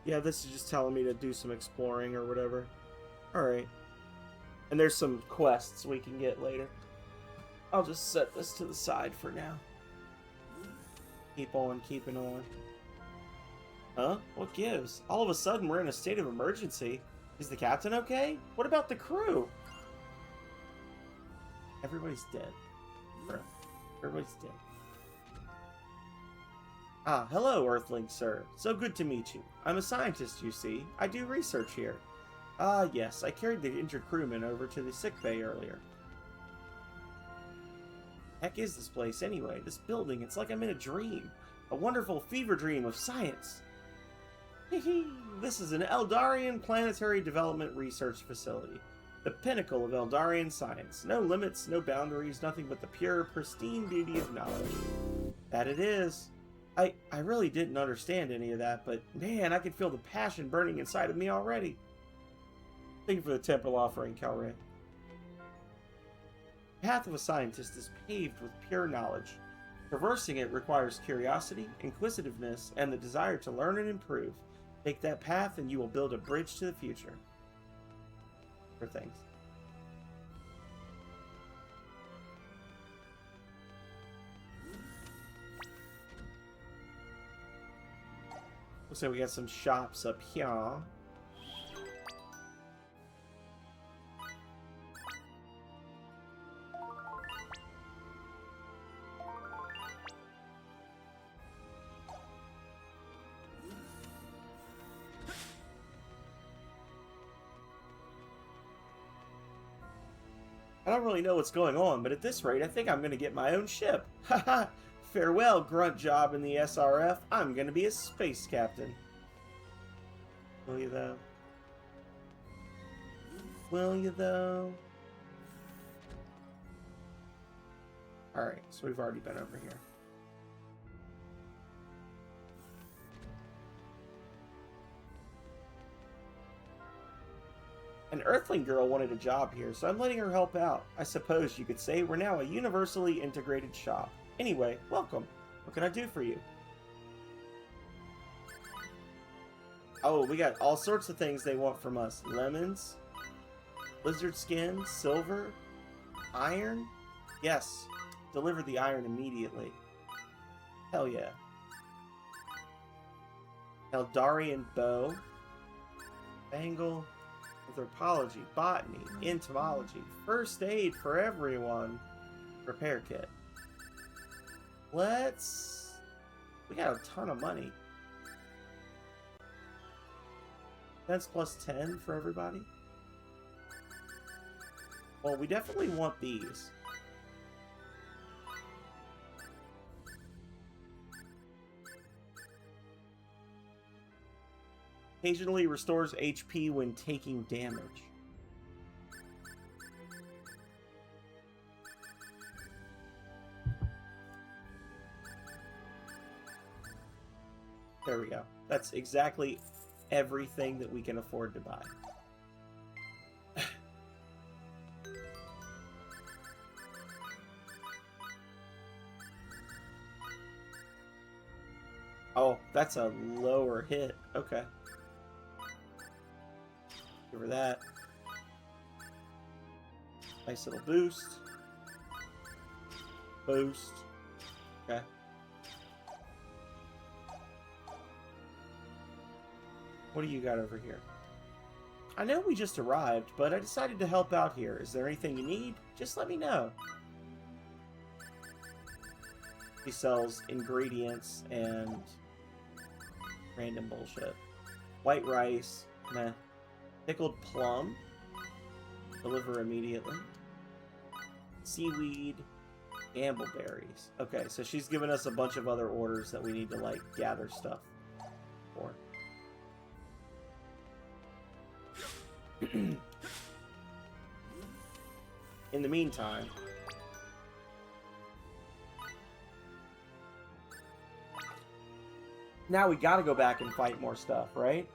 Yeah, this is just telling me to do some exploring or whatever. Alright. And there's some quests we can get later. I'll just set this to the side for now. Keep on keeping on. Huh? What gives? All of a sudden we're in a state of emergency. Is the captain okay? What about the crew? Everybody's dead. Everybody's dead. Ah, hello, Earthling, sir. So good to meet you. I'm a scientist, you see. I do research here. Ah, yes, I carried the injured crewman over to the sick bay earlier. Heck is this place, anyway? This building, it's like I'm in a dream. A wonderful fever dream of science. Hehe, this is an Eldarian Planetary Development Research Facility. The pinnacle of Eldarian science. No limits, no boundaries, nothing but the pure, pristine beauty of knowledge. That it is. I really didn't understand any of that, but man, I could feel the passion burning inside of me already. Thank you for the temple offering, Calrea. The path of a scientist is paved with pure knowledge. Traversing it requires curiosity, inquisitiveness, and the desire to learn and improve. Take that path and you will build a bridge to the future. For things. Looks like we got some shops up here. I don't really know what's going on, but at this rate, I think I'm going to get my own ship. Haha! Farewell, grunt job in the SRF. I'm going to be a space captain. Will you, though? Will you, though? Alright, so we've already been over here. An Earthling girl wanted a job here, so I'm letting her help out. I suppose you could say we're now a universally integrated shop. Anyway, welcome. What can I do for you? Oh, we got all sorts of things they want from us. Lemons, lizard skin, silver, iron. Yes, deliver the iron immediately. Hell yeah. Eldarian bow, bangle, anthropology, botany, entomology, first aid for everyone, repair kit. We got a ton of money. That's plus 10 for everybody. Well, we definitely want these. Occasionally restores HP when taking damage. There we go. That's exactly everything that we can afford to buy. Oh, that's a lower hit. Okay. Give her that. Nice little boost. Boost. Okay. What do you got over here? I know we just arrived, but I decided to help out here. Is there anything you need? Just let me know. He sells ingredients and random bullshit. White rice. Meh. Pickled plum. Deliver immediately. Seaweed. Gambleberries. Okay, so she's given us a bunch of other orders that we need to, like, gather stuff for. In the meantime, now we gotta go back and fight more stuff, right?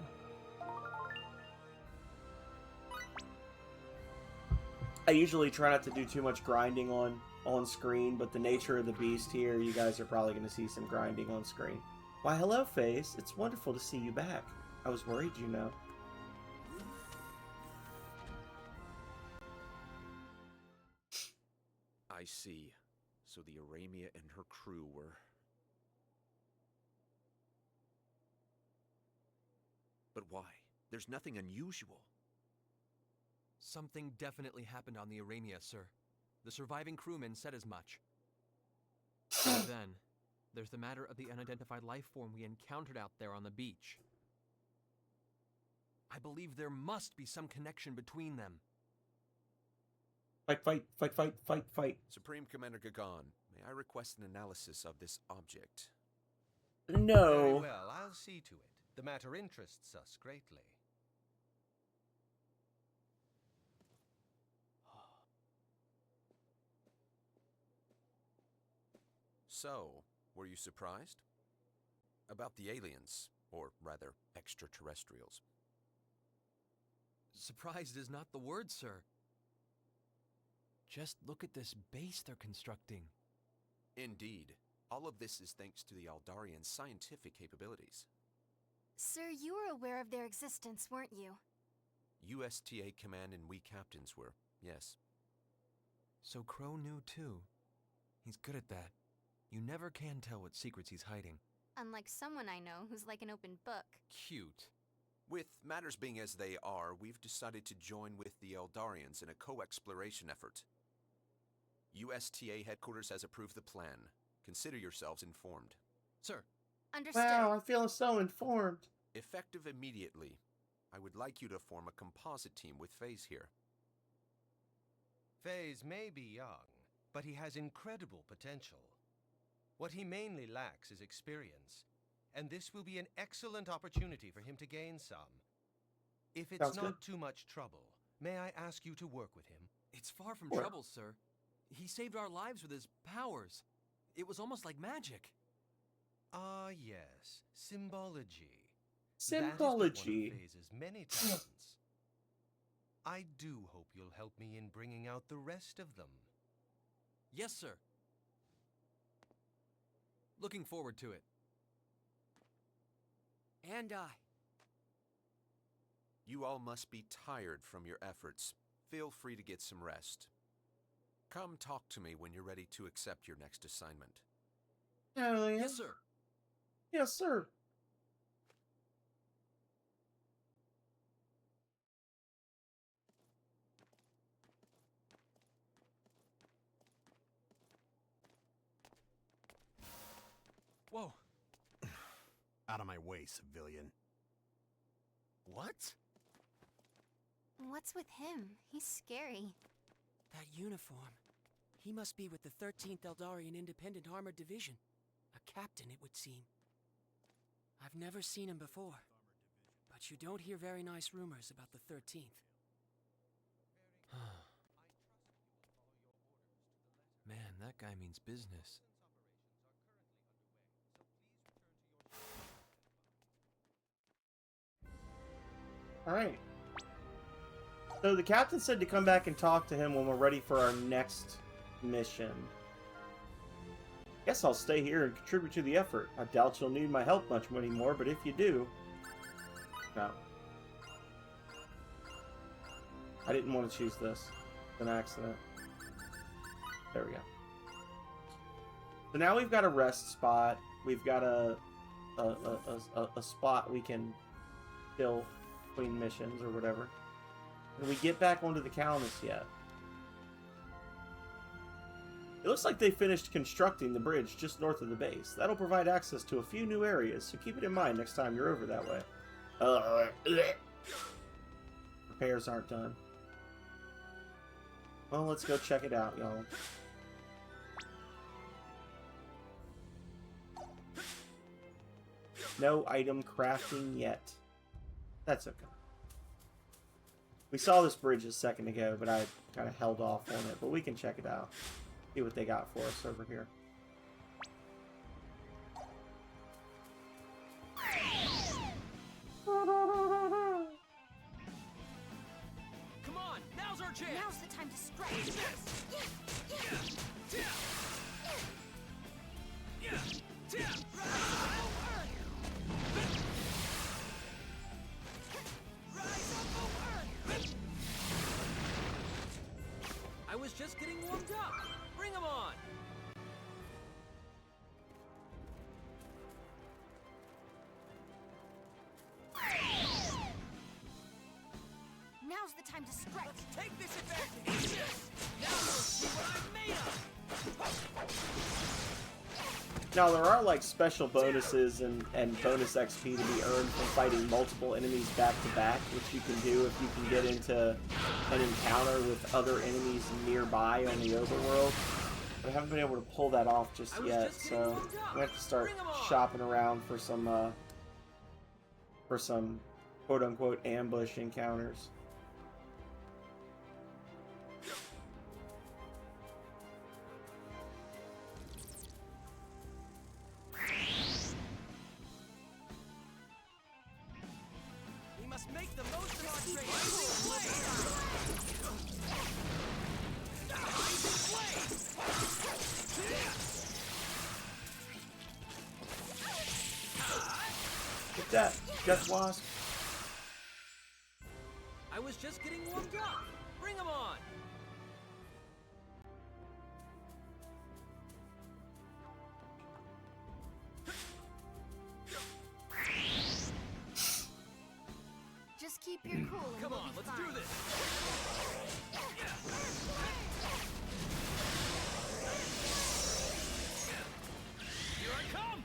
I usually try not to do too much grinding on screen, but the nature of the beast here, you guys are probably going to see some grinding on screen. Why, hello, Face. It's wonderful to see you back. I was worried, you know. I see. So the Aramia and her crew were... But why? There's nothing unusual. Something definitely happened on the Aramia, sir. The surviving crewmen said as much. Then, there's the matter of the unidentified life form we encountered out there on the beach. I believe there must be some connection between them. Fight, fight, fight, fight, fight, fight. Supreme Commander Gagan, may I request an analysis of this object? No. Very well, I'll see to it. The matter interests us greatly. So, were you surprised? About the aliens, or rather, extraterrestrials. Surprised is not the word, sir. Just look at this base they're constructing. Indeed. All of this is thanks to the Aldarians' scientific capabilities. Sir, you were aware of their existence, weren't you? USTA Command and we captains were, yes. So Crow knew too. He's good at that. You never can tell what secrets he's hiding. Unlike someone I know who's like an open book. Cute. With matters being as they are, we've decided to join with the Eldarians in a co-exploration effort. USTA headquarters has approved the plan. Consider yourselves informed. Sir. Understood. Wow, I'm feeling so informed. Effective immediately. I would like you to form a composite team with FaZe here. FaZe may be young, but he has incredible potential. What he mainly lacks is experience, and this will be an excellent opportunity for him to gain some. If it's not too much trouble, may I ask you to work with him? It's far from trouble, sir. He saved our lives with his powers. It was almost like magic. Ah, yes. Symbology. Symbology. That is one of FaZe's many talents. I do hope you'll help me in bringing out the rest of them. Yes, sir. Looking forward to it. And I. You all must be tired from your efforts. Feel free to get some rest. Come talk to me when you're ready to accept your next assignment. Hell yeah. Yes, sir. Yes, sir. Whoa. Out of my way, civilian. What? What's with him? He's scary. That uniform. He must be with the 13th Eldarian Independent Armored Division. A captain, it would seem. I've never seen him before. But you don't hear very nice rumors about the 13th. Man, that guy means business. Alright. So the captain said to come back and talk to him when we're ready for our next mission. Guess I'll stay here and contribute to the effort. I doubt you'll need my help much anymore, but if you do... No. I didn't want to choose this. It's an accident. There we go. So now we've got a rest spot. We've got a spot we can fill between missions or whatever. Did we get back onto the Calamus yet? It looks like they finished constructing the bridge just north of the base. That'll provide access to a few new areas, so keep it in mind next time you're over that way. Repairs aren't done. Well, let's go check it out, y'all. No item crafting yet. That's okay. We saw this bridge a second ago, but I kind of held off on it. But we can check it out. See what they got for us over here. Come on, now's our chance. Now's the time to strike. I was just getting warmed up. Bring 'em on. Now's the time to strike. Let's take this advantage. Now you'll see what I'm made of. Now there are like special bonuses and bonus XP to be earned from fighting multiple enemies back to back, which you can do if you can get into an encounter with other enemies nearby on the overworld. But I haven't been able to pull that off just yet, so we have to start shopping around for some quote-unquote ambush encounters. Make the most of our trade. that, Death Wasp. I was just getting warmed up. Bring him on. Just keep your cool and Come we'll on, be let's fine. do this. Here I come.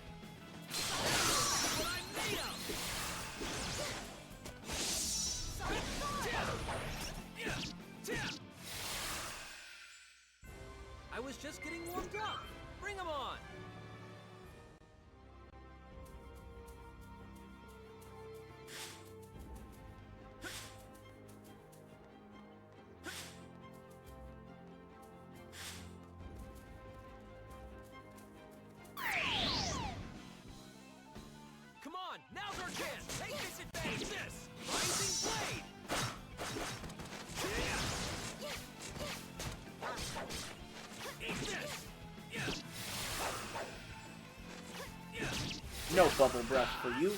What I'm made of. I was just getting warmed up. Bring him on. Come on, now's our chance. Take this advantage. This rising blade. Eat this. No bubble breath for you.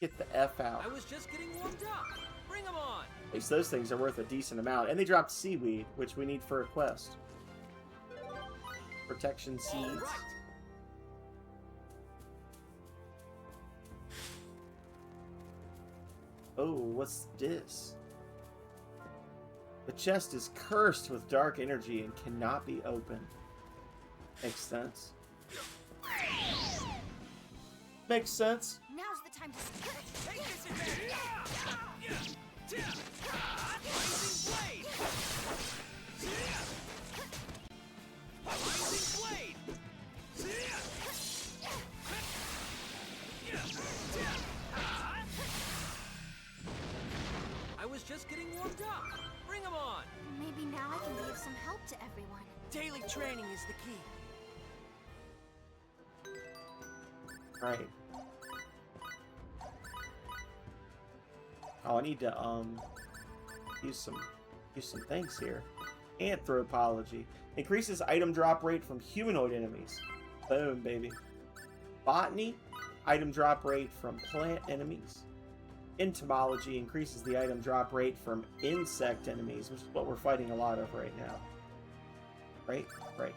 Get the F out. I was just getting warmed up. Bring him on. At least those things are worth a decent amount. And they dropped seaweed, which we need for a quest. Protection seeds. All right. Oh, what's this? The chest is cursed with dark energy and cannot be opened. Makes sense. Makes sense. Now's the time to take this advantage. Rising blade. Rising blade. I was just getting warmed up. Bring him on. Maybe now I can be of some help to everyone. Daily training is the key. Right. Oh, I need to use some things here. Anthropology increases item drop rate from humanoid enemies. Boom, baby. Botany, item drop rate from plant enemies. Entomology increases the item drop rate from insect enemies, which is what we're fighting a lot of right now. Right? Right.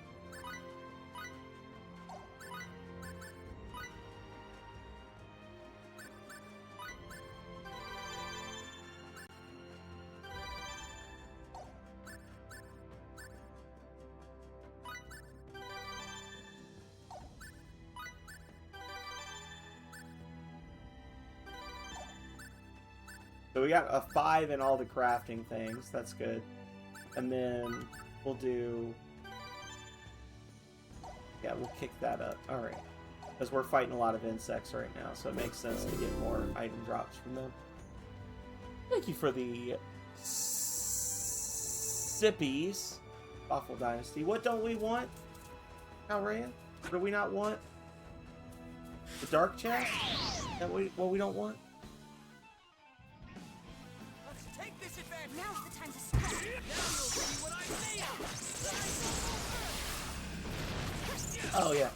So we got a 5 in all the crafting things. That's good. And then we'll do... Yeah, we'll kick that up. Alright. Because we're fighting a lot of insects right now, so it makes sense to get more item drops from them. Thank you for the sippies. Awful Dynasty. What don't we want? Halran? What do we not want? The dark chest? That what we don't want? Take this advantage. Now's the time to strike. Now you'll see what I'm made of. Oh, yeah.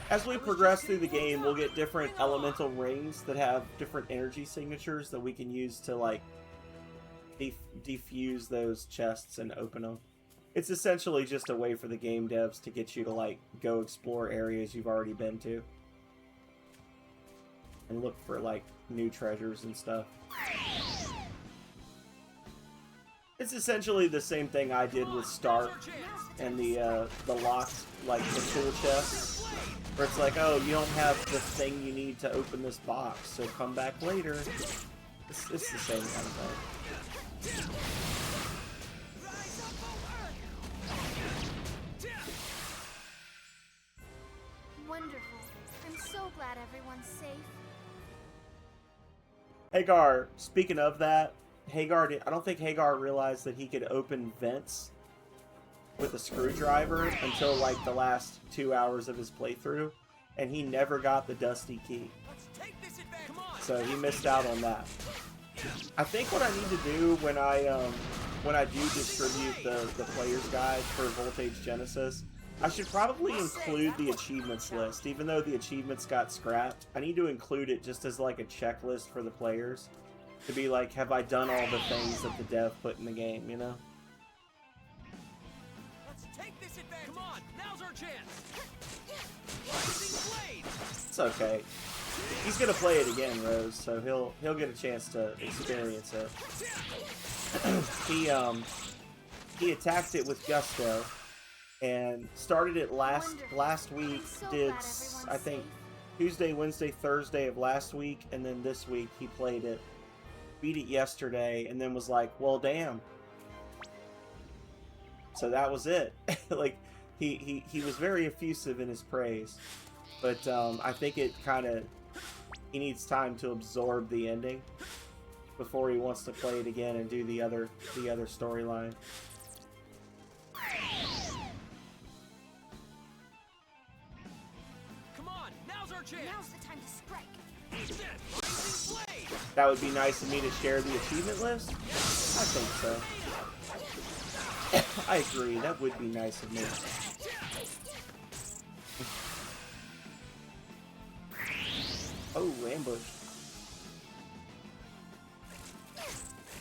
As we progress through the game, we'll get different elemental rings that have different energy signatures that we can use to, like, defuse those chests and open them. It's essentially just a way for the game devs to get you to, like, go explore areas you've already been to. And look for, like, new treasures and stuff. It's essentially the same thing I did with Stark and the locked, like, the tool chest. Where it's like, oh, you don't have the thing you need to open this box, so come back later. It's the same kind of thing. Wonderful. I'm so glad everyone's safe. Hagar, speaking of that, I don't think Hagar realized that he could open vents with a screwdriver until like the last 2 hours of his playthrough, and he never got the Dusty Key. So he missed out on that. I think what I need to do when I do distribute the player's guide for Voltage Genesis I should probably include the achievements list, even though the achievements got scrapped. I need to include it just as like a checklist for the players. To be like, have I done all the things that the dev put in the game, you know? Let's take this advantage. Come on, now's our chance. Rising Blade. It's okay. He's gonna play it again, Rose, so he'll get a chance to experience it. He attacked it with gusto and started it last week. Did I think Tuesday, Wednesday, Thursday of last week, and then this week he played it. Beat it yesterday, and then was like, well, damn. So that was it. Like he was very effusive in his praise, but I think it kind of he needs time to absorb the ending before he wants to play it again and do the other storyline. Come on, now's our chance. Now's the time to strike. That would be nice of me to share the achievement list? I think so. I agree, that would be nice of me. Oh, ambush.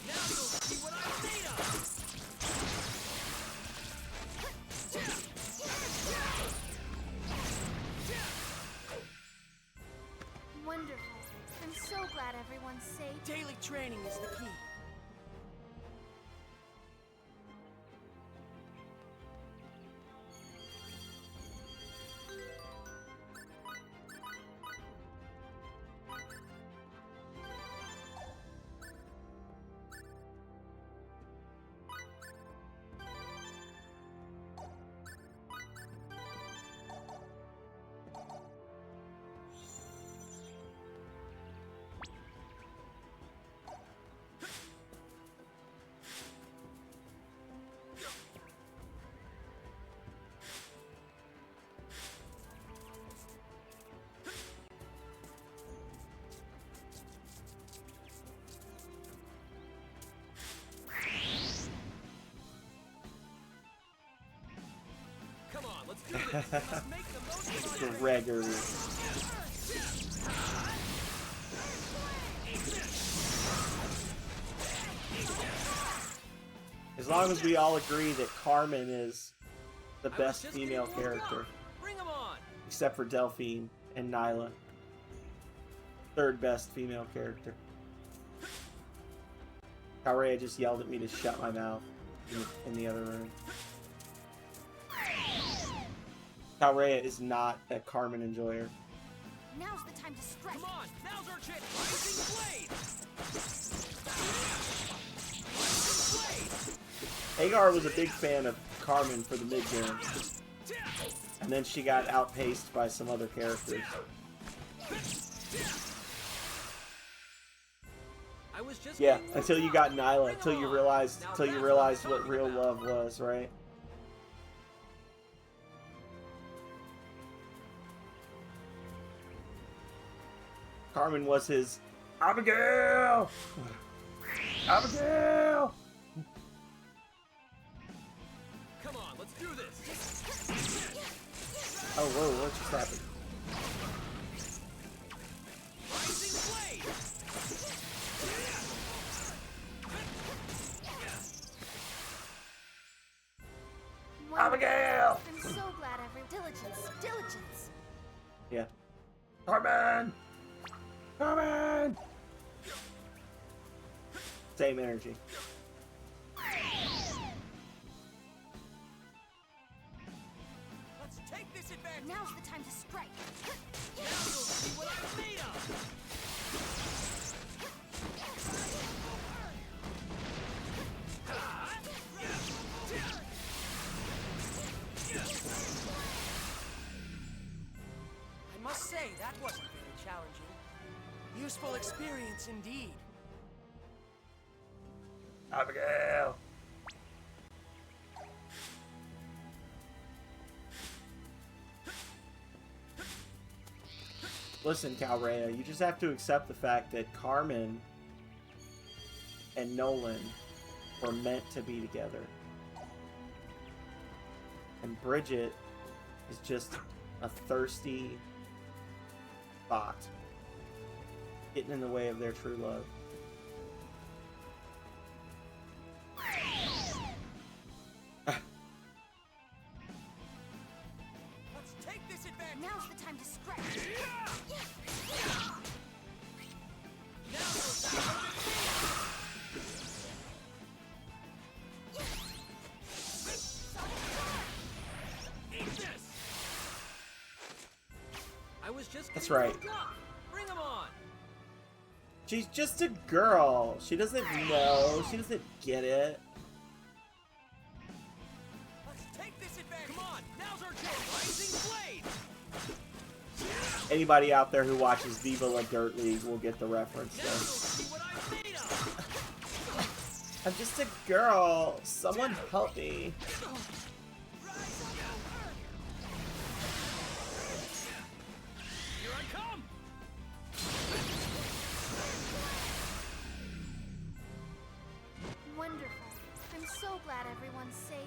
Now you'll see what I'm made of. Wonderful. I'm so glad everyone's safe. Daily training is the key. Come on, let's do this. Let's make the most of our Gregory. As long as we all agree that Carmen is the best female character, Bring 'em on. except for Delphine and Nyla. Third best female character. Calrea just yelled at me to shut my mouth in the other room. Calrea is not a Carmen enjoyer. Now's the time to strike. Come on, now's our chance. Rising Blade. Hagar was a big fan of Carmen for the mid-game. And then she got outpaced by some other characters. I was just Yeah, until you got Nyla, until you realized what real love was, right? Carmen was his Abigail! Abigail! Come on, let's do this. Oh, whoa, what just happened? Rising Blade. Abigail! I'm so glad diligence. Yeah. Carmen! Carmen! Same energy. Let's take this advantage. Now's the time to strike. Now you'll see what I'm made of. I must say, that wasn't very challenging. Useful experience indeed. Abigail! Listen, Calrea, you just have to accept the fact that Carmen and Nolan were meant to be together. And Bridget is just a thirsty bot getting in the way of their true love. Let's take this advantage. Now's the time to stretch. I was just That's right. Bring him on. She's just a girl. She doesn't know. She doesn't get it. Let's take this advantage. Come on, now's our chance. Rising Blade. Anybody out there who watches Viva La Dirt League will get the reference. Now you'll see what I'm made of. I'm just a girl. Someone help me. Here I come. Wonderful. I'm so glad everyone's safe.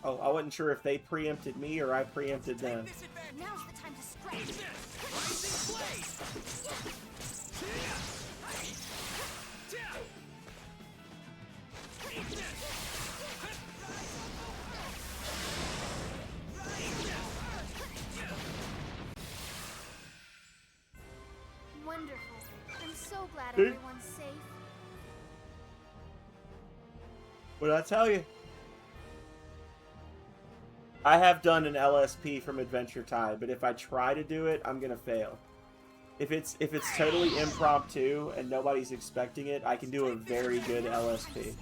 Oh, I wasn't sure if they preempted me or I preempted them. Now's the time to stretch. Rising Blade. Wonderful. I'm so glad See? everyone's safe. What did I tell you? I have done an LSP from Adventure Time, but if I try to do it, I'm gonna fail. If it's totally impromptu and nobody's expecting it, I can do a very good LSP.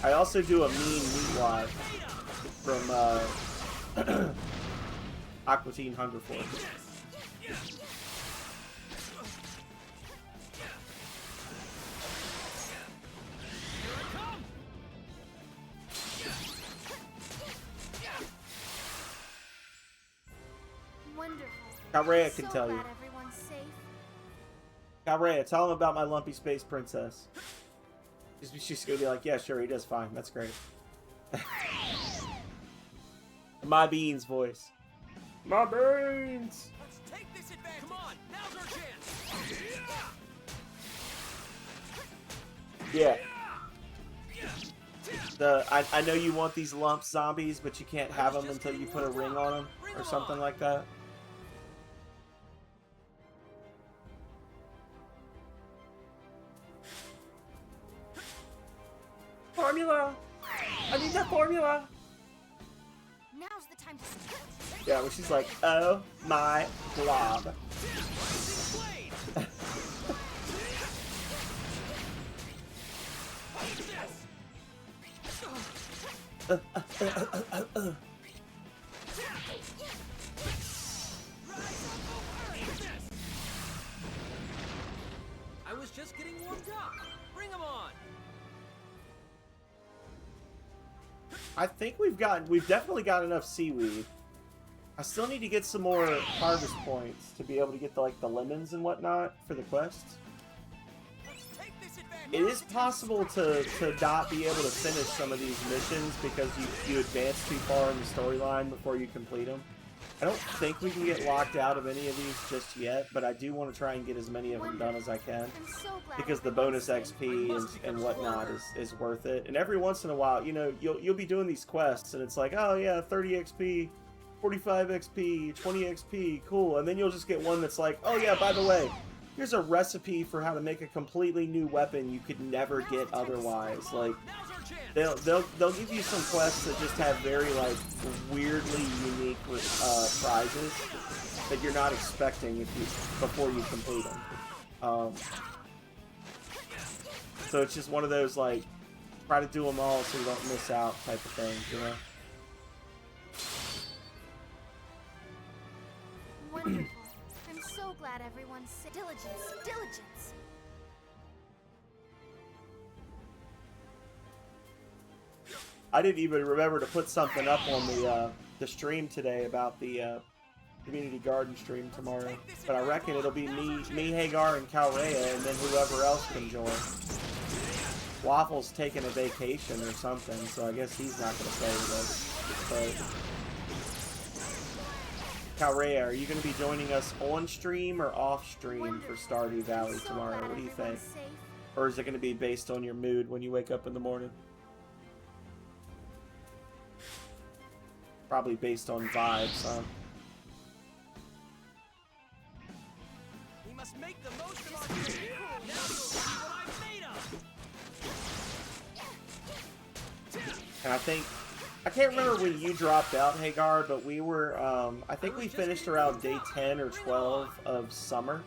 I also do a mean meatwad from Aqua Teen Hunger Force. Wonderful. Calrea can So tell you. glad everyone's safe. Calrea, tell him about my lumpy space princess. She's gonna be like, yeah, sure, he does fine. That's great. My Beans voice. My Beans! Let's take this advantage. Come on, now's our chance. Yeah. I know you want these lump zombies, but you can't have them until you put a ring on them or something like that. Formula! I need that formula! Now's the time to stretch. Yeah, where she's like, oh my glob. I was just getting warmed up. Bring him on. I think we've definitely got enough seaweed. I still need to get some more harvest points to be able to get the lemons and whatnot for the quests. It is possible to not be able to finish some of these missions because you advance too far in the storyline before you complete them. I don't think we can get locked out of any of these just yet, but I do want to try and get as many of them done as I can because the bonus XP and whatnot is worth it. And every once in a while, you know, you'll be doing these quests and it's like, oh yeah, 30 XP, 45 XP, 20 XP, cool. And then you'll just get one that's like, oh yeah, by the way, here's a recipe for how to make a completely new weapon you could never get otherwise. Like, they'll give you some quests that just have very like weirdly unique prizes that you're not expecting before you complete them. So it's just one of those like try to do them all so you don't miss out type of things, you know. Wonderful. I'm so glad everyone's safe. Diligence, diligence. I didn't even remember to put something up on the stream today about the community garden stream tomorrow, but I reckon it'll be me, Hagar, and Calrea, and then whoever else can join. Waffle's taking a vacation or something, so I guess he's not going to play with us. But Calrea, are you going to be joining us on stream or off stream for Stardew Valley tomorrow? What do you think? Or is it going to be based on your mood when you wake up in the morning? Probably based on vibes, huh? We must make the most of our trip. Now you'll see what I'm made of. And I can't remember when you dropped out, Hagar, but we were, I think we finished around day 10 or 12 of summer.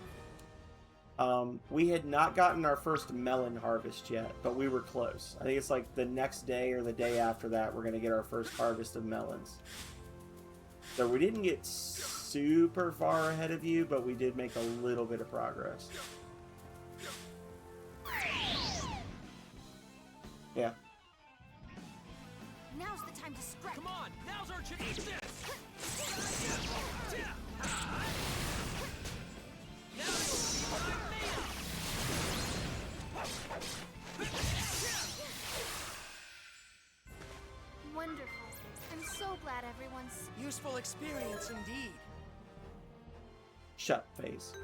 We had not gotten our first melon harvest yet, but we were close. I think it's like the next day or the day after that we're going to get our first harvest of melons. So we didn't get super far ahead of you, but we did make a little bit of progress. Yeah. Now's the time to strike. Come on, now's our chance. Eat this. Now you'll see what I'm made of. Wonderful. I'm so glad everyone's... Useful experience indeed. Shut face.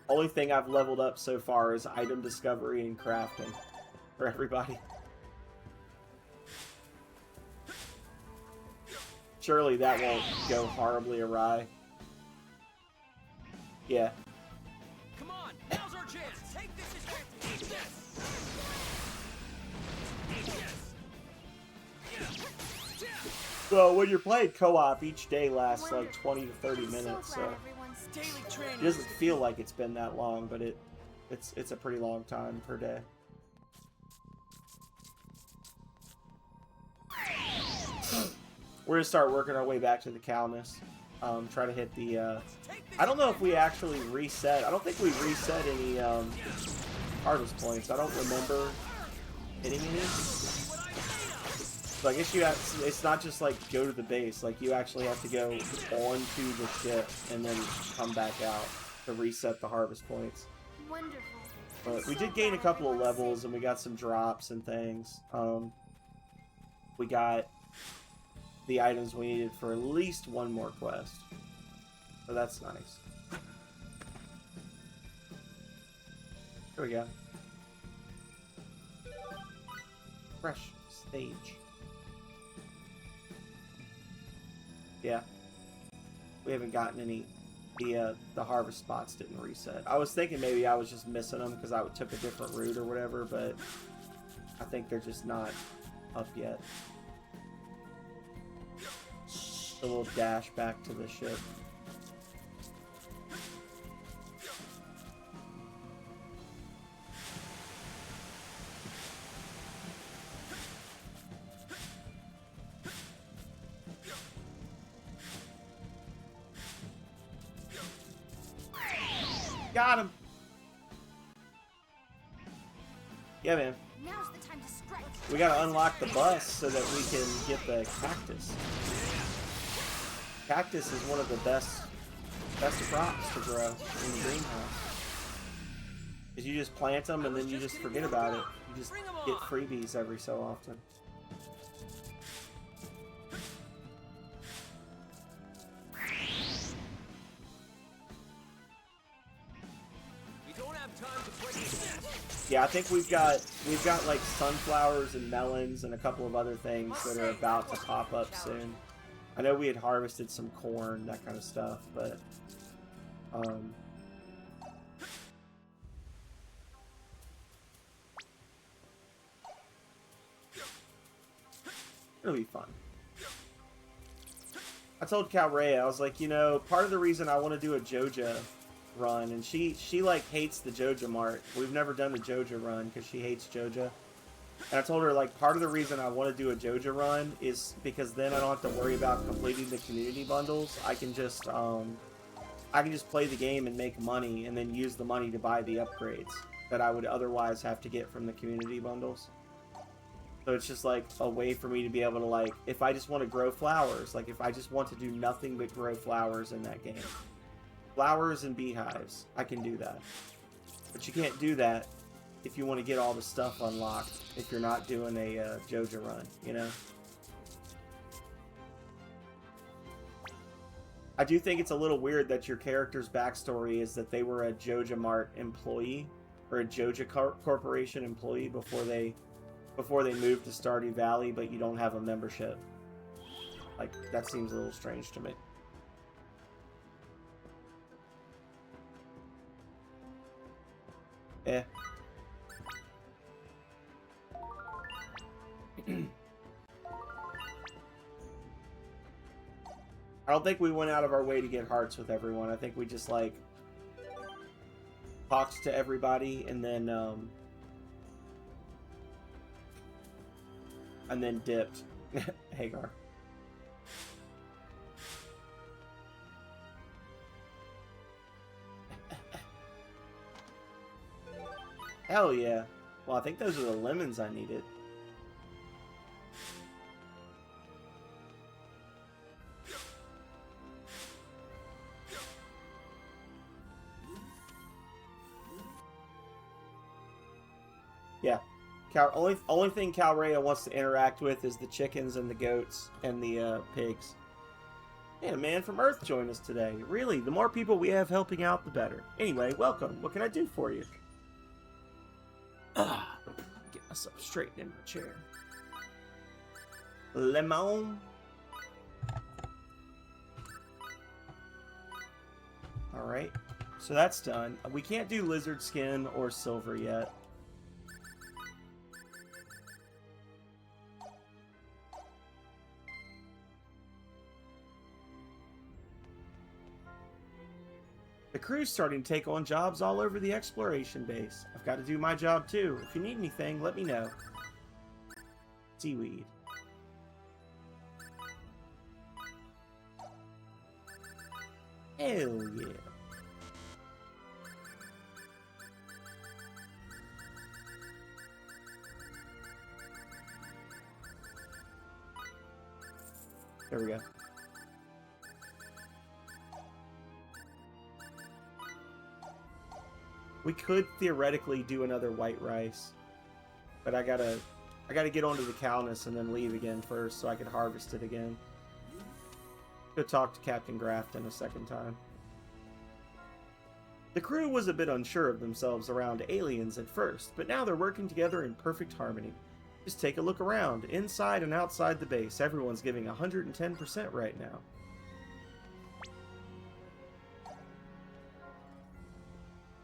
Only thing I've leveled up so far is item discovery and crafting for everybody. Surely that won't go horribly awry. Yeah. Come on, now's our chance. Take this advantage. Eat this. Eat this. Well, when you're playing co-op, each day lasts like 20 to 30 minutes, so it doesn't feel like it's been that long, but it's a pretty long time per day. We're gonna start working our way back to the Calnus. Try to hit the. I don't know if we actually reset. I don't think we reset any harvest points. I don't remember hitting any. So I guess you have. It's not just like go to the base. Like you actually have to go onto the ship and then come back out to reset the harvest points. Wonderful. But we did gain a couple of levels and we got some drops and things. We got the items we needed for at least one more quest. So that's nice. Here we go. Fresh stage. Yeah. We haven't gotten any. The harvest spots didn't reset. I was thinking maybe I was just missing them because I took a different route or whatever, but I think they're just not up yet. A little dash back to the ship. Got him. Yeah, man. Now's the time to strike. We gotta unlock the bus so that we can get the cactus. Cactus is one of the best crops to grow in the greenhouse. Because you just plant them and then you just forget about it. You just get freebies every so often. Yeah, I think we've got like sunflowers and melons and a couple of other things that are about to pop up soon. I know we had harvested some corn, that kind of stuff, but it'll be fun. I told Calrea, I was like, you know, part of the reason I want to do a Joja run, and she like hates the Joja Mart. We've never done the Joja run because she hates Joja. And I told her, like, part of the reason I want to do a Joja run is because then I don't have to worry about completing the community bundles. I can just play the game and make money and then use the money to buy the upgrades that I would otherwise have to get from the community bundles. So it's just like a way for me to be able to, like, if I just want to grow flowers, like if I just want to do nothing but grow flowers in that game. Flowers and beehives, I can do that. But you can't do that if you want to get all the stuff unlocked, if you're not doing a Joja run, you know? I do think it's a little weird that your character's backstory is that they were a Joja Mart employee, or a Joja Corporation employee before they moved to Stardew Valley, but you don't have a membership. Like, that seems a little strange to me. Eh. I don't think we went out of our way to get hearts with everyone. I think we just, like, talked to everybody and then dipped. Hagar. Hell yeah. Well, I think those are the lemons I needed. Yeah. Only thing Calrea wants to interact with is the chickens and the goats and the pigs. And a man from Earth joined us today. Really, the more people we have helping out, the better. Anyway, welcome. What can I do for you? Get myself straightened in my chair. Lemon. Alright. So that's done. We can't do lizard skin or silver yet. The crew's starting to take on jobs all over the exploration base. I've got to do my job too. If you need anything, let me know. Seaweed. Hell yeah. There we go. We could theoretically do another white rice, but I gotta get onto the Calnus and then leave again first so I can harvest it again. Go talk to Captain Grafton a second time. The crew was a bit unsure of themselves around aliens at first, but now they're working together in perfect harmony. Just take a look around. Inside and outside the base, everyone's giving 110% right now.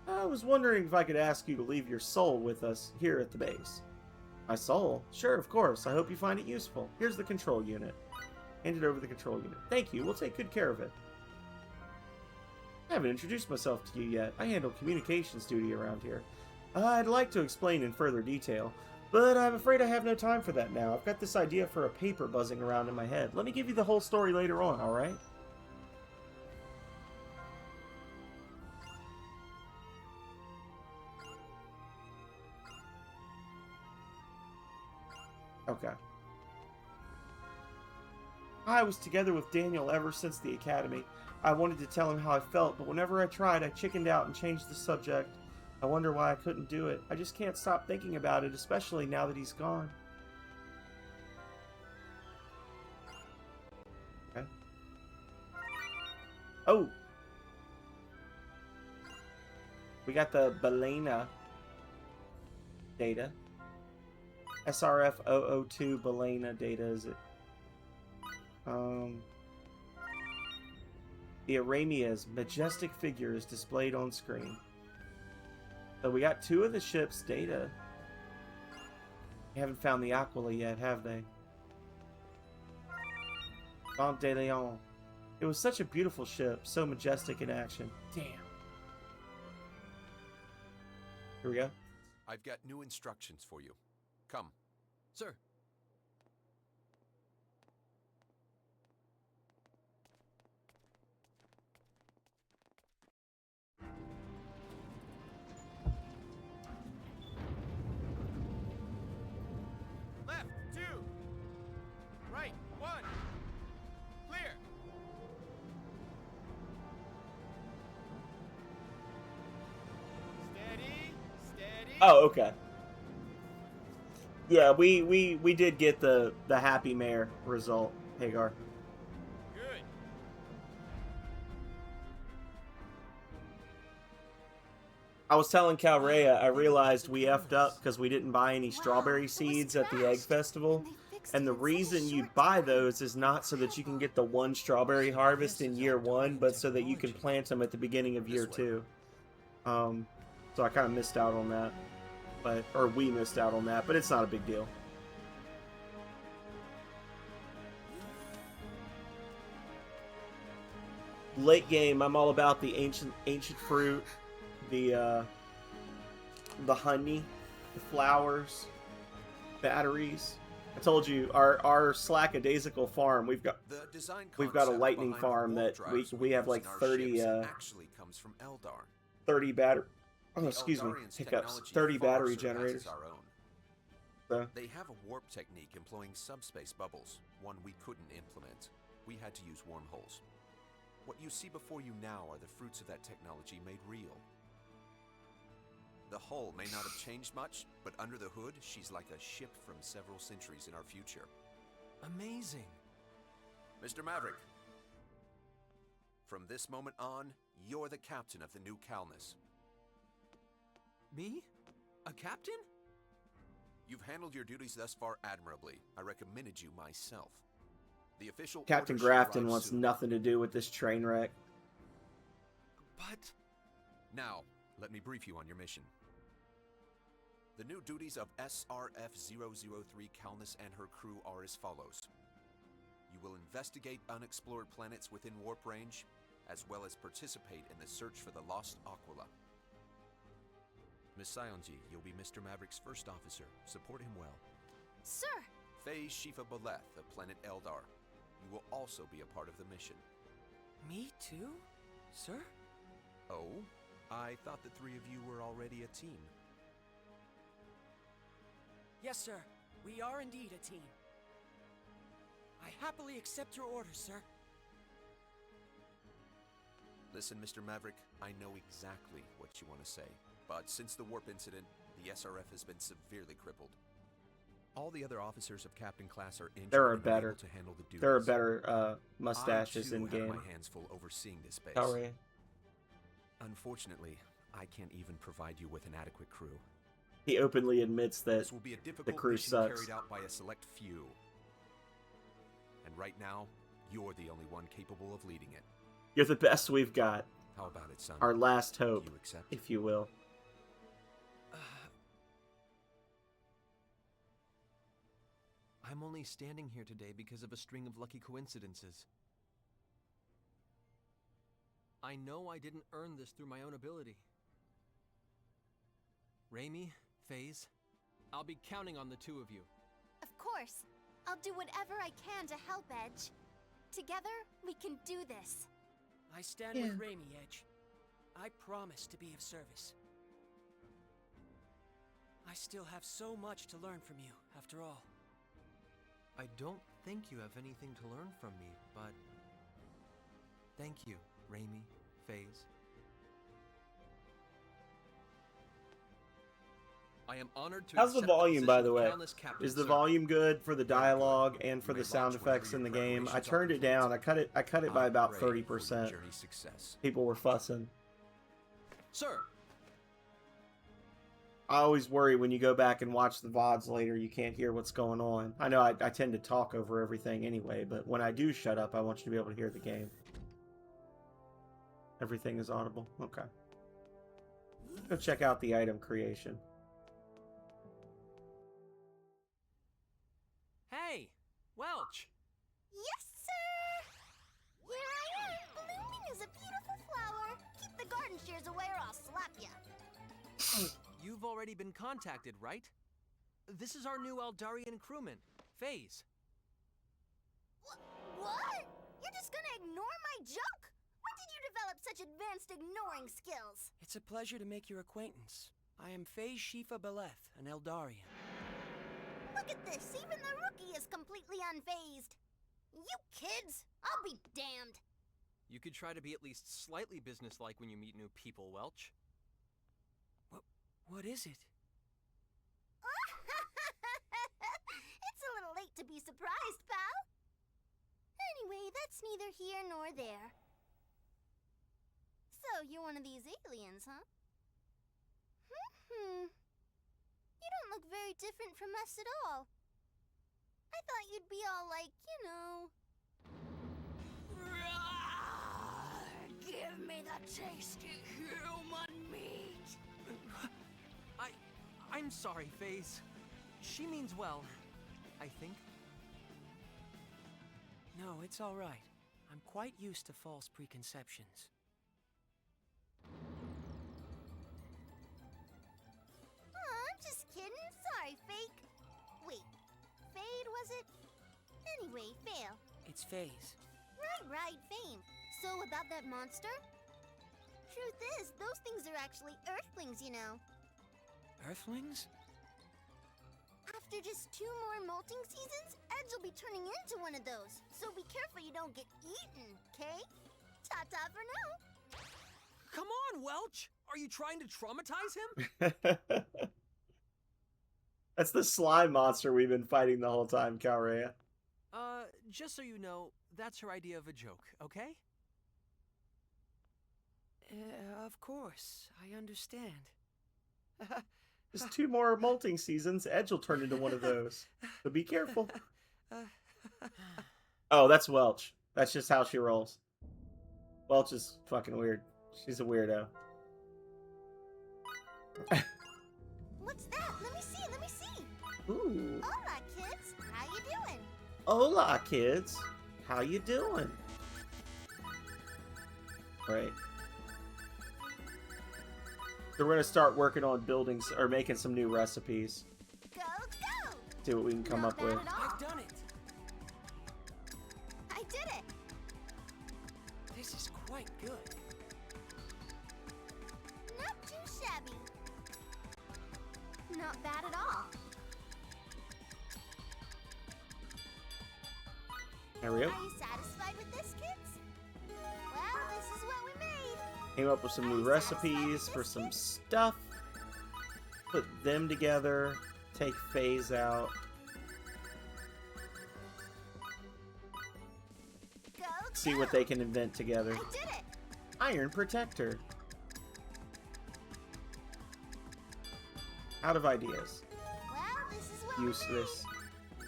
I was wondering if I could ask you to leave your soul with us here at the base. My soul? Sure, of course. I hope you find it useful. Here's the control unit. Hand it over the control unit. Thank you. We'll take good care of it. I haven't introduced myself to you yet. I handle communications duty around here. I'd like to explain in further detail, but I'm afraid I have no time for that now. I've got this idea for a paper buzzing around in my head. Let me give you the whole story later on, alright? Okay. I was together with Daniel ever since the academy. I wanted to tell him how I felt, but whenever I tried, I chickened out and changed the subject. I wonder why I couldn't do it. I just can't stop thinking about it, especially now that he's gone. Okay. Oh! We got the Balena data. SRF 002 Balena data, is it? The Aramia's majestic figure is displayed on screen. So we got 2 of the ship's data. They haven't found the Aquila yet, have they? Vent de Leon. It was such a beautiful ship, so majestic in action. Damn. Here we go. I've got new instructions for you. Come. Sir. Left! Oh, okay. Yeah, we did get the happy mayor result, Hagar. Good. I was telling Calrea, I realized we effed up because we didn't buy any strawberry seeds at the Egg Festival. And the reason you buy those is not so that you can get the one strawberry harvest in year 1, but so that you can plant them at the beginning of year 2. So I kind of missed out on that. Or we missed out on that, but it's not a big deal. Late game, I'm all about the ancient fruit, the honey, the flowers, batteries. I told you our slackadaisical farm. We've got a lightning farm that we have like 30 actually comes from Eldar. 30 battery. Oh, excuse me, hiccups. 30 battery generators. So. They have a warp technique employing subspace bubbles, one we couldn't implement. We had to use wormholes. What you see before you now are the fruits of that technology made real. The hull may not have changed much, but under the hood, she's like a ship from several centuries in our future. Amazing. Mr. Maverick, from this moment on, you're the captain of the new Calnus. Me? A captain? You've handled your duties thus far admirably. I recommended you myself. The official Captain Grafton wants nothing to do with this train wreck. But... Now, let me brief you on your mission. The new duties of SRF-003 Calnus and her crew are as follows. You will investigate unexplored planets within warp range, as well as participate in the search for the lost Aquila. Miss Sionji, you'll be Mr. Maverick's first officer. Support him well. Sir! Phase Shifa Beleth of planet Eldar. You will also be a part of the mission. Me too, sir? Oh? I thought the three of you were already a team. Yes, sir. We are indeed a team. I happily accept your orders, sir. Listen, Mr. Maverick, I know exactly what you want to say. But since the warp incident, the SRF has been severely crippled. All the other officers of captain class are injured and unable to handle the duties. There are better mustaches in game. I have my hands full overseeing this base. Sorry. Unfortunately, I can't even provide you with an adequate crew. He openly admits that this will be a difficult the crew mission sucks. Carried out by a select few. And right now, you're the only one capable of leading it. You're the best we've got. How about it, son? Our last hope, you accept? If you will. I'm only standing here today because of a string of lucky coincidences. I know I didn't earn this through my own ability. Raimi, FaZe, I'll be counting on the two of you. Of course. I'll do whatever I can to help, Edge. Together, we can do this. I stand with Raimi, Edge. I promise to be of service. I still have so much to learn from you, after all. I don't think you have anything to learn from me, but... Thank you, Raimi, FaZe. I am honored to How's the volume, by the way? Is the sir. volume good for the dialogue and for the sound effects in the game? I turned it down. I cut it by about 30%. People were fussing. Sir. I always worry when you go back and watch the VODs later, you can't hear what's going on. I know I tend to talk over everything anyway, but when I do shut up, I want you to be able to hear the game. Everything is audible. Okay. Go check out the item creation. Hey, Welch! Yes, sir! Here I am, blooming as a beautiful flower. Keep the garden shears away or I'll slap ya. You've already been contacted, right? This is our new Eldarian crewman, FaZe. What? You're just gonna ignore my joke? When did you develop such advanced ignoring skills? It's a pleasure to make your acquaintance. I am Phase Shifa Beleth, an Eldarian. Look at this, even the rookie is completely unfazed. You kids, I'll be damned. You could try to be at least slightly businesslike when you meet new people, Welch. What is it? surprised, pal. Anyway, that's neither here nor there. So, you're one of these aliens, huh? You don't look very different from us at all. I thought you'd be all like, you know... Give me the tasty human meat! I'm sorry, FaZe. She means well, I think. No, it's all right. I'm quite used to false preconceptions. I'm just kidding. Sorry, Fake. Wait, Fade, was it? Anyway, Fail. It's FaZe. Right, Fame. So, about that monster? Truth is, those things are actually Earthlings, you know. Earthlings? After just 2 more molting seasons, Edge will be turning into one of those. So be careful you don't get eaten, okay? Ta-ta for now. Come on, Welch! Are you trying to traumatize him? That's the slime monster we've been fighting the whole time, Calrea. Just so you know, that's her idea of a joke, okay? Of course. I understand. Just 2 more molting seasons, Edge will turn into one of those. So be careful. Oh, that's Welch. That's just how she rolls. Welch is fucking weird. She's a weirdo. What's that? Let me see. Ooh. Hola, kids. How you doing? Hola, kids. How you doing? Right. So we're gonna start working on buildings or making some new recipes. Go! See what we can come up with. I've done it! I did it! This is quite good. Not too shabby. Not bad at all. There we go. Are you satisfied with this, kids? Well, this is what we made. Came up with some new recipes for some stuff. Put them together. Take FaZe out. See what they can invent together. I did it. Iron Protector. Out of ideas. Well, this is what Useless. we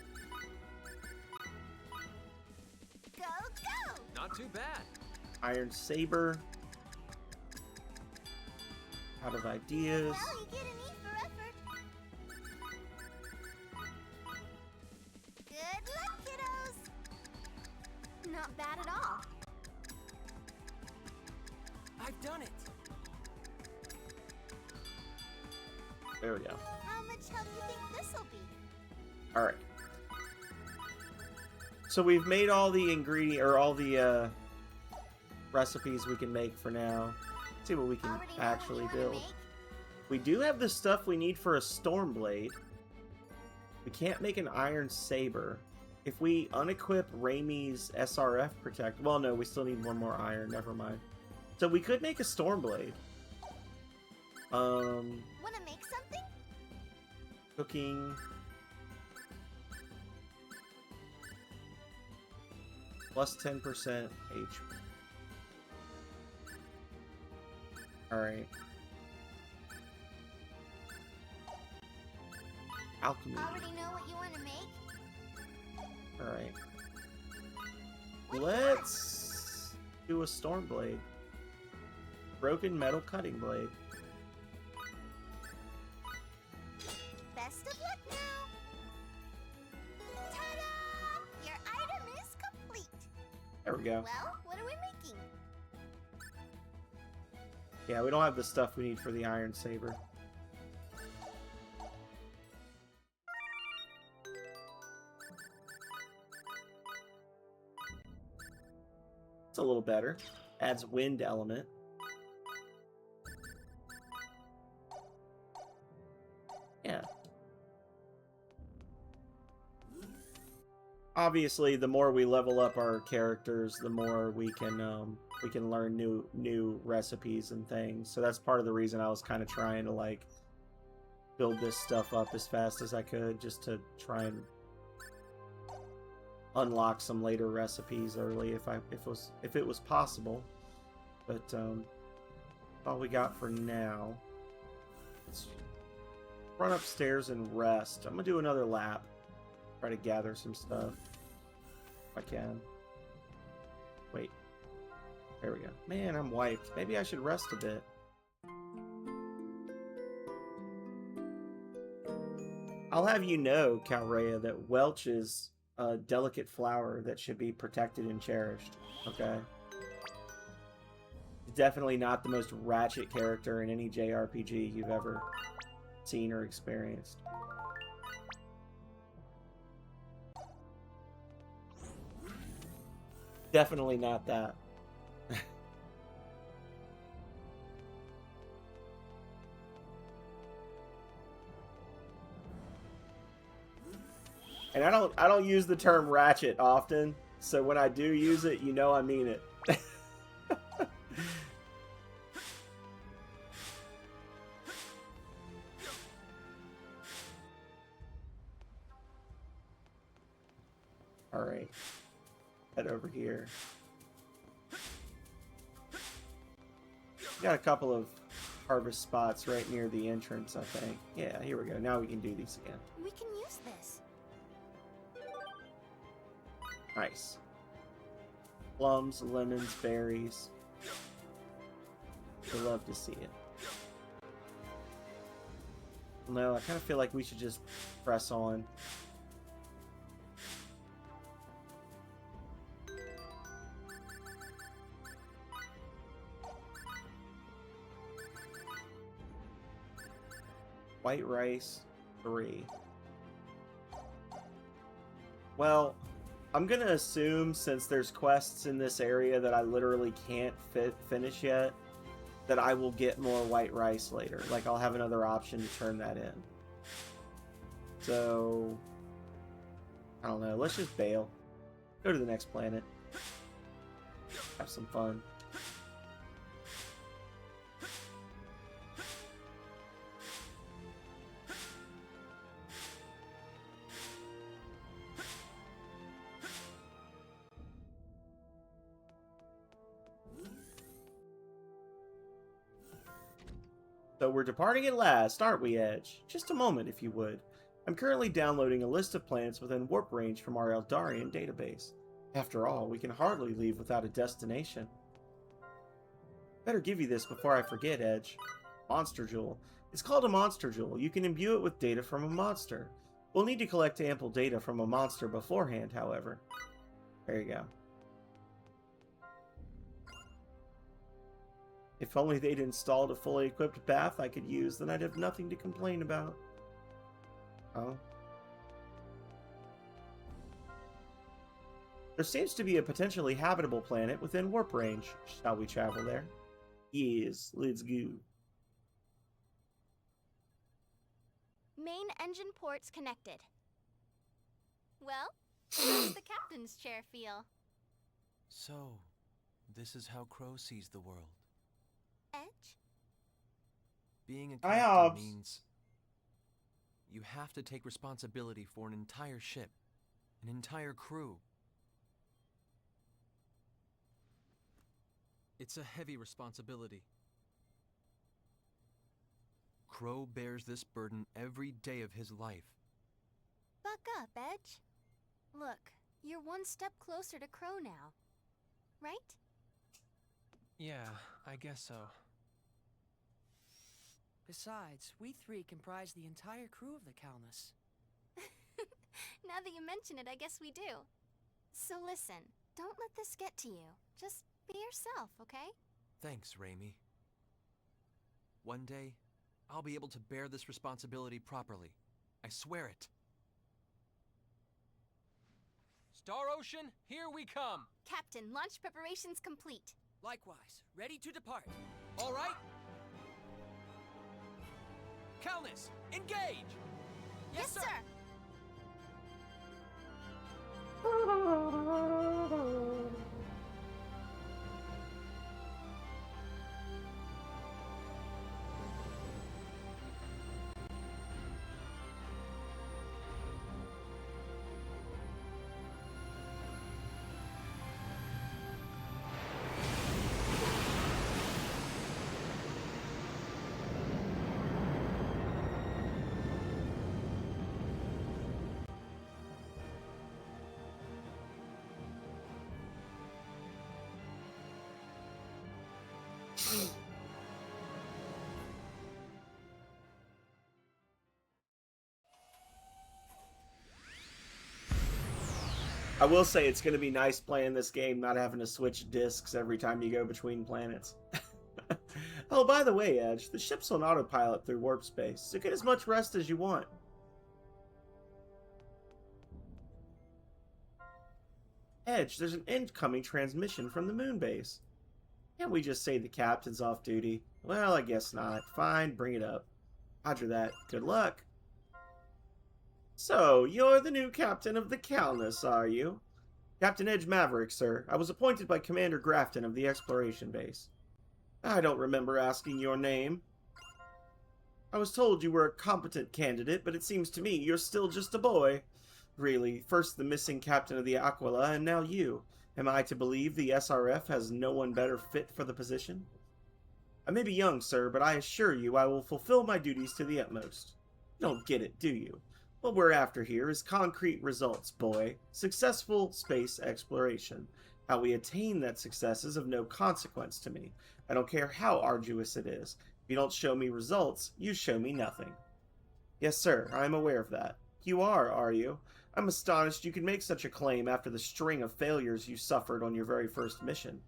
made. Go! Not too bad. Iron Saber. Out of ideas. Well, you get an E for effort. Good luck, kiddos. Not bad at all. I've done it. There we go. How much help do you think this'll be? Alright. So we've made all the recipes we can make for now. Let's see what we can actually build. We do have the stuff we need for a Stormblade. We can't make an Iron Saber. If we unequip Raimi's SRF Protect... Well, no, we still need 1 more iron. Never mind. So we could make a Stormblade. Wanna make something? Cooking. Plus 10% HP. Alright. Alchemy. Already know what you wanna make? Alright. Let's do a Stormblade. Broken Metal Cutting Blade. Best of luck now! Ta-da! Your item is complete! There we go. Well, what are we making? Yeah, we don't have the stuff we need for the Iron Saber. It's a little better. Adds wind element. Yeah. Obviously, the more we level up our characters, the more we can learn new recipes and things. So that's part of the reason I was kind of trying to like build this stuff up as fast as I could, just to try and unlock some later recipes early if it was possible. But all we got for now. Let's run upstairs and rest. I'm gonna do another lap. Try to gather some stuff if I can. Wait. There we go. Man, I'm wiped. Maybe I should rest a bit. I'll have you know, Calrea, that Welch is a delicate flower that should be protected and cherished. Okay? Definitely not the most ratchet character in any JRPG you've ever seen or experienced. Definitely not that. And I don't use the term ratchet often, so when I do use it, you know I mean it. All right. Head over here. Got a couple of harvest spots right near the entrance, I think. Yeah, here we go. Now we can do these again. We can use this. Nice. Plums, lemons, berries. I love to see it. No, I kind of feel like we should just press on. White rice, 3. Well, I'm gonna assume, since there's quests in this area that I literally can't finish yet, that I will get more white rice later. Like, I'll have another option to turn that in. So, I don't know. Let's just bail. Go to the next planet. Have some fun. So we're departing at last, aren't we, Edge? Just a moment, if you would. I'm currently downloading a list of planets within warp range from our Eldarian database. After all, we can hardly leave without a destination. Better give you this before I forget, Edge. Monster Jewel. It's called a Monster Jewel. You can imbue it with data from a monster. We'll need to collect ample data from a monster beforehand, however. There you go. If only they'd installed a fully equipped bath I could use, then I'd have nothing to complain about. Oh. There seems to be a potentially habitable planet within warp range. Shall we travel there? Yes, let's go. Main engine ports connected. Well, how does the captain's chair feel? So, this is how Crow sees the world. Edge? Being a captain means you have to take responsibility for an entire ship, an entire crew. It's a heavy responsibility. Crow bears this burden every day of his life. Buck up, Edge. Look, you're one step closer to Crow now. Right? Yeah, I guess so. Besides, we three comprise the entire crew of the Calnus. Now that you mention it, I guess we do. So listen, don't let this get to you. Just be yourself, okay? Thanks, Raimi. One day, I'll be able to bear this responsibility properly. I swear it. Star Ocean, here we come! Captain, launch preparations complete. Likewise, ready to depart. All right. Calnus, engage! Yes, sir! I will say it's going to be nice playing this game, not having to switch discs every time you go between planets. Oh, by the way, Edge, the ship's on autopilot through warp space, so get as much rest as you want. Edge, there's an incoming transmission from the moon base. Can't we just say the captain's off duty? Well, I guess not. Fine, bring it up. Roger that. Good luck. So, you're the new captain of the Calnus, are you? Captain Edge Maverick, sir. I was appointed by Commander Grafton of the exploration base. I don't remember asking your name. I was told you were a competent candidate, but it seems to me you're still just a boy. Really, first the missing captain of the Aquila, and now you. Am I to believe the SRF has no one better fit for the position? I may be young, sir, but I assure you I will fulfill my duties to the utmost. You don't get it, do you? What we're after here is concrete results, boy. Successful space exploration. How we attain that success is of no consequence to me. I don't care how arduous it is. If you don't show me results, you show me nothing. Yes, sir, I am aware of that. You are you? I'm astonished you can make such a claim after the string of failures you suffered on your very first mission.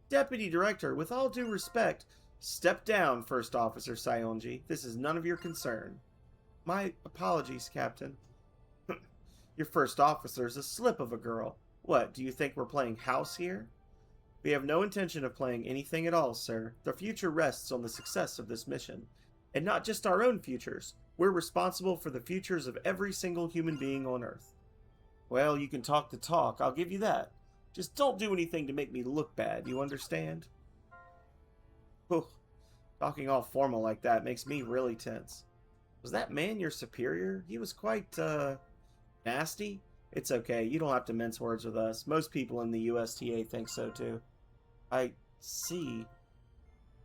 Deputy Director, with all due respect, step down, First Officer Saionji. This is none of your concern. My apologies, Captain. Your first officer's a slip of a girl. What, do you think we're playing house here? We have no intention of playing anything at all, sir. The future rests on the success of this mission. And not just our own futures. We're responsible for the futures of every single human being on Earth. Well, you can talk the talk, I'll give you that. Just don't do anything to make me look bad, you understand? Whew. Talking all formal like that makes me really tense. Was that man your superior? He was quite, nasty? It's okay, you don't have to mince words with us. Most people in the USTA think so too. I see.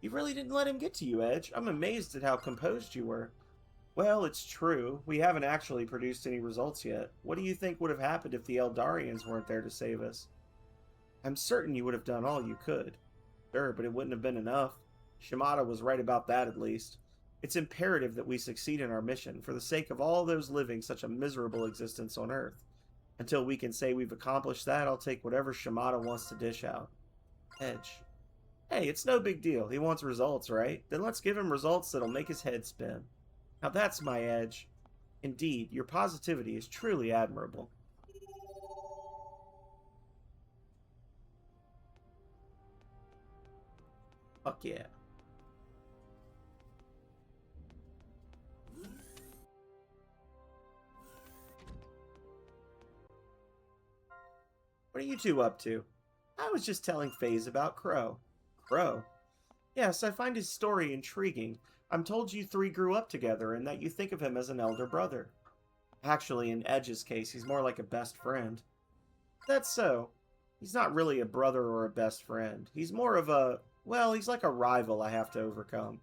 You really didn't let him get to you, Edge. I'm amazed at how composed you were. Well, it's true. We haven't actually produced any results yet. What do you think would have happened if the Eldarians weren't there to save us? I'm certain you would have done all you could. Sure, but it wouldn't have been enough. Shimada was right about that, at least. It's imperative that we succeed in our mission, for the sake of all those living such a miserable existence on Earth. Until we can say we've accomplished that, I'll take whatever Shimada wants to dish out. Edge. Hey, it's no big deal. He wants results, right? Then let's give him results that'll make his head spin. Now that's my Edge. Indeed, your positivity is truly admirable. Fuck yeah. What are you two up to? I was just telling FaZe about Crow. Crow? Yes, I find his story intriguing. I'm told you three grew up together and that you think of him as an elder brother. Actually, in Edge's case, he's more like a best friend. That's so. He's not really a brother or a best friend. He's more of a... well, he's like a rival I have to overcome.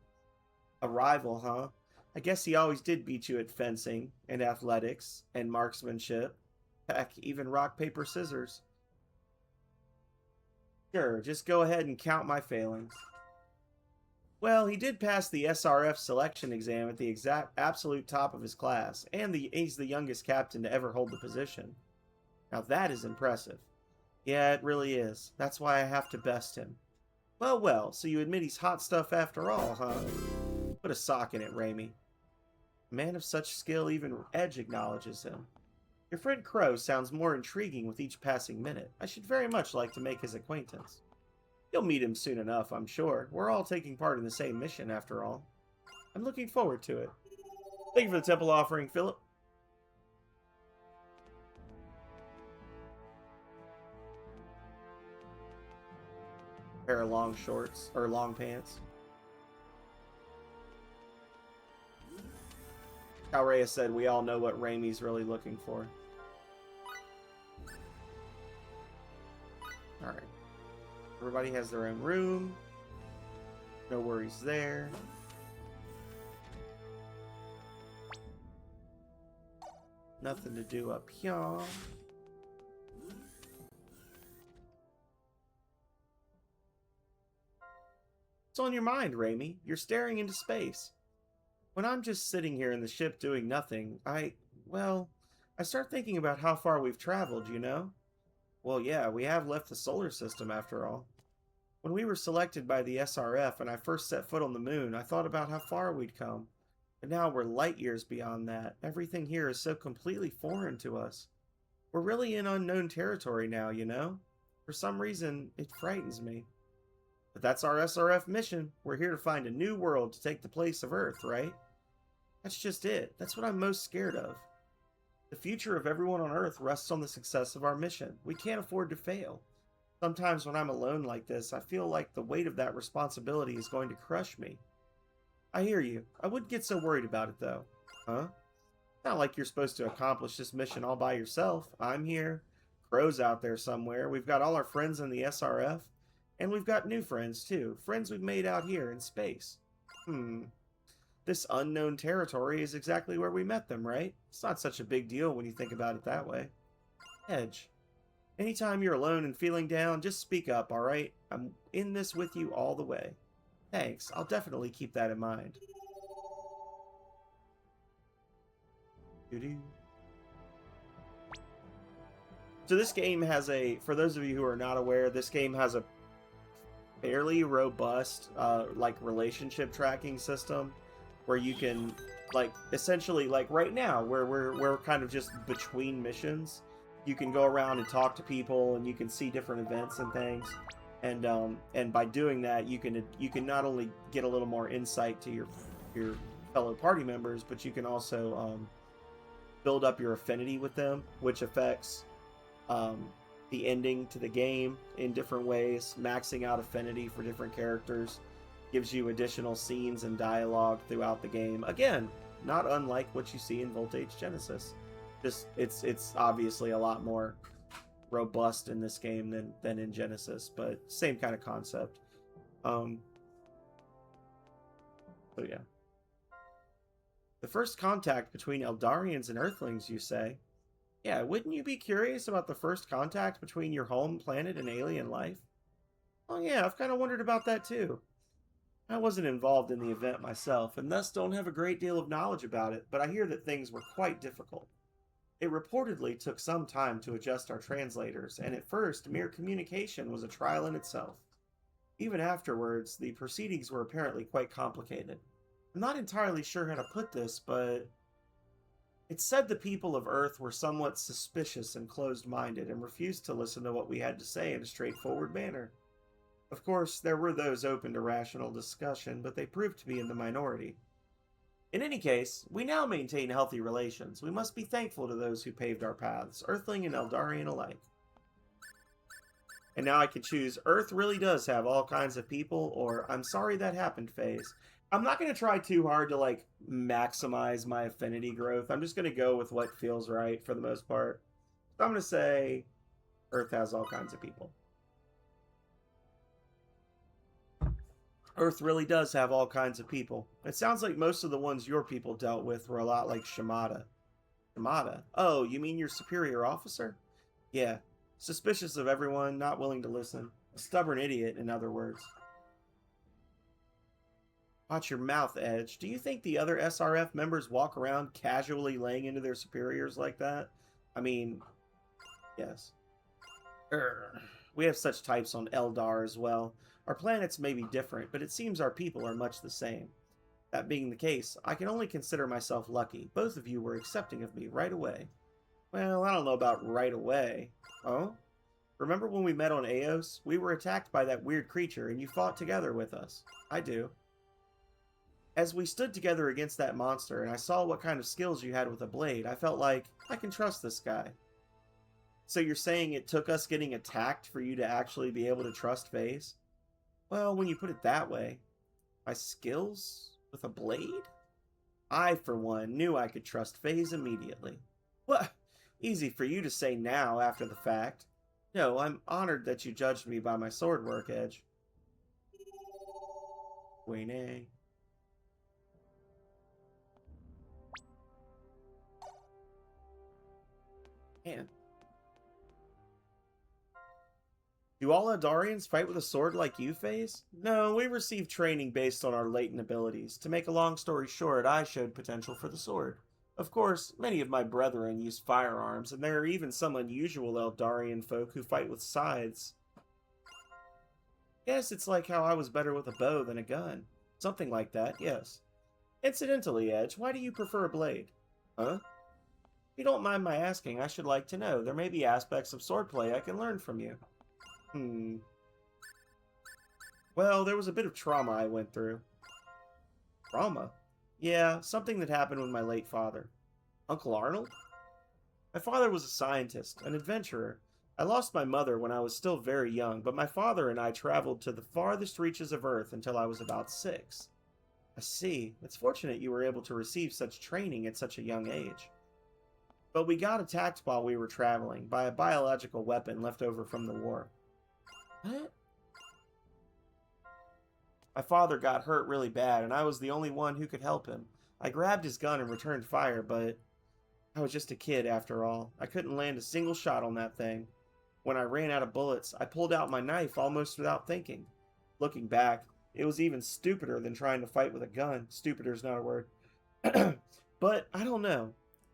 A rival, huh? I guess he always did beat you at fencing, and athletics, and marksmanship. Heck, even rock, paper, scissors. Sure, just go ahead and count my failings. Well, he did pass the SRF selection exam at the absolute top of his class, and he's the youngest captain to ever hold the position. Now that is impressive. Yeah, it really is. That's why I have to best him. Well, well, so you admit he's hot stuff after all, huh? Put a sock in it, Raimi. A man of such skill, even Edge acknowledges him. Your friend Crow sounds more intriguing with each passing minute. I should very much like to make his acquaintance. You'll meet him soon enough, I'm sure. We're all taking part in the same mission, after all. I'm looking forward to it. Thank you for the temple offering, Philip. Pair of long shorts, or long pants. Calrea said we all know what Raimi's really looking for. Alright. Everybody has their own room. No worries there. Nothing to do up here. What's on your mind, Raimi? You're staring into space. When I'm just sitting here in the ship doing nothing, I start thinking about how far we've traveled, you know? Well, yeah, we have left the solar system after all. When we were selected by the SRF and I first set foot on the moon, I thought about how far we'd come. But now we're light years beyond that. Everything here is so completely foreign to us. We're really in unknown territory now, you know? For some reason, it frightens me. But that's our SRF mission. We're here to find a new world to take the place of Earth, right? That's just it. That's what I'm most scared of. The future of everyone on Earth rests on the success of our mission. We can't afford to fail. Sometimes when I'm alone like this, I feel like the weight of that responsibility is going to crush me. I hear you. I wouldn't get so worried about it, though. Huh? It's not like you're supposed to accomplish this mission all by yourself. I'm here. Crow's out there somewhere. We've got all our friends in the SRF. And we've got new friends, too. Friends we've made out here in space. This unknown territory is exactly where we met them, right? It's not such a big deal when you think about it that way. Edge. Anytime you're alone and feeling down, just speak up, alright? I'm in this with you all the way. Thanks. I'll definitely keep that in mind. So this game has a, for those of you who are not aware, this game has a fairly robust, like, relationship tracking system where you can, like, essentially, like, right now, where we're kind of just between missions, you can go around and talk to people, and you can see different events and things, and by doing that, you can not only get a little more insight to your fellow party members, but you can also build up your affinity with them, which affects the ending to the game in different ways. Maxing out affinity for different characters gives you additional scenes and dialogue throughout the game. Again, not unlike what you see in Voltage Genesis. Just it's obviously a lot more robust in this game than in Genesis, but same kind of concept. So yeah. The first contact between Eldarians and Earthlings, you say? Yeah, wouldn't you be curious about the first contact between your home planet and alien life? Oh yeah, I've kind of wondered about that too. I wasn't involved in the event myself, and thus don't have a great deal of knowledge about it, but I hear that things were quite difficult. It reportedly took some time to adjust our translators, and at first, mere communication was a trial in itself. Even afterwards, the proceedings were apparently quite complicated. I'm not entirely sure how to put this, but it's said the people of Earth were somewhat suspicious and closed-minded and refused to listen to what we had to say in a straightforward manner. Of course, there were those open to rational discussion, but they proved to be in the minority. In any case, we now maintain healthy relations. We must be thankful to those who paved our paths, Earthling and Eldarian alike. And now I can choose Earth really does have all kinds of people, or I'm sorry that happened phase. I'm not going to try too hard to, like, maximize my affinity growth. I'm just going to go with what feels right for the most part. So I'm going to say Earth has all kinds of people. Earth really does have all kinds of people. It sounds like most of the ones your people dealt with were a lot like Shimada. Shimada? Oh, you mean your superior officer? Yeah. Suspicious of everyone, not willing to listen. A stubborn idiot, in other words. Watch your mouth, Edge. Do you think the other SRF members walk around casually laying into their superiors like that? I mean, yes. We have such types on Eldar as well. Our planets may be different, but it seems our people are much the same. That being the case, I can only consider myself lucky. Both of you were accepting of me right away. Well, I don't know about right away. Oh? Remember when we met on Eos? We were attacked by that weird creature, and you fought together with us. I do. As we stood together against that monster, and I saw what kind of skills you had with a blade, I felt like, I can trust this guy. So you're saying it took us getting attacked for you to actually be able to trust FaZe? Well, when you put it that way, my skills with a blade? I, for one, knew I could trust FaZe immediately. What? Easy for you to say now after the fact. No, I'm honored that you judged me by my sword work, Edge. Wayne. Man. Do all Eldarians fight with a sword like you, FaZe? No, we received training based on our latent abilities. To make a long story short, I showed potential for the sword. Of course, many of my brethren use firearms, and there are even some unusual Eldarian folk who fight with scythes. Yes, it's like how I was better with a bow than a gun. Something like that, yes. Incidentally, Edge, why do you prefer a blade? Huh? If you don't mind my asking, I should like to know. There may be aspects of swordplay I can learn from you. Well, there was a bit of trauma I went through. Trauma? Yeah, something that happened with my late father. Uncle Arnold? My father was a scientist, an adventurer. I lost my mother when I was still very young, but my father and I traveled to the farthest reaches of Earth until I was about 6. I see. It's fortunate you were able to receive such training at such a young age. But we got attacked while we were traveling by a biological weapon left over from the war. What? My father got hurt really bad, and I was the only one who could help him. I grabbed his gun and returned fire, but I was just a kid after all. I couldn't land a single shot on that thing. When I ran out of bullets, I pulled out my knife almost without thinking. Looking back, it was even stupider than trying to fight with a gun. Stupider's not a word. But I don't know.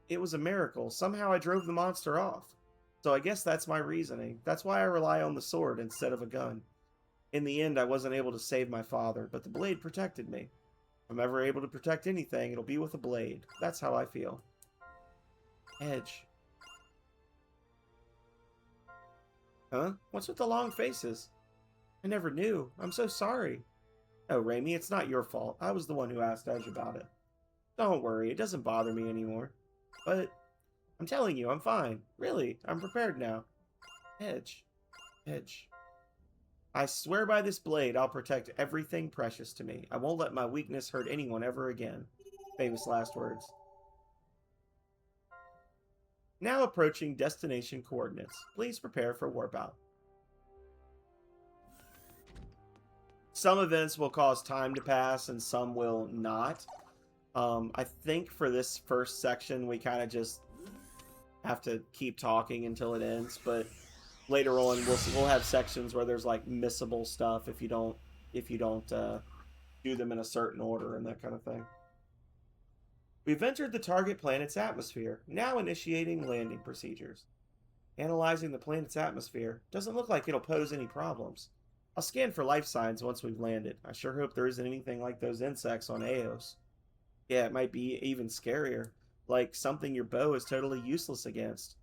It was a miracle. Somehow I drove the monster off. So I guess that's my reasoning. That's why I rely on the sword instead of a gun. In the end, I wasn't able to save my father, but the blade protected me. If I'm ever able to protect anything, it'll be with a blade. That's how I feel. Edge. Huh? What's with the long faces? I never knew. I'm so sorry. Oh, Raimi, it's not your fault. I was the one who asked Edge about it. Don't worry, it doesn't bother me anymore. But I'm telling you, I'm fine. Really, I'm prepared now. Edge. Edge. I swear by this blade, I'll protect everything precious to me. I won't let my weakness hurt anyone ever again. Famous last words. Now approaching destination coordinates. Please prepare for warp out. Some events will cause time to pass and some will not. I think for this first section, we kind of just have to keep talking until it ends, but later on we'll have sections where there's like missable stuff if you don't do them in a certain order and that kind of thing. We've entered the target planet's atmosphere, now initiating landing procedures. Analyzing the planet's atmosphere doesn't look like it'll pose any problems. I'll scan for life signs once we've landed. I sure hope there isn't anything like those insects on Eos. Yeah, it might be even scarier, like something your bow is totally useless against.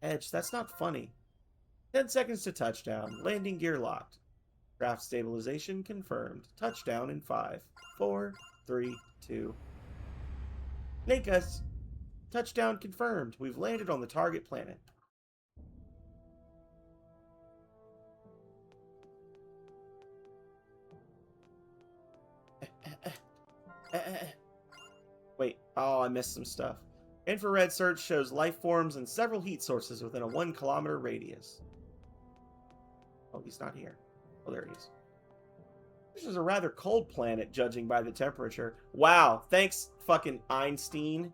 Edge, that's not funny. 10 seconds to touchdown. Landing gear locked. Craft stabilization confirmed. Touchdown in 5, 4, 3, 2. Ninkas! Touchdown confirmed. We've landed on the target planet. Wait. Oh, I missed some stuff. Infrared search shows life forms and several heat sources within a 1 kilometer radius. Oh, he's not here. Oh, there he is. This is a rather cold planet, judging by the temperature. Wow, thanks, fucking Einstein.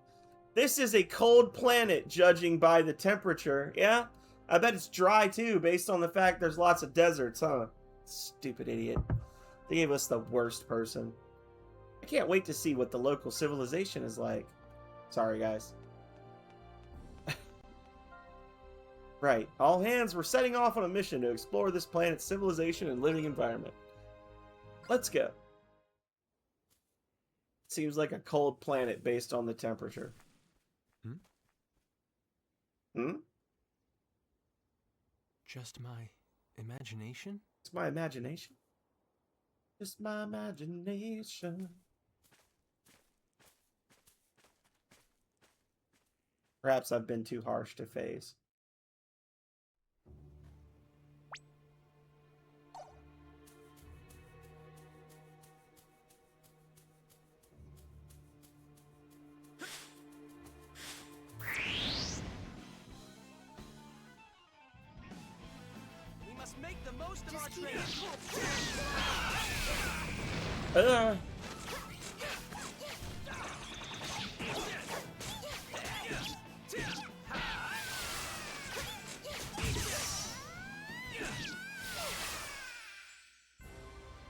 This is a cold planet, judging by the temperature. Yeah? I bet it's dry, too, based on the fact there's lots of deserts, huh? Stupid idiot. They gave us the worst person. I can't wait to see what the local civilization is like. Sorry, guys. Right. All hands were setting off on a mission to explore this planet's civilization and living environment. Let's go. Seems like a cold planet based on the temperature. Just my imagination? It's my imagination. Just my imagination. Perhaps I've been too harsh to phase. We must make the most of our training.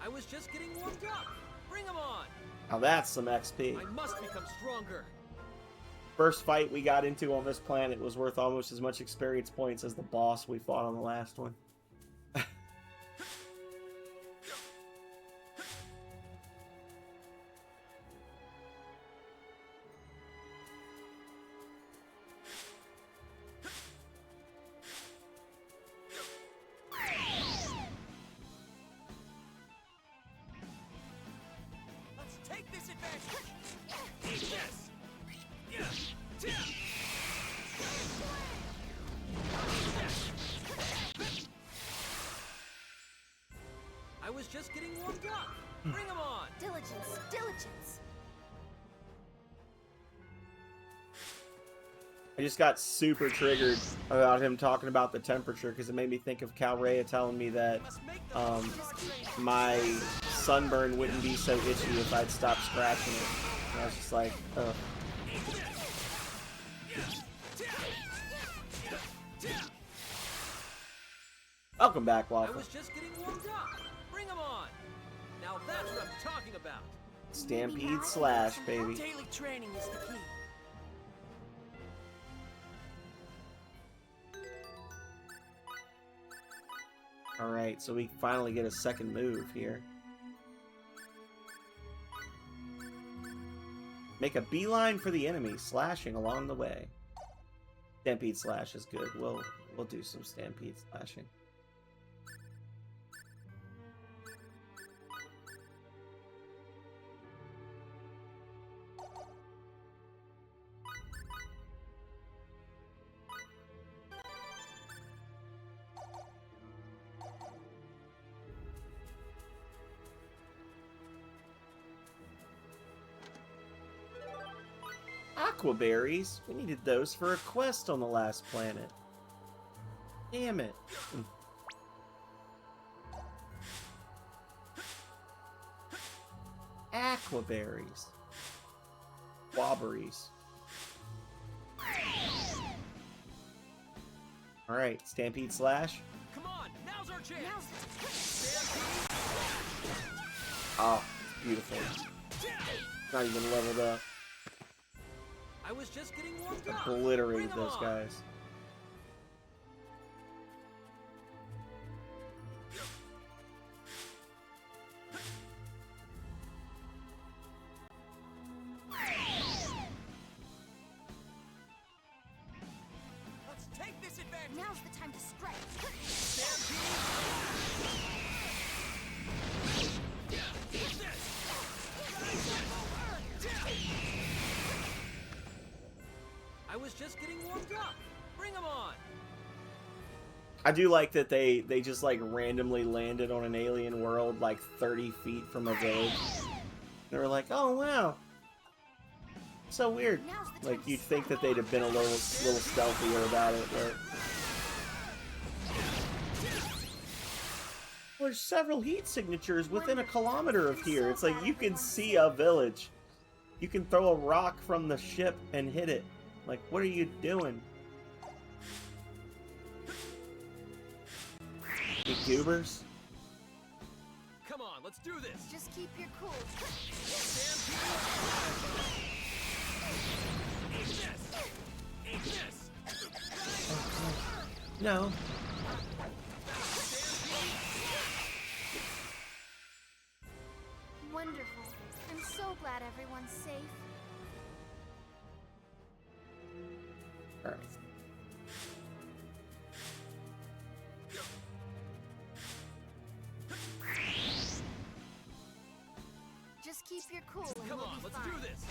I was just getting warmed up. Bring 'em on. Now that's some XP. I must become stronger. first fight we got into on this planet was worth almost as much experience points as the boss we fought on the last one. I was just getting warmed up. Bring 'em on. Diligence, diligence. I just got super triggered about him talking about the temperature because it made me think of Calrea telling me that my sunburn wouldn't be so itchy if I'd stop scratching it. And I was just like, ugh. Welcome back, Waffle. I was just getting warmed up. Bring 'em on. Now that's what I'm talking about. Stampede Slash, baby. Daily training is the key. Alright, so we finally get a second move here. Make a beeline for the enemy, slashing along the way. Stampede Slash is good. We'll do some Stampede Slashing. Aquaberries? We needed those for a quest on the last planet. Damn it. Aquaberries. Wobberies. Alright, Stampede Slash. Come on, now's our chance. Oh, it's beautiful. Not even leveled up. I was just getting warmed up. Obliterated those guys. Let's take this advantage. Now's the time to strike. I was just getting warmed up. Bring 'em on. I do like that they just like randomly landed on an alien world like 30 feet from a village. They were like, oh wow. So weird. Like you'd think that they'd have been a little stealthier about it, but there's several heat signatures within a kilometer of here. It's like you can see a village. You can throw a rock from the ship and hit it. Like, what are you doing? You goobers? Come on, let's do this. Just keep your cool. No. Wonderful. I'm so glad everyone's safe. Alright. Just keep your cool and Come we'll on, be let's fine. do this.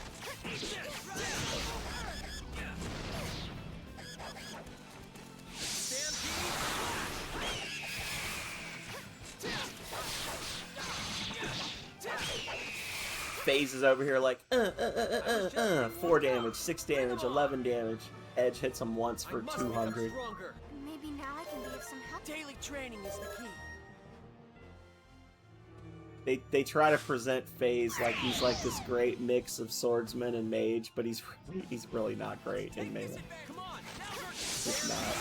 FaZe is over here like, 4 damage, 6 damage, 11 damage. Edge hits him once for 200. Maybe now I can be of some help. Daily training is the key. They try to present FaZe like he's like this great mix of swordsman and mage, but he's really not great in melee. He's not.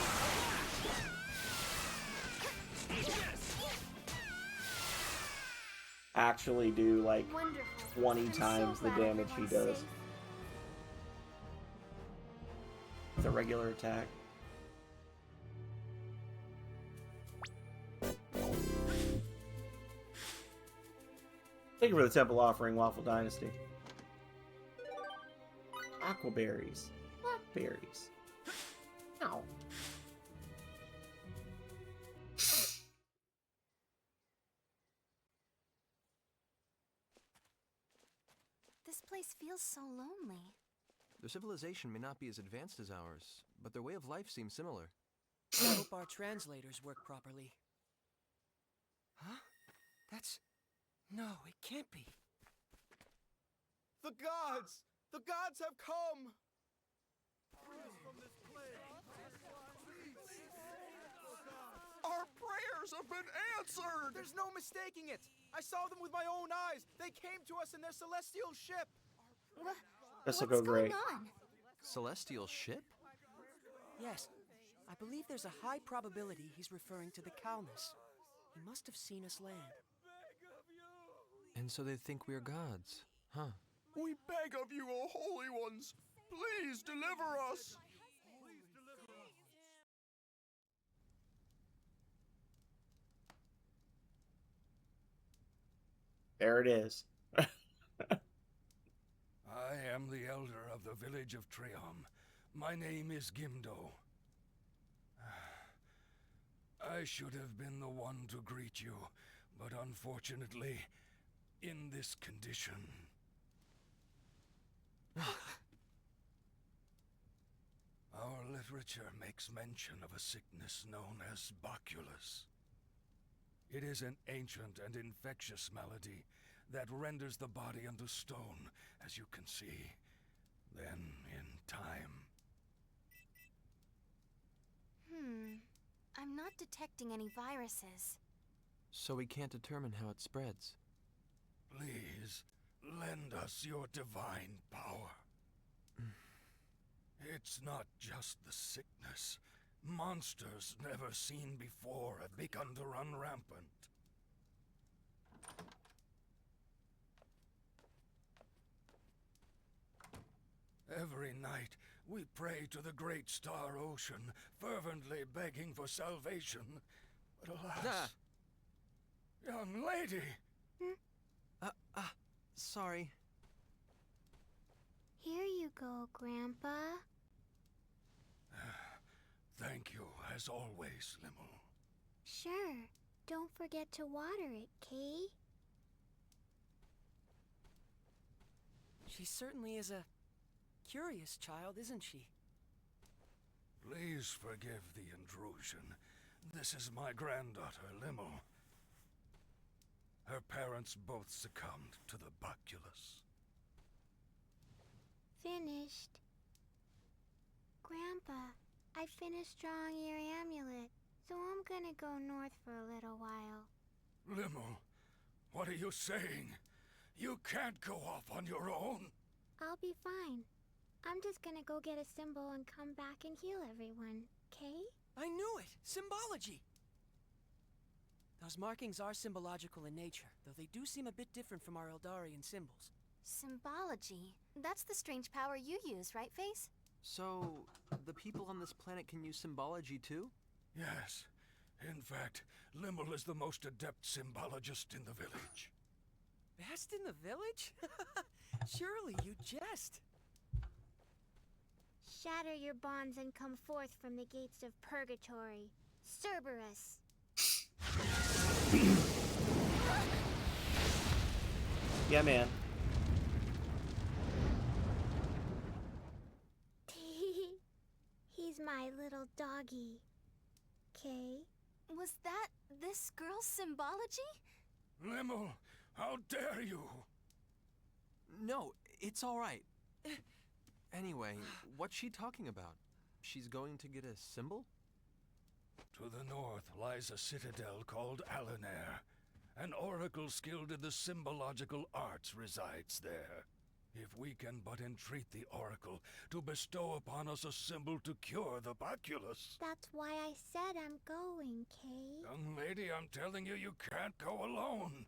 Actually do like 20 times the damage he does. a regular attack. Thank you for the temple offering, Waffle Dynasty. Aquaberries. Blackberries. Ow. This place feels so lonely. Their civilization may not be as advanced as ours, but their way of life seems similar. I hope our translators work properly. Huh? That's... No, it can't be. The gods! The gods have come! Our prayers have been answered! There's no mistaking it! I saw them with my own eyes! They came to us in their celestial ship! This will go great. Celestial ship? Yes. I believe there's a high probability he's referring to the Calnus. He must have seen us land. And so they think we're gods, huh? We beg of you, O holy ones, please deliver us! There it is. I am the elder of the village of Treum. My name is Gimdo. I should have been the one to greet you, but unfortunately, in this condition. Our literature makes mention of a sickness known as baculus. It is an ancient and infectious malady that renders the body unto stone, as you can see. Then, in time... I'm not detecting any viruses. So we can't determine how it spreads. Please, lend us your divine power. It's not just the sickness. Monsters never seen before have begun to run rampant. Every night, we pray to the great star ocean, fervently begging for salvation. But alas... Young lady! Sorry. Here you go, Grandpa. Thank you, as always, Limmel. Sure. Don't forget to water it, Kay. She certainly is a curious child, isn't she? Please forgive the intrusion. This is my granddaughter, Limmel. Her parents both succumbed to the baculus. Finished. Grandpa, I finished drawing your amulet, so I'm gonna go north for a little while. Limmel, what are you saying? You can't go off on your own. I'll be fine. I'm just gonna go get a symbol and come back and heal everyone, Kay? I knew it! Symbology! Those markings are symbological in nature, though they do seem a bit different from our Eldarian symbols. Symbology? That's the strange power you use, right, Face? So, the people on this planet can use symbology too? Yes. In fact, Limmel is the most adept symbologist in the village. Best in the village? Surely you jest. Shatter your bonds and come forth from the gates of purgatory. Cerberus! Yeah, man. He's my little doggy. Kay? Was that this girl's symbology? Limmel, how dare you? No, it's all right. Anyway, what's she talking about? She's going to get a symbol? To the north lies a citadel called Alanair. An oracle skilled in the symbological arts resides there. If we can but entreat the oracle to bestow upon us a symbol to cure the baculus. That's why I said I'm going, Kay. Young lady, I'm telling you, you can't go alone.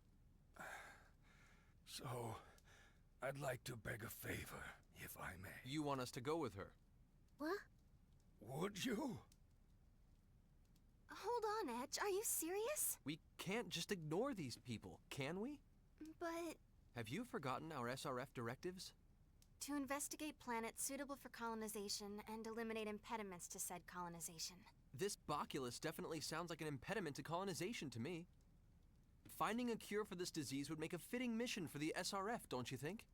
So, I'd like to beg a favor, if I may. You want us to go with her? What? Would you? Hold on, Edge. Are you serious? We can't just ignore these people, can we? But Have you forgotten our SRF directives? to investigate planets suitable for colonization and eliminate impediments to said colonization. This Boculus definitely sounds like an impediment to colonization to me. Finding a cure for this disease would make a fitting mission for the SRF, don't you think?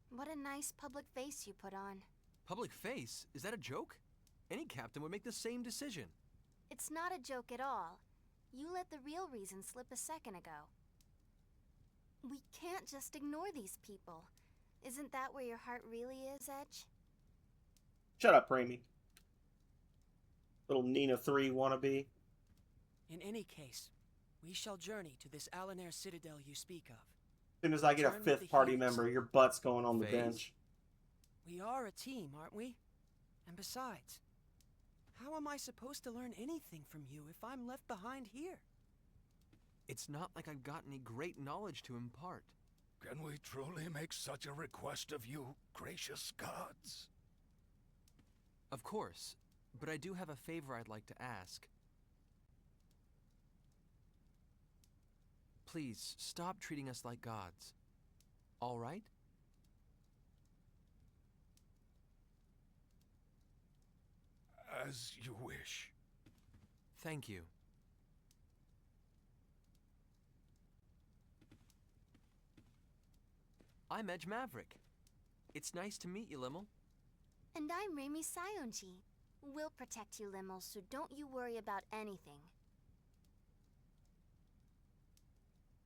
What a nice public face you put on. Public face? Is that a joke? Any captain would make the same decision. It's not a joke at all. You let the real reason slip a second ago. We can't just ignore these people. Isn't that where your heart really is, Edge? Shut up, Raimi. Little Nina 3 wannabe. In any case, we shall journey to this Alanair Citadel you speak of. As soon as I get a Return with 5th the party healers. member, your butt's going on the Phase. bench. We are a team, aren't we? And besides, how am I supposed to learn anything from you if I'm left behind here? It's not like I've got any great knowledge to impart. Can we truly make such a request of you, gracious gods? Of course, but I do have a favor I'd like to ask. Please, stop treating us like gods. All right? As you wish. Thank you. I'm Edge Maverick. It's nice to meet you, Limmel. And I'm Raimi Sionji. We'll protect you, Limmel, so don't you worry about anything.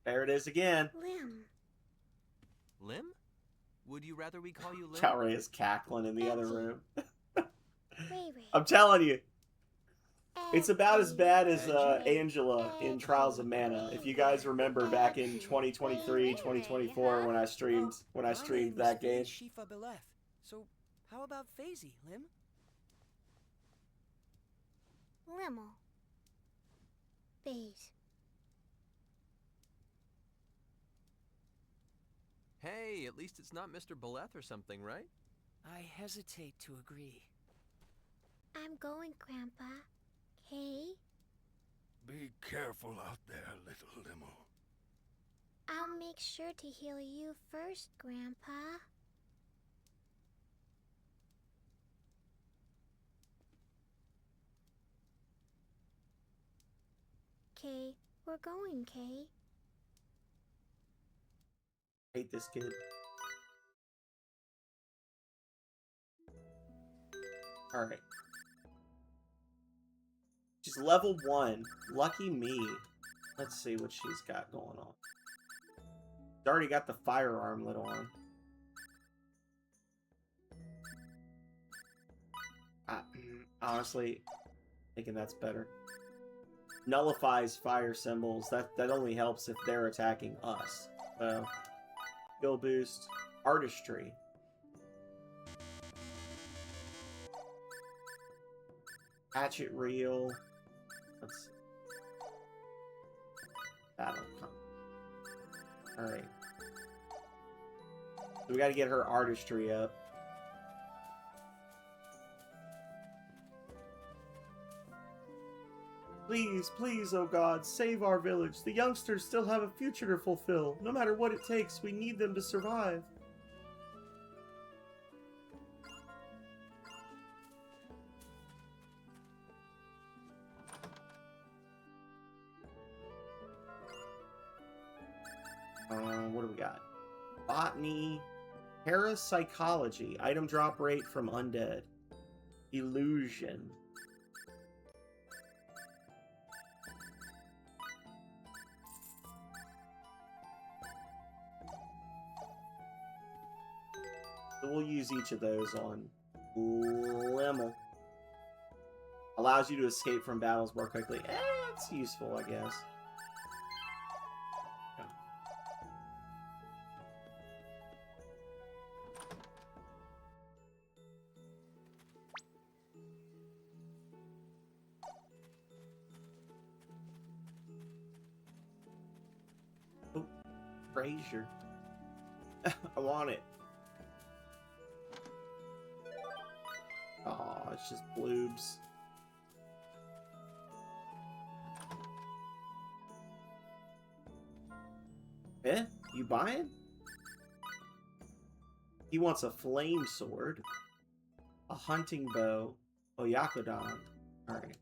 There it is again. Lim. Lim? Would you rather we call you Lim? Calray is cackling in the other room. Ray. I'm telling you. It's about as bad as Angela in Trials of Mana. If you guys remember back in 2023, 2024 when I streamed that game. Shifa Beleth. So, how about Phasey, Lim? Limmel. Phase. Hey, at least it's not Mr. Beleth or something, right? I hesitate to agree. I'm going, Grandpa. Okay? Be careful out there, little Limmel. I'll make sure to heal you first, Grandpa. Kay, we're going, Kay. Hate this kid. Alright. She's level 1. Lucky me. Let's see what she's got going on. She's already got the firearm lit on. Honestly, thinking that's better. Nullifies fire symbols. That only helps if they're attacking us. So, skill boost. Artistry. Hatchet reel. Let's see. Battle come. Alright. So we gotta get her artistry up. Please, please, oh God, save our village. The youngsters still have a future to fulfill. No matter what it takes, we need them to survive. What do we got? Botany, parapsychology, item drop rate from undead, illusion. So we'll use each of those on Limmel. Allows you to escape from battles more quickly. It's useful, I guess. Oh, Frazier. I want it. Oh, it's just bloobs. Eh? You buying? He wants a flame sword, a hunting bow, Oyakodon. Alright.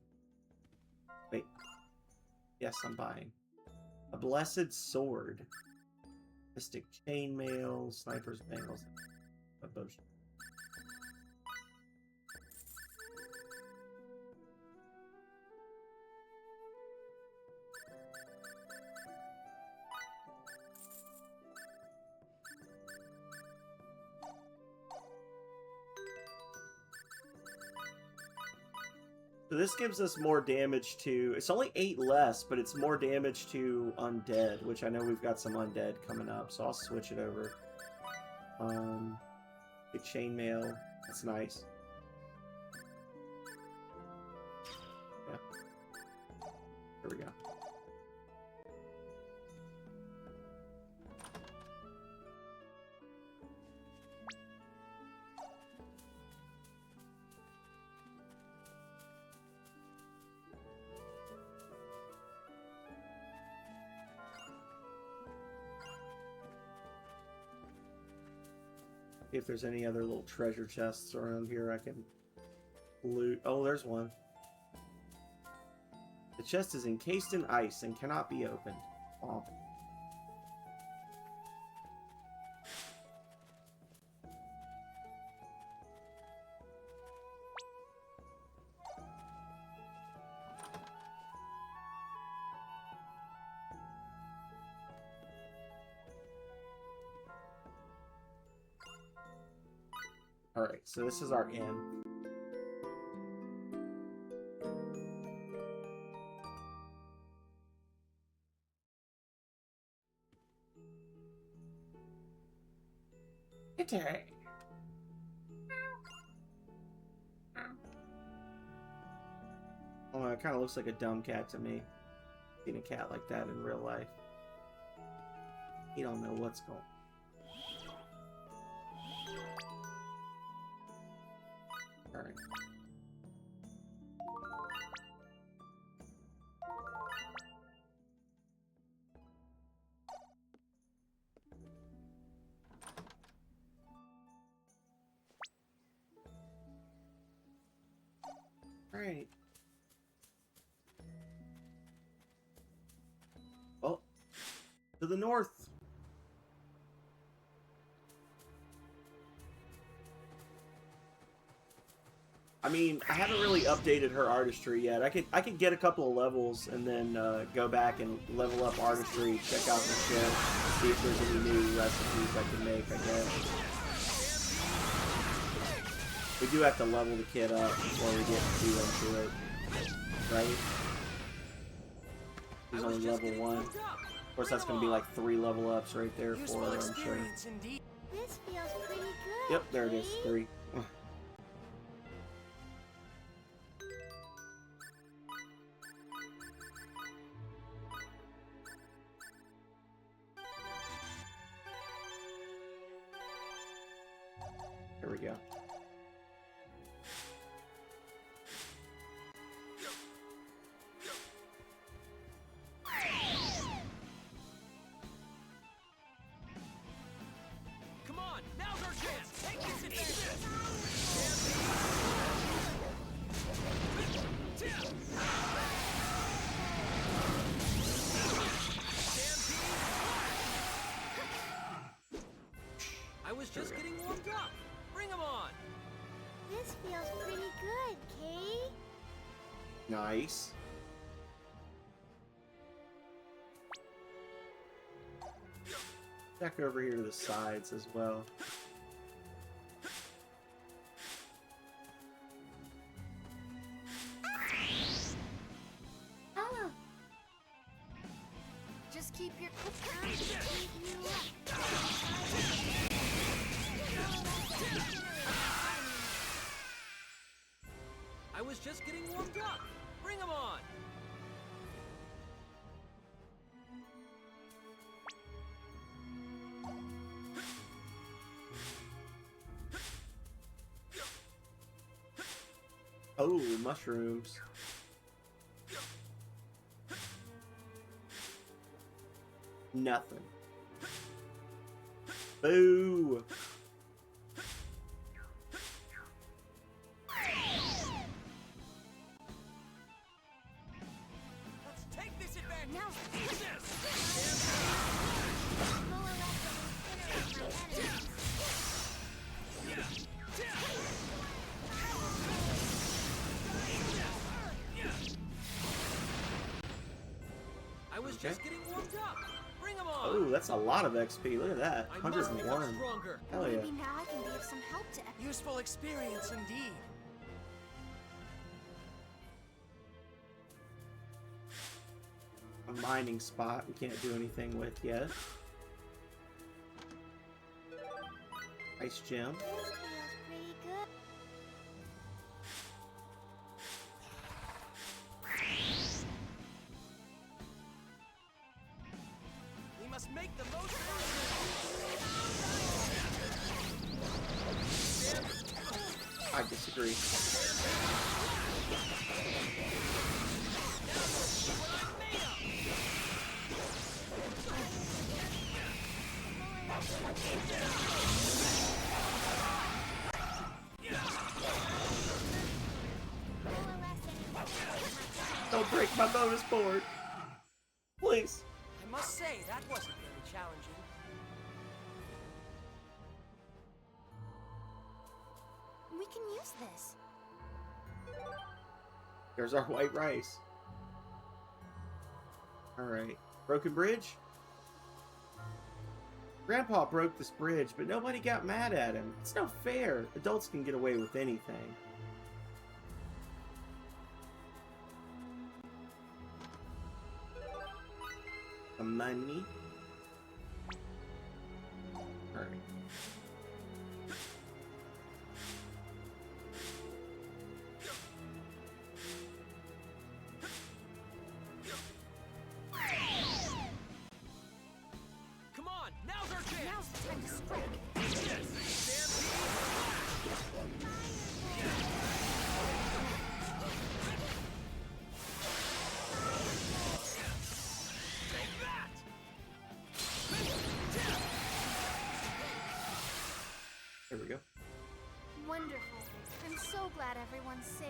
Wait. Yes, I'm buying. A blessed sword. Mystic chainmail, sniper's bangles, a potion. So this gives us more damage to... It's only 8 less, but it's more damage to undead, which I know we've got some undead coming up, so I'll switch it over. Big chainmail. That's nice. Yeah. There we go. If there's any other little treasure chests around here I can loot. Oh, there's one. The chest is encased in ice and cannot be opened. Oh. Alright, so this is our inn. Kitty! Oh, it kind of looks like a dumb cat to me. Seen a cat like that in real life. You don't know what's going on. Alright. Alright. Well, to the north. I mean, I haven't really updated her artistry yet. I could get a couple of levels and then go back and level up artistry, check out the ship, see if there's any new recipes I can make, I guess. We do have to level the kid up before we get too into it, right? He's only level 1. Of course, that's going to be like 3 level ups right there for her, I'm sure. This feels pretty good. Yep, there it is, 3. There we go. Come on, now's our chance. Take this advantage. I was just getting warmed up. Bring 'em on. This feels pretty good, Kay. Nice. Back over here to the sides as well. Oh. Just keep your I was just getting warmed up. Bring 'em on. Oh, mushrooms. Nothing. Boo! Let's take this advantage. Now, I was just getting warmed up. Bring 'em on. Oh, that's a lot of XP. Look at that. I must become 101. stronger. Hell yeah. maybe now I can be of some help to. Useful experience indeed. A mining spot we can't do anything with yet. Ice gem. This feels pretty good. We must make the most of I disagree. Don't break my bonus board. Please. I must say, that wasn't very challenging. We can use this. There's our white rice. Alright. Broken bridge? Grandpa broke this bridge, but nobody got mad at him. It's no fair. Adults can get away with anything. The money. Alright. Come on, now's our chance. Now's the time to strike. There we go. Wonderful. I'm so glad everyone's safe.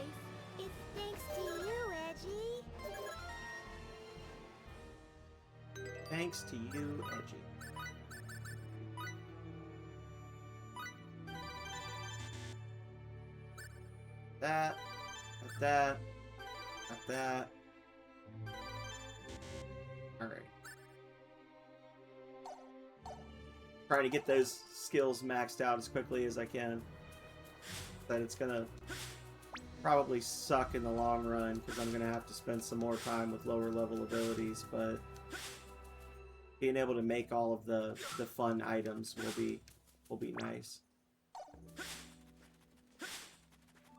It's thanks to you, Edgy. Thanks to you, Edgy. That, not that, not that. Alright. Trying to get those skills maxed out as quickly as I can. But it's gonna probably suck in the long run because I'm gonna have to spend some more time with lower level abilities, but being able to make all of the fun items will be nice.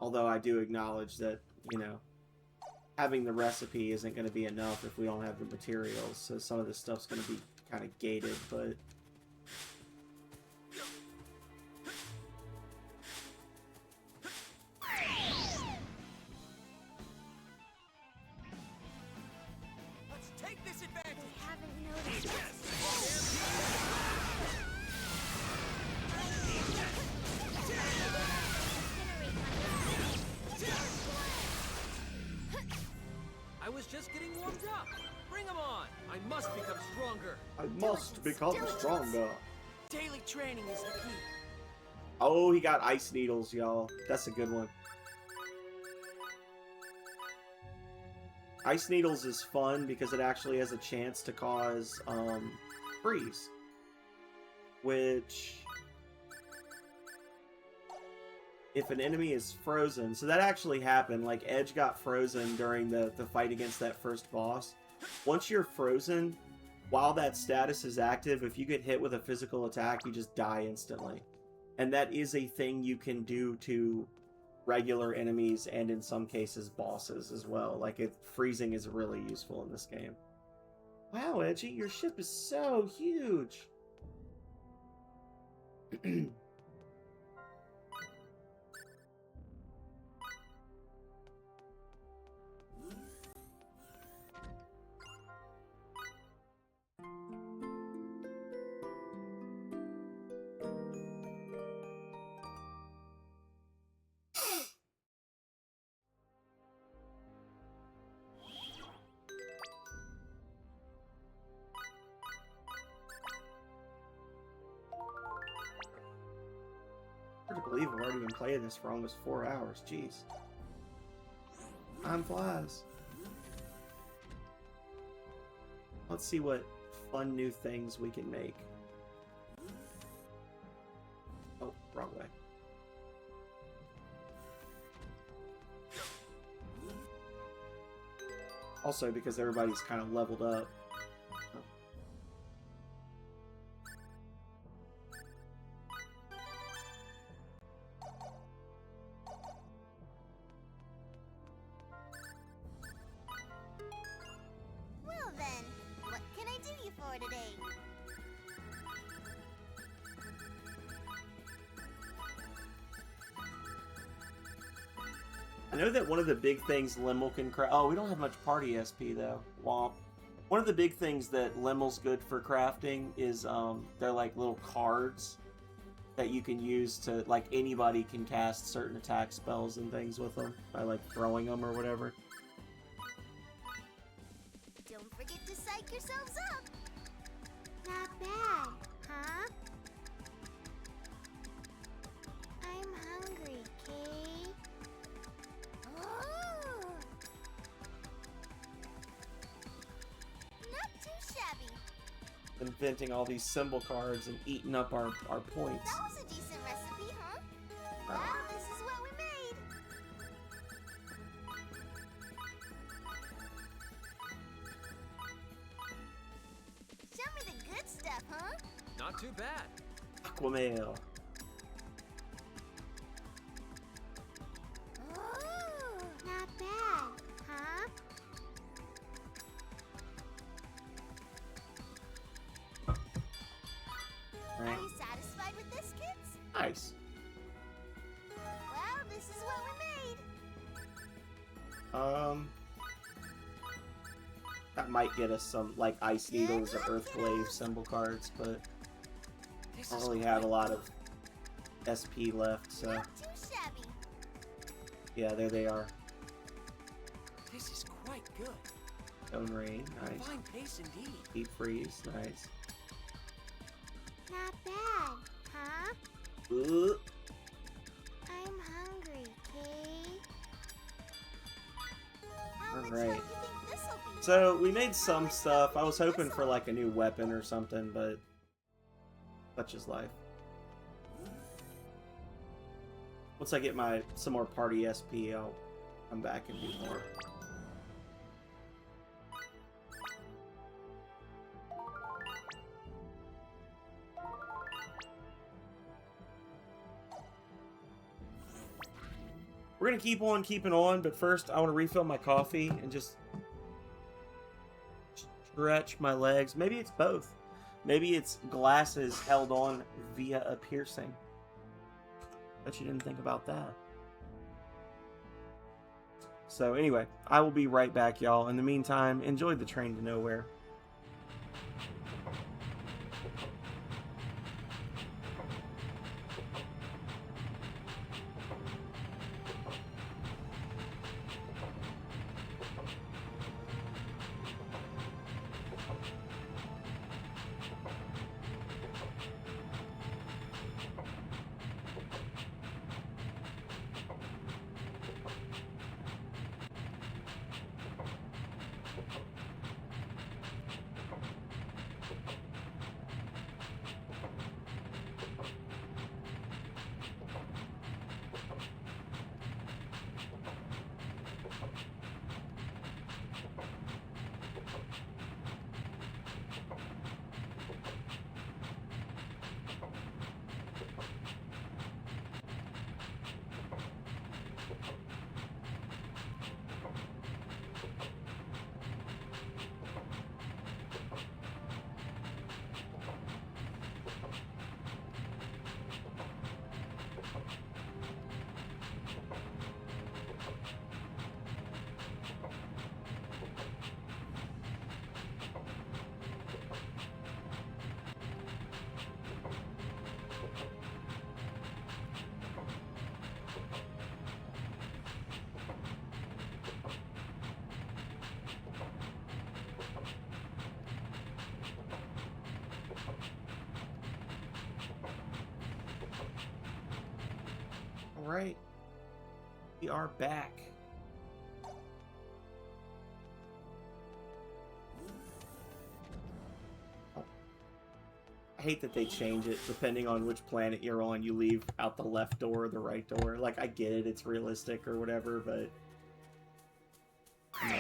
Although I do acknowledge that, you know, having the recipe isn't going to be enough if we don't have the materials, so some of this stuff's going to be kind of gated, but Let's take this advantage. They haven't noticed. I was just getting warmed up. Bring 'em on. I must become stronger. I must become stronger. Daily training is the key. Oh, he got ice needles, y'all. That's a good one. Ice needles is fun because it actually has a chance to cause freeze, which if an enemy is frozen, so that actually happened, like Edge got frozen during the fight against that first boss. Once you're frozen, while that status is active, if you get hit with a physical attack, you just die instantly. And that is a thing you can do to regular enemies and in some cases bosses as well. Like, freezing is really useful in this game. Wow, Edgy, your ship is so huge! already been playing this for almost 4 hours. Jeez. Time flies. Let's see what fun new things we can make. Oh, wrong way. Also, because everybody's kind of leveled up. Well then, what can I do you for today? I know that one of the big things Lemel can craft... Oh, we don't have much party SP, though. Womp. One of the big things that Lemel's good for crafting is, they're like little cards that you can use to... Like, anybody can cast certain attack spells and things with them by, like, throwing them or whatever. Don't forget to psych yourselves up. Not bad, huh? I'm hungry, Kay. Oh! Not too shabby. Inventing all these symbol cards and eating up our points. That was a decent recipe, huh? Well, this is what we made. Show me the good stuff, huh? Not too bad. Aquamail. Oh, not bad, huh? Right. Are you satisfied with this, kids? Nice. Well, this is what we made. That might get us some, like, Ice Needles or Earthglaive symbol cards, but I don't really have a lot of SP left, so... Not too shabby. Yeah, there they are. This is quite good. Stone Rain, nice. Fine pace indeed. Deep Freeze, nice. Not bad, huh? I'm hungry, Kay. How much Alright. fun do you think this'll be? So, we made some stuff. I was hoping for, like, a new weapon or something, but... Such is life. Once I get some more party SP, I'll come back and do more. We're gonna keep on keeping on, but first I want to refill my coffee and just stretch my legs. Maybe it's both. Maybe it's glasses held on via a piercing. Bet you didn't think about that. So anyway, I will be right back, y'all. In the meantime, enjoy the train to nowhere. Alright. We are back. I hate that they change it depending on which planet you're on. You leave out the left door or the right door. Like, I get it, it's realistic or whatever, but... Come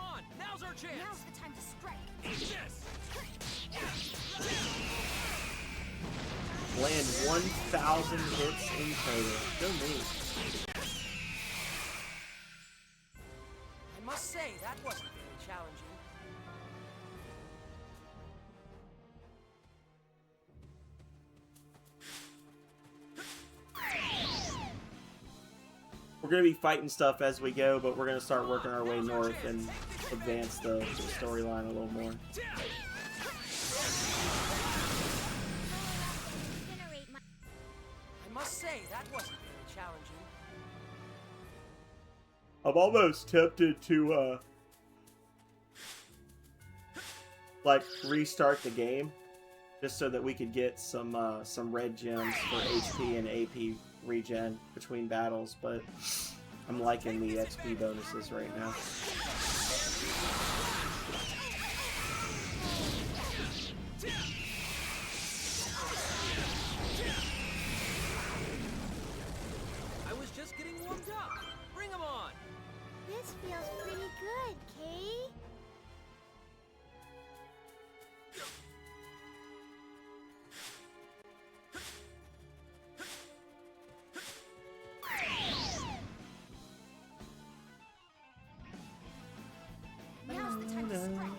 on, now's our chance. Now's the time to strike. Eat this. Land 1,000 hits in total. Go me. I must say, that wasn't very challenging. We're going to be fighting stuff as we go, but we're going to start working our way north and advance the storyline a little more. I must say, that wasn't very challenging. I'm almost tempted to, like, restart the game, just so that we could get some red gems for HP and AP regen between battles, but I'm liking the XP bonuses right now. I was just getting warmed up. Bring 'em on. This feels pretty good, Kay. Now's the time to strike.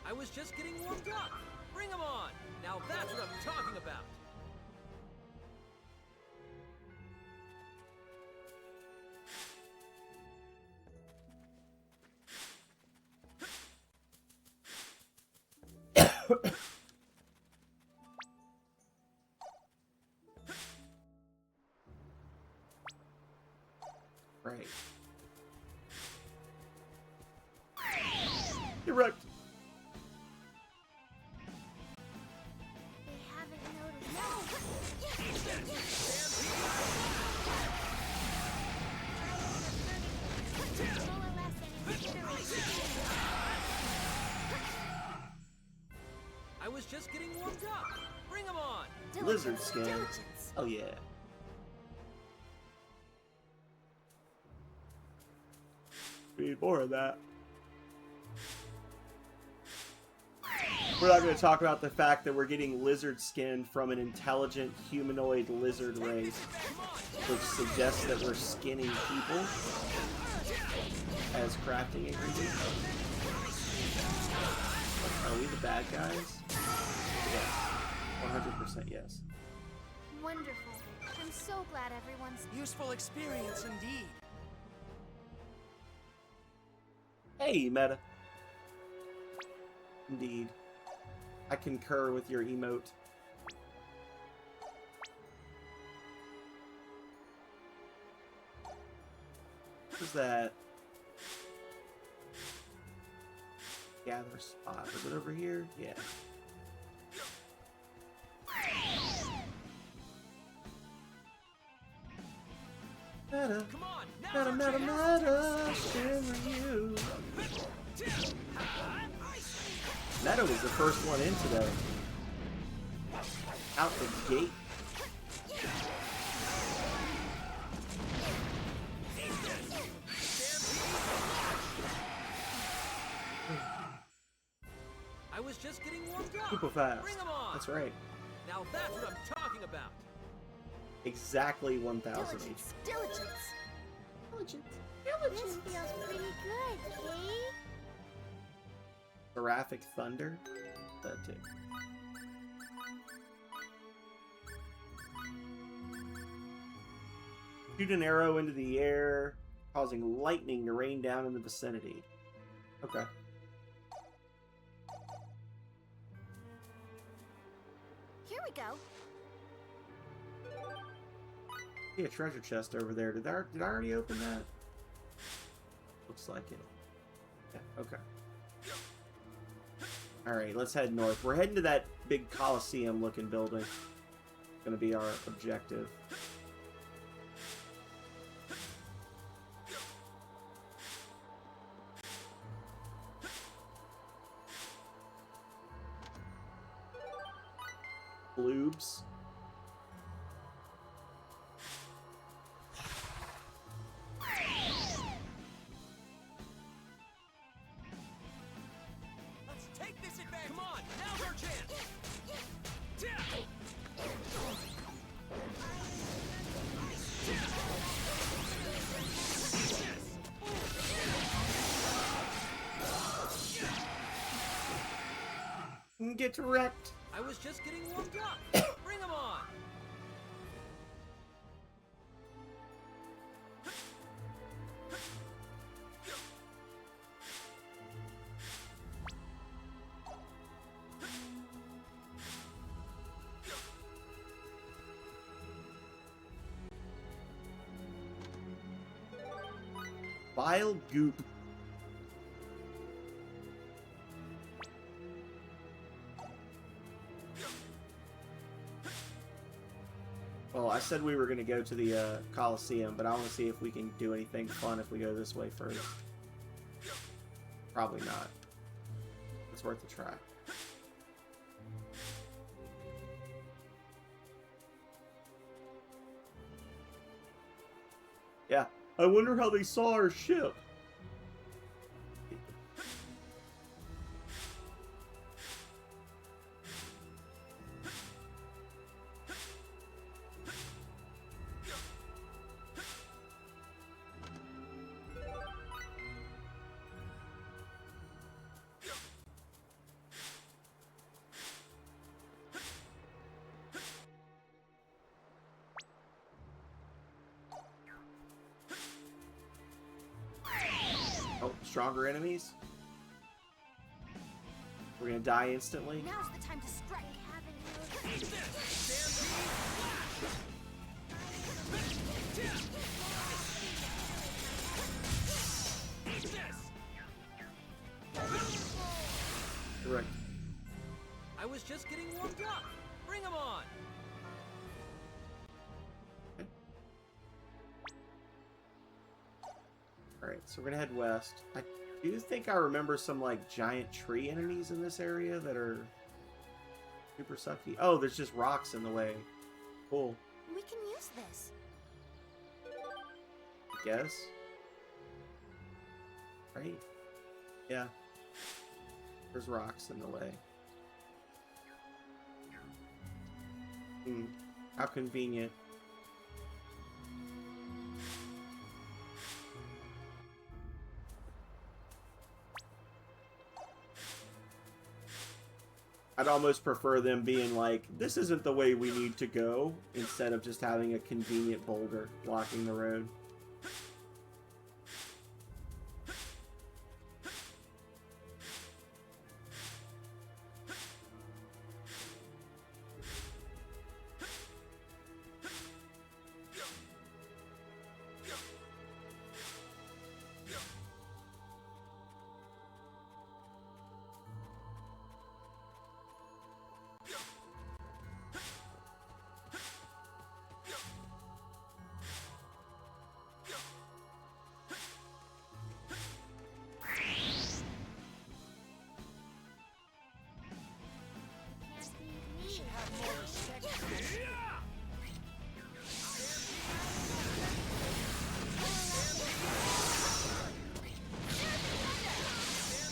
I was just getting warmed up. Bring 'em on. Now that's what I'm talking about. Right. Erect. They haven't noticed. I was just getting warmed up. Bring 'em on. Lizard skin. Oh yeah. We need more of that. We're not going to talk about the fact that we're getting lizard skin from an intelligent humanoid lizard race, which suggests that we're skinning people as crafting ingredients. Are we the bad guys? Yes. 100% yes. Wonderful. I'm so glad everyone's useful experience indeed. Hey, Meta. Indeed. I concur with your emote. What's that? Gather spot. Is it over here? Yeah. Meta. Come on, Meta, shimmer you. Meta was the first one in today. Out the gate. I was just getting warmed up. Super fast. Bring 'em on. That's right. Now that's what I'm talking about. Exactly 1,000 each. Diligence. This feels pretty good, Kay. Seraphic Thunder. That too. Shoot an arrow into the air, causing lightning to rain down in the vicinity. Okay. Here we go. See a treasure chest over there. Did I already open that? Looks like it. Yeah, okay. Alright, let's head north. We're heading to that big Coliseum looking building. It's gonna be our objective. Bloobs. Let's take this advantage. Come on, now's our chance. Get wrecked. I was just getting warmed up. Bring 'em on. Vile goop. Well, I said we were going to go to the Coliseum, but I want to see if we can do anything fun if we go this way first. Probably not. It's worth a try. Yeah. I wonder how they saw our ship. Oh, stronger enemies? We're gonna die instantly? Now's the time to strike. Correct. I was just getting warmed up. Bring 'em on. Alright, so we're gonna head west. I do think I remember some, like, giant tree enemies in this area that are super sucky. Oh, there's just rocks in the way. Cool. We can use this. I guess. Right? Yeah. There's rocks in the way. How convenient. I'd almost prefer them being like, this isn't the way we need to go, instead of just having a convenient boulder blocking the road.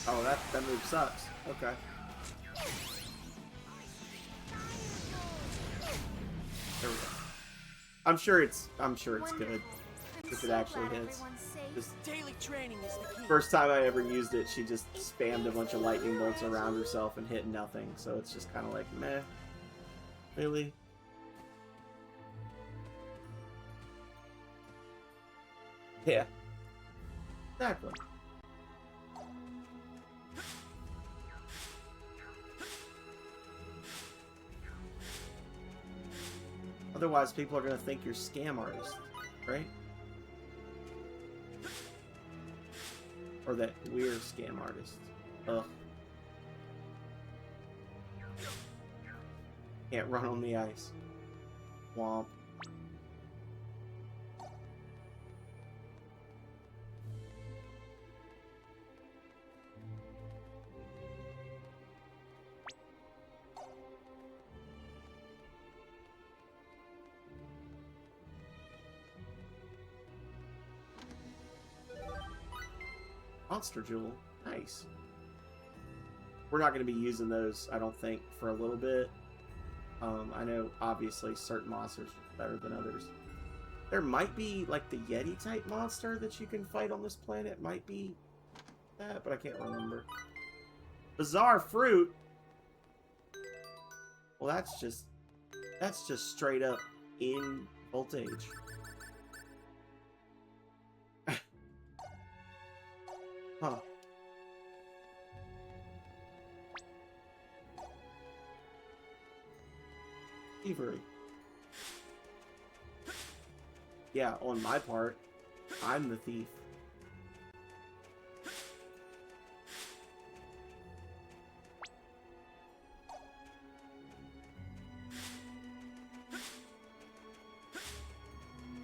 Oh, that move sucks. Okay. There we go. I'm sure it's good if it actually hits. Just Daily training is the key. first time I ever used it, she just spammed a bunch of lightning bolts around herself and hit nothing. So it's just kind of like, meh. Really? Yeah. Exactly. Otherwise, people are going to think you're scam artist, right? Or that we're scam artists. Ugh. Can't run on the ice. Womp. Monster Jewel. Nice. We're not going to be using those, I don't think, for a little bit. I know, obviously, certain monsters are better than others. There might be, like, the Yeti-type monster that you can fight on this planet. Might be that, but I can't remember. Bizarre fruit? Well, that's just straight up in voltage. Huh. Thievery. Yeah, on my part, I'm the thief.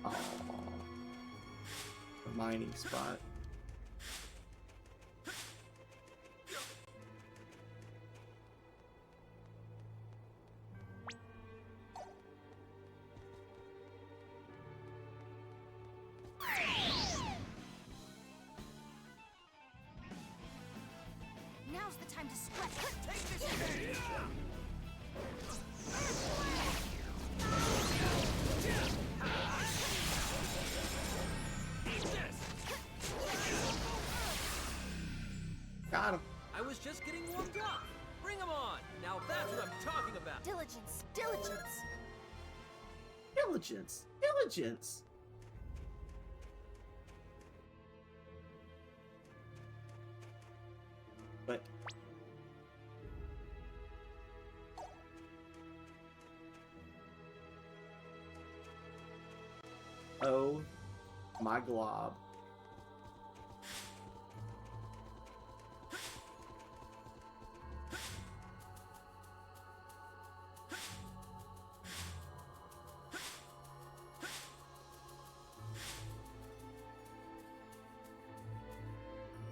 Oh, a mining spot. Now's the time to sweat. Take this. Got him. I was just getting warmed up. Bring him on. Now that's what I'm talking about. Diligence. Diligence. Diligence. Diligence. But oh my glob.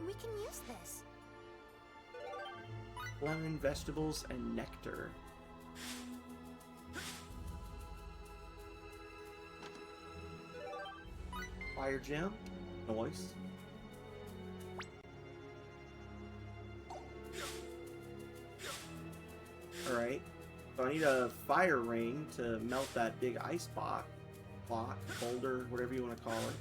We can use this. Lemon, vegetables, and nectar. Fire gem. Nice. Alright. So I need a fire ring to melt that big ice block, boulder, whatever you want to call it.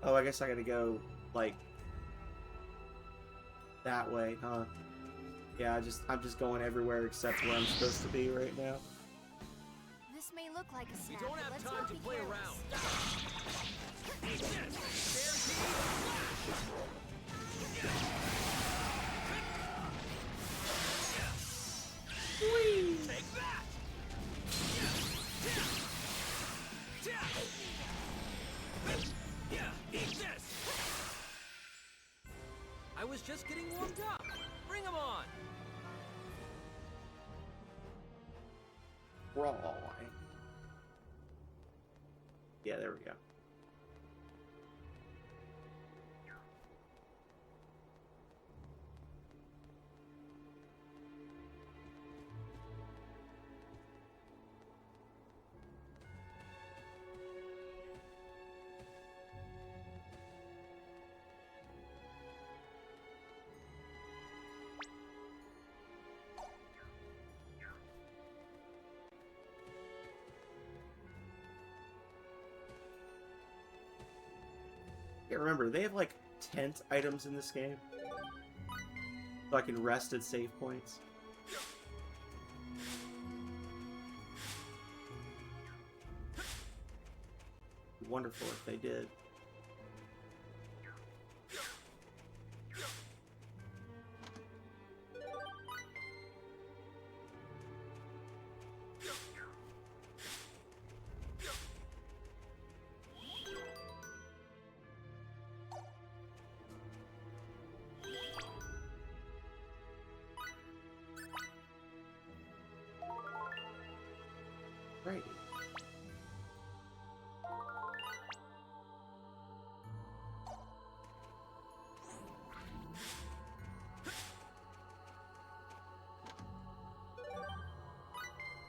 Oh, I guess I gotta go, like, that way, huh? Yeah, I'm just going everywhere except where I'm supposed to be right now. This may look like a We snap, don't but have let's time not to be play careless. around. Take that! Eat this! I was just getting warmed up. Bring him on! Raw. Yeah, there we go. Yeah, remember, they have like tent items in this game. So I can rest at save points. Wonderful if they did. Right.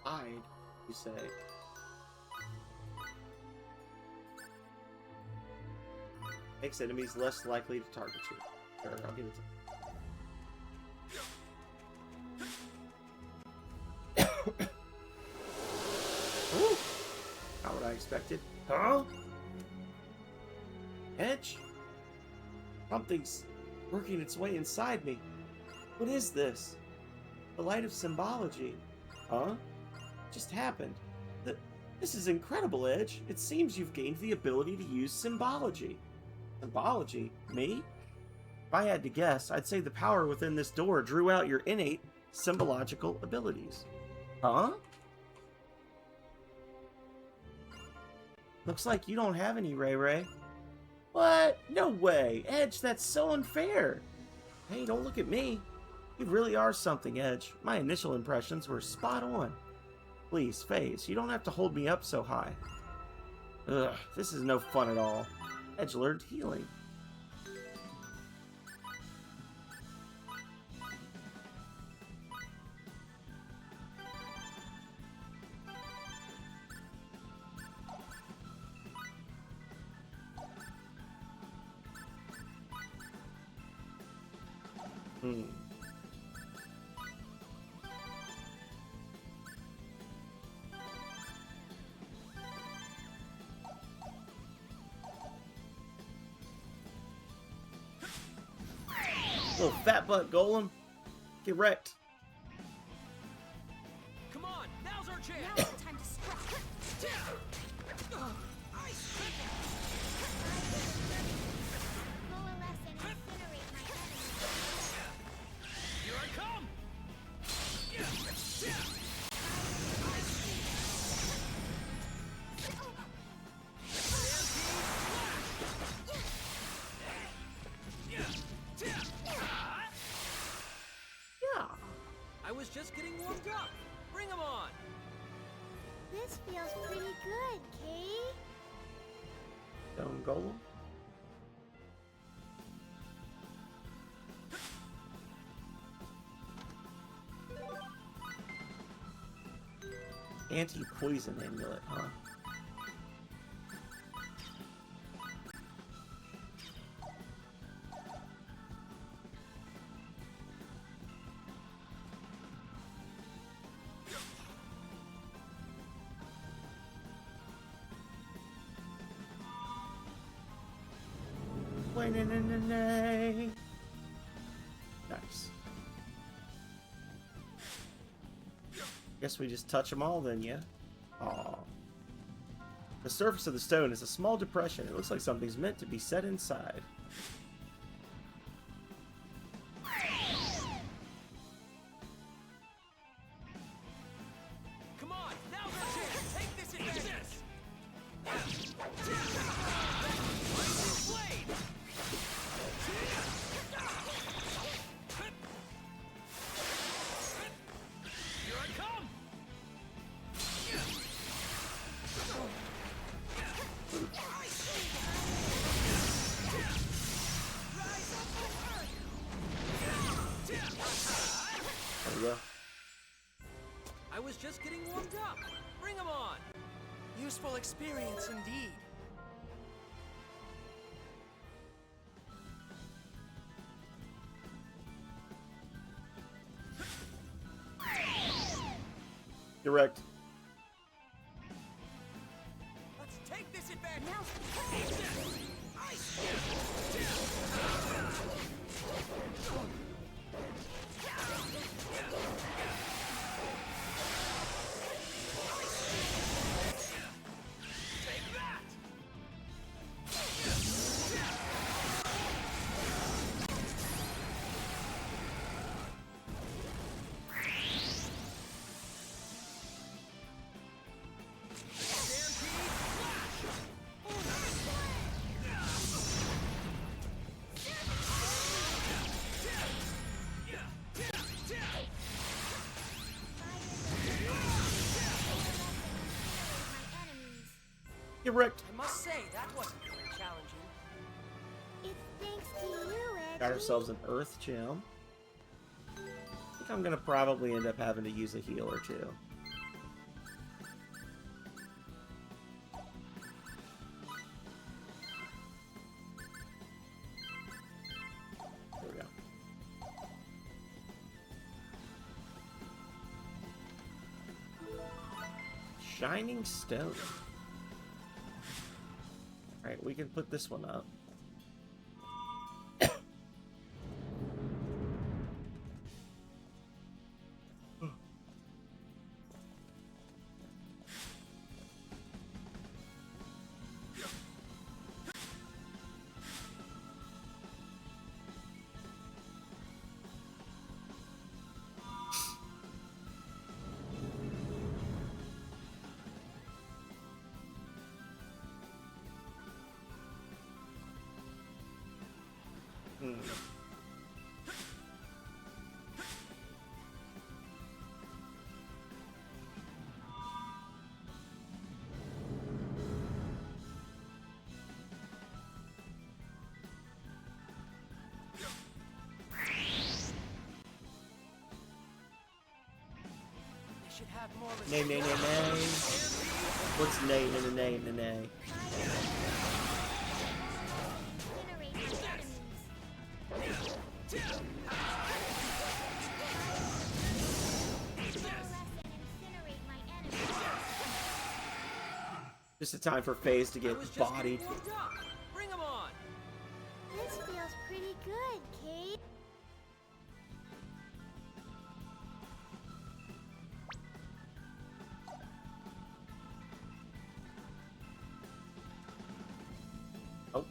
Hide, you say? Makes enemies less likely to target you. Sure, I'll give it to Ooh. Not what I expected. Huh? Edge? Something's working its way inside me. What is this? The light of symbology. Huh? Just happened. This is incredible, Edge. It seems you've gained the ability to use symbology. Symbology? Me? If I had to guess, I'd say the power within this door drew out your innate symbological abilities. Huh? Looks like you don't have any, Ray Ray. What? No way! Edge, that's so unfair! Hey, don't look at me. You really are something, Edge. My initial impressions were spot on. Please, FaZe, you don't have to hold me up so high. Ugh, this is no fun at all. Edge learned healing. Little fat butt golem. Get wrecked. Come on, now's our chance. Now's the time to scrap. Coalesce and incinerate my enemies. Here I come. I was just getting warmed up. Bring them on. This feels pretty good, Kay. Stone golem. Anti-poison amulet, huh? Nice. Guess we just touch them all then, yeah? Aw. The surface of the stone is a small depression. It looks like something's meant to be set inside. Come on, now's our chance. Take this advantage. I was just getting warmed up. Bring them on. Useful experience indeed. Direct. Let's take this advantage. Now, Get wrecked. I must say, that wasn't very challenging. It's thanks to you, Edgy. Got ourselves an Earth Gem. I think I'm gonna probably end up having to use a heal or two. There we go. Shining Stone. Alright, we can put this one up. Should have more Nay, nay, nay, nay. What's nay, nay, nay, nay, nay? Just a time for FaZe to get bodied. Bring 'em on. This feels pretty good, Kate. Oh.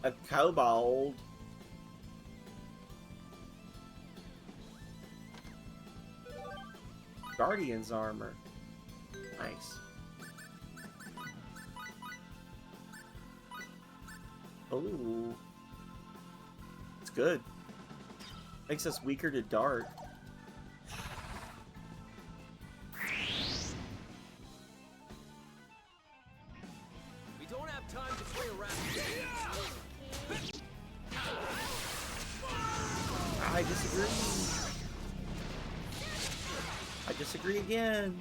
A kobold. Guardian's armor. Nice. Ooh. It's good. Makes us weaker to dark. We don't have time to play around. I disagree. I disagree again.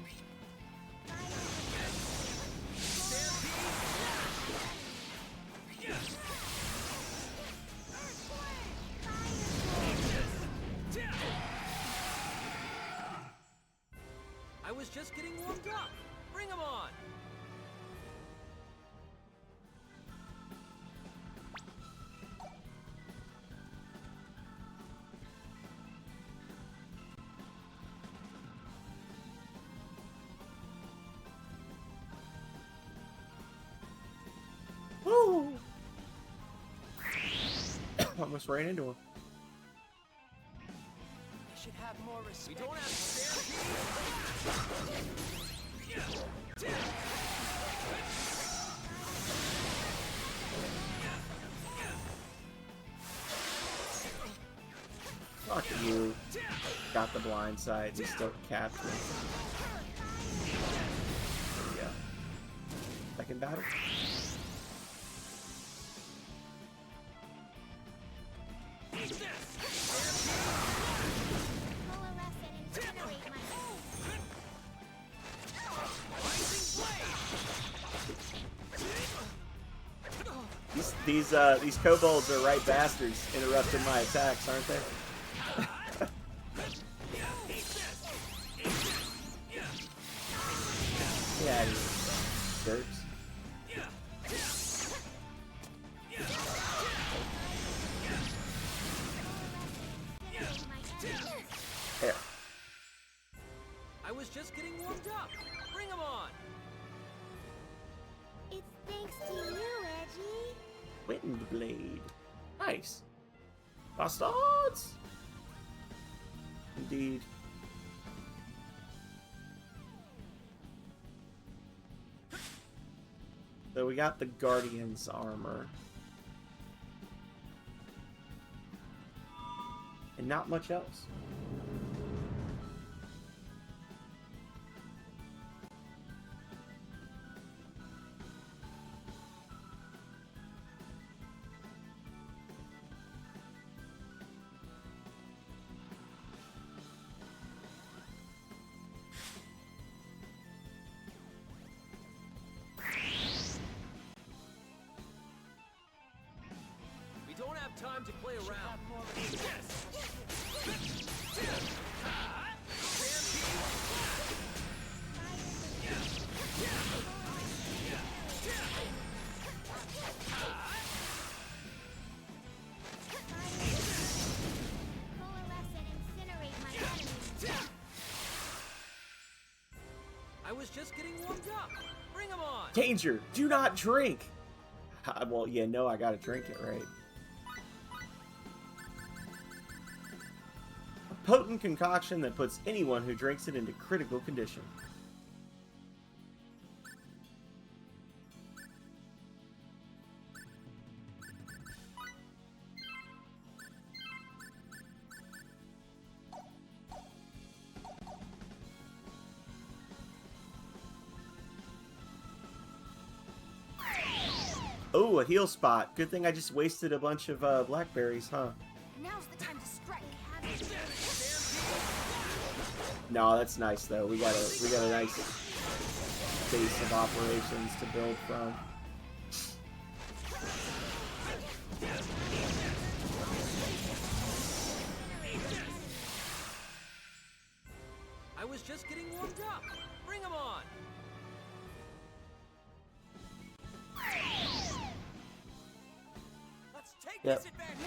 I was just getting warmed up. Bring 'em on. Woo! Almost ran into him. I should have more respect. We don't have stampede. Fuck you. Got the blind side. He's still captured. There we go. Second battle. These kobolds are right bastards interrupting my attacks, aren't they? Yeah, jerks. There. I was just getting warmed up. Bring 'em on. It's thanks to you, Edgy. Wind Blade. Nice. Bastards! Indeed. So we got the Guardian's armor. And not much else. don't have time to play around. I was just getting warmed up. Bring him on. Danger! Do not drink! Well, yeah, no, I gotta drink it, right? A potent concoction that puts anyone who drinks it into critical condition. Oh, a heal spot. Good thing I just wasted a bunch of blackberries, huh? Now's the time to strike. No, that's nice though. We got a nice base of operations to build from. I was just getting warmed up. Bring him on. Let's take Yep. this advantage.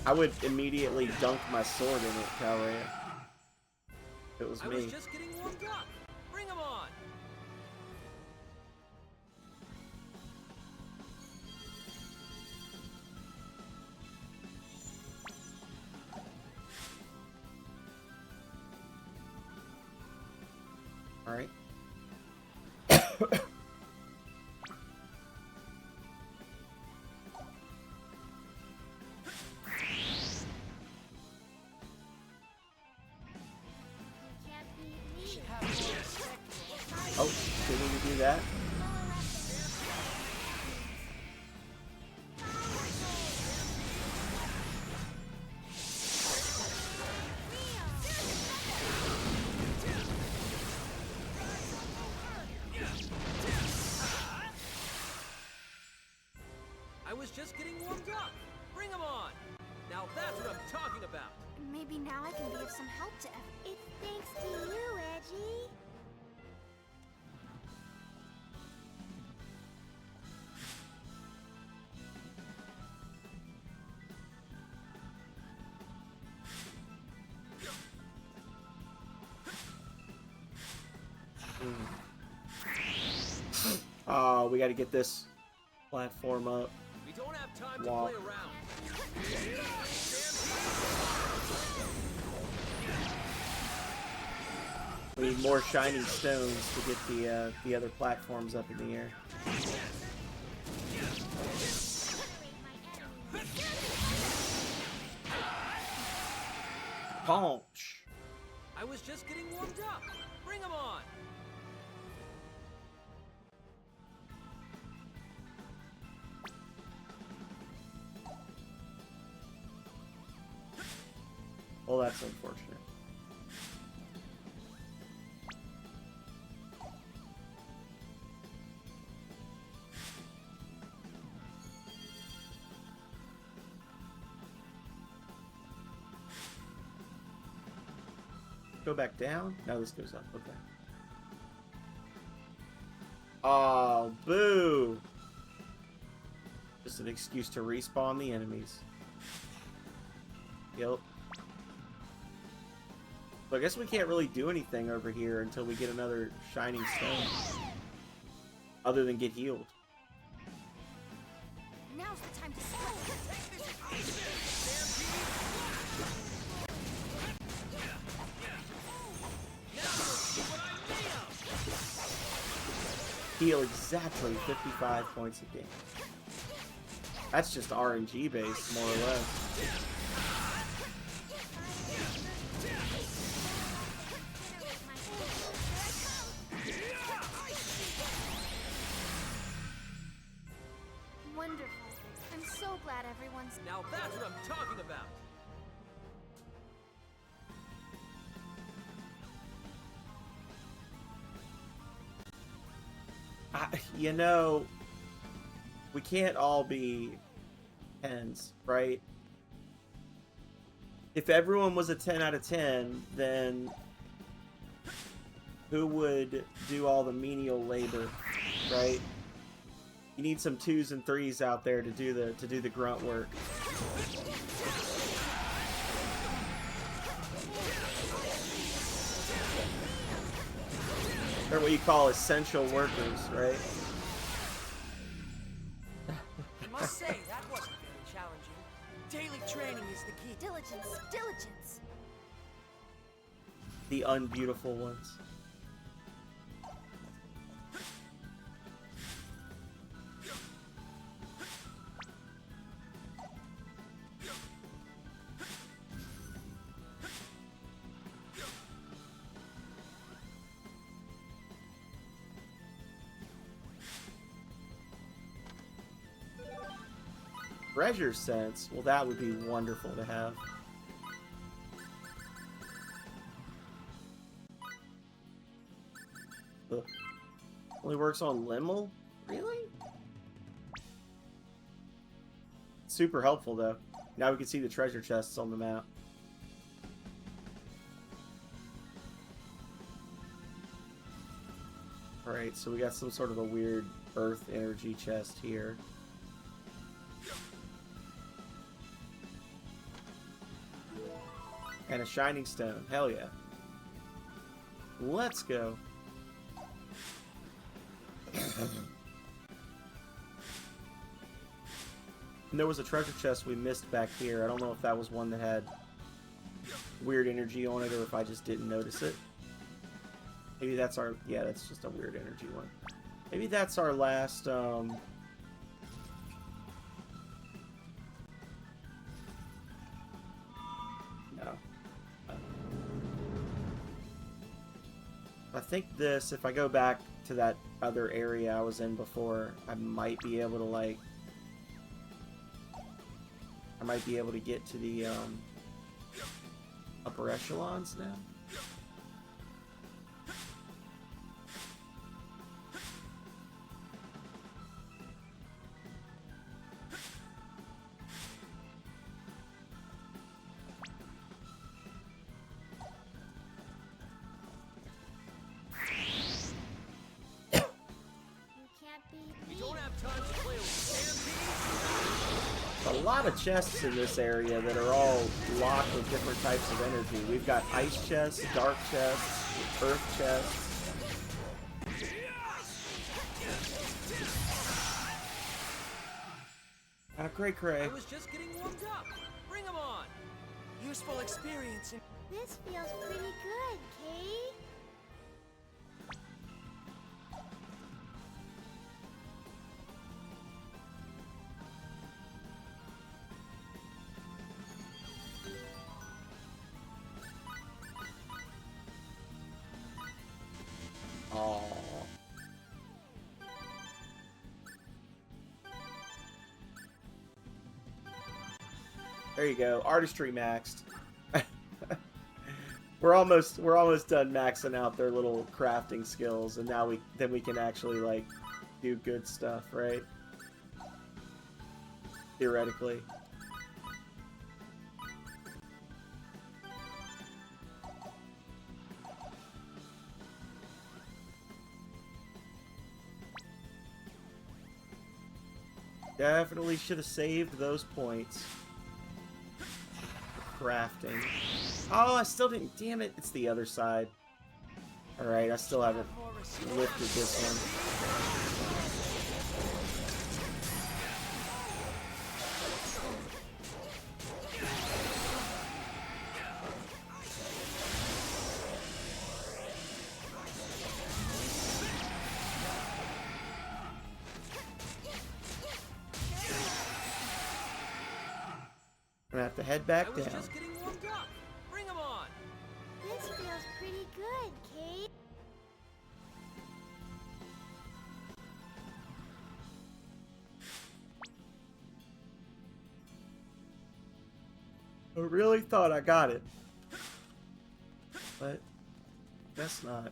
I would immediately dunk my sword in it, Calrea. If it was I me. was just getting warmed up. Bring him on. All right. Oh, didn't we do that? I was just getting warmed up. Bring him on. Now that's what I'm talking about. Maybe now I can be of some help to It's thanks to you, Edgy. Oh, we got to get this platform up. We don't have time Walk. to play around. We need more shining stones to get the other platforms up in the air. Punch. I was just getting warmed up. Bring him on. Well, that's unfortunate. Go back down? No, this goes up. Okay. Oh, boo! Just an excuse to respawn the enemies. Yep. So I guess we can't really do anything over here until we get another shining stone. Other than get healed. Now's the time to strike. Heal exactly 55 points of damage. That's just RNG based, more or less. Wonderful. I'm so glad everyone's... Now that's what I'm talking about. you know, we can't all be 10s, right? If everyone was a 10 out of 10, then who would do all the menial labor, right? You need some 2s and 3s out there to do the grunt work. They're what you call essential workers, right? I must say, that wasn't very challenging. Daily training is the key. Diligence, diligence. The unbeautiful ones. Treasure sense? Well, that would be wonderful to have. Ugh. Only works on Limel? Really? Super helpful, though. Now we can see the treasure chests on the map. Alright, so we got some sort of a weird earth energy chest here. And a shining stone. Hell yeah. Let's go. And there was a treasure chest we missed back here. I don't know if that was one that had weird energy on it or if I just didn't notice it. Maybe that's our... Yeah, that's just a weird energy one. Maybe that's our last... No. I think this, if I go back to that other area I was in before, I might be able to, like... I might be able to get to the, upper echelons now. A lot of chests in this area that are all locked with different types of energy. We've got ice chests, dark chests, earth chests. Cray cray. I was just getting warmed up. Bring 'em on. Useful experience. This feels pretty good, Kay. There you go. Artistry maxed. we're almost done maxing out their little crafting skills, and now we can actually like do good stuff, right? Theoretically. Definitely should have saved those points. Crafting. Oh, I still didn't. Damn it, it's the other side. Alright, I still haven't lifted this one. I'm gonna have to head back down. Just getting warmed up. Bring 'em on. This feels pretty good, Kate. I really thought I got it, but guess not.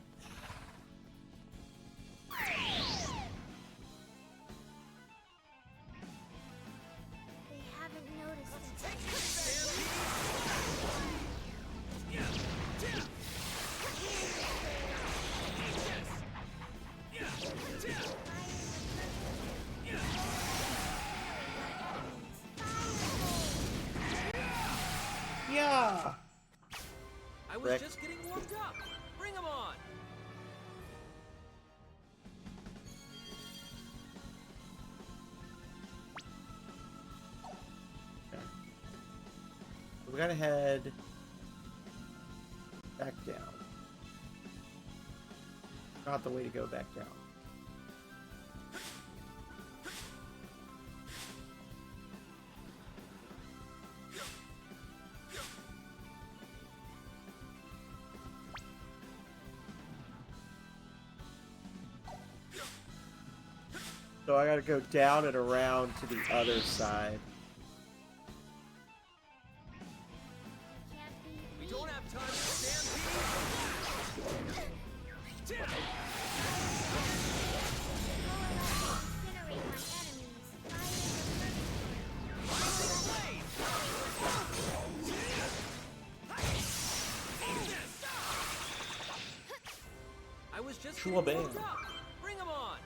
Rick. Just getting warmed up. Bring 'em on. Okay. We gotta head back down. Not the way to go back down. So I gotta go down and around to the other side. We don't have time to stampede. I was just getting warmed up. Bring 'em on.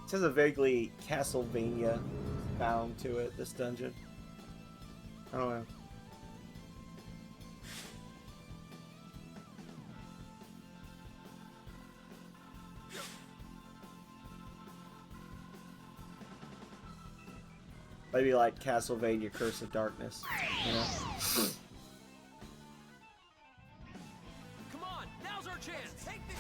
It has a vaguely Castlevania bound to it, this dungeon. I don't know. Maybe like Castlevania Curse of Darkness, you know? Come on, now's our chance. Take this.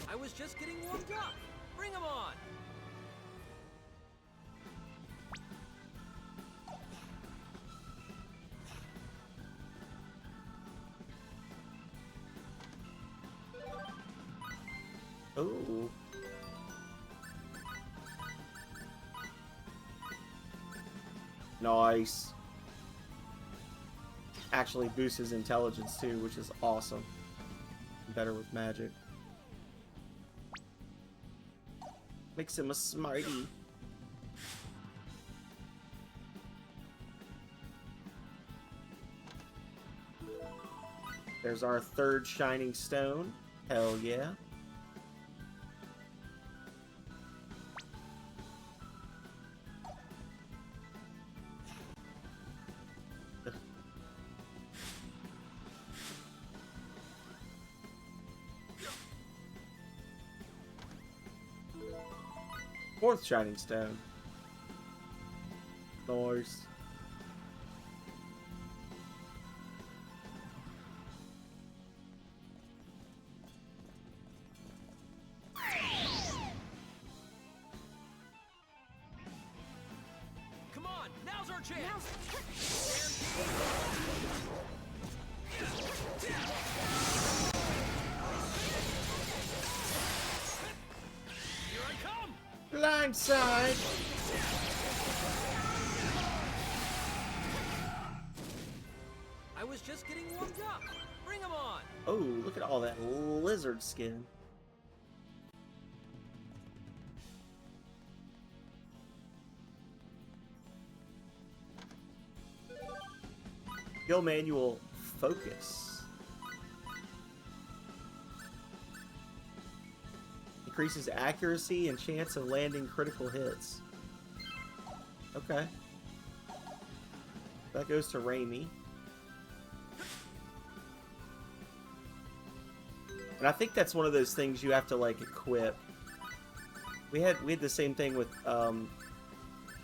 I was just getting warmed up. Bring 'em on. Ooh. Nice. Actually boosts his intelligence too, which is awesome. Better with magic. Makes him a smarty. There's our third shining stone. Hell yeah. Fourth shining stone. Nice. Come on, now's our chance. Here I come. Blindside. I was just getting warmed up. Bring 'em on. Oh, look at all that lizard skin. Skill manual focus. Increases accuracy and chance of landing critical hits. Okay. That goes to Raimi. And I think that's one of those things you have to like equip. We had the same thing with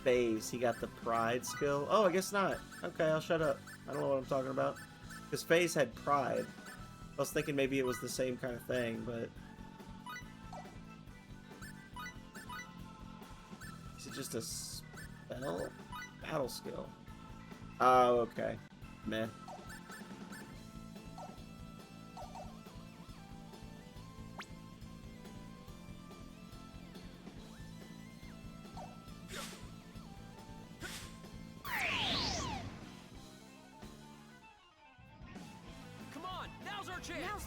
FaZe. He got the pride skill. Oh, I guess not. Okay, I'll shut up. I don't know what I'm talking about. Because FaZe had pride. I was thinking maybe it was the same kind of thing, but is it just a spell? Battle skill. Oh, okay. Meh. chance.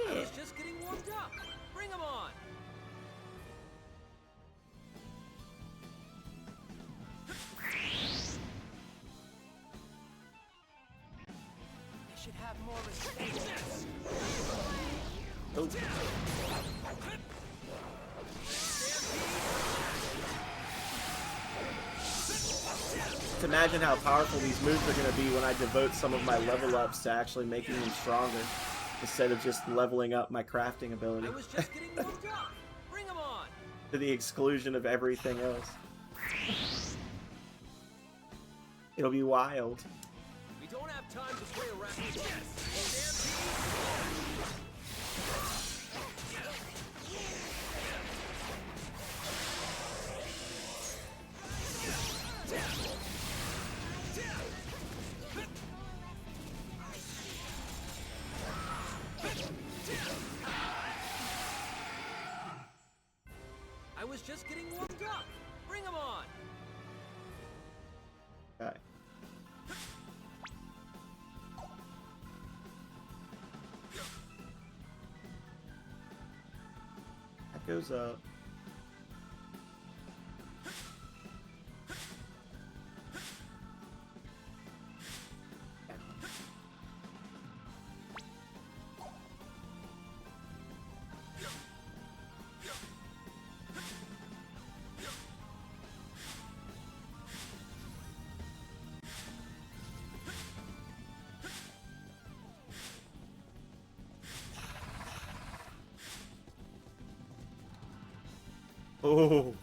I was just getting warmed up. Bring 'em on. They should have more respect. Oh. Just imagine how powerful these moves are going to be when I devote some of my level ups to actually making them stronger, instead of just leveling up my crafting ability. I was just getting warmed up. Bring 'em on. To the exclusion of everything else. It'll be wild. We don't have time to play around. I was just getting warmed up. Bring 'em on. Okay. That goes up. Oh,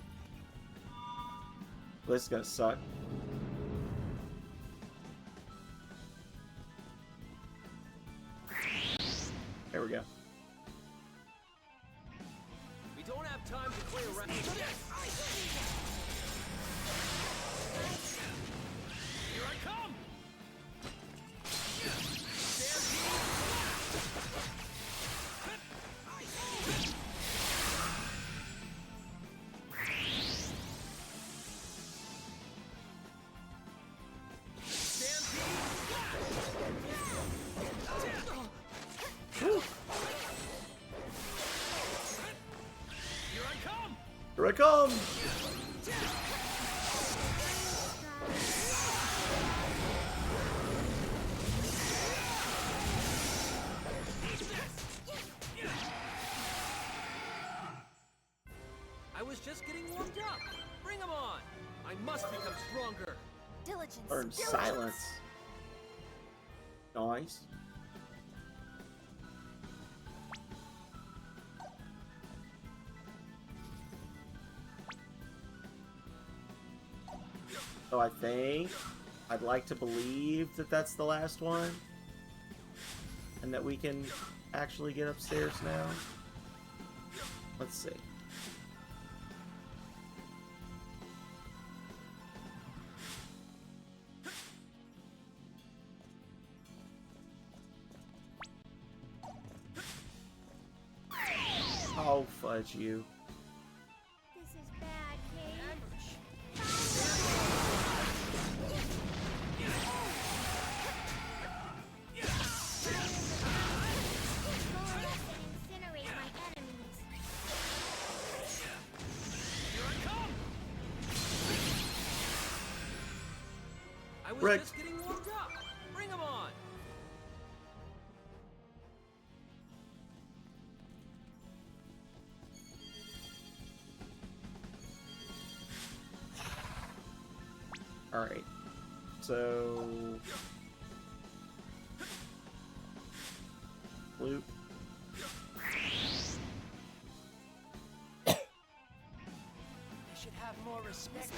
this is gonna suck. There we go. We don't have time to play around. Here I come. Here I come! I was just getting warmed up. Bring 'em on. I must become stronger. Diligence. Burn silence. Nice. So I think I'd like to believe that that's the last one, and that we can actually get upstairs now. Let's see. Oh, fudge you. This is bad, Kate. Incinerate my enemies. Here I come. I was Rick. just getting warmed up. Bring 'em on. Alright. So... Loop. They should have more respect.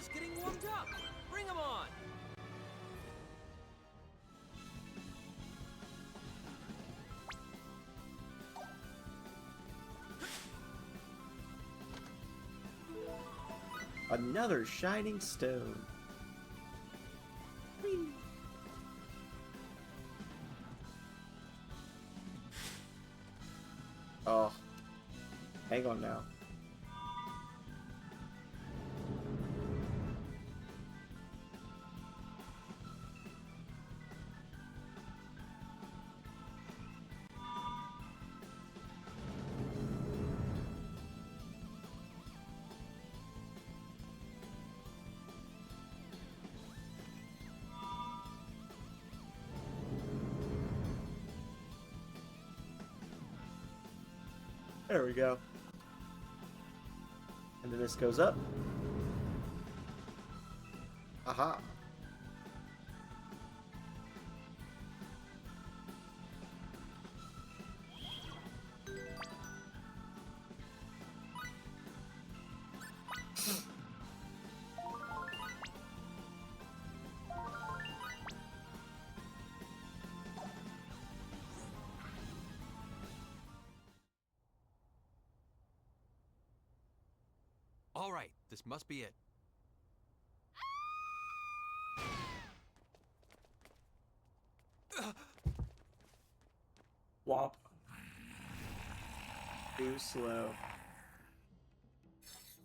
just getting warmed up. Bring them on. Another shining stone. Whee. Oh, hang on now. There we go. And then this goes up. Aha. All right, this must be it. Womp. Too slow.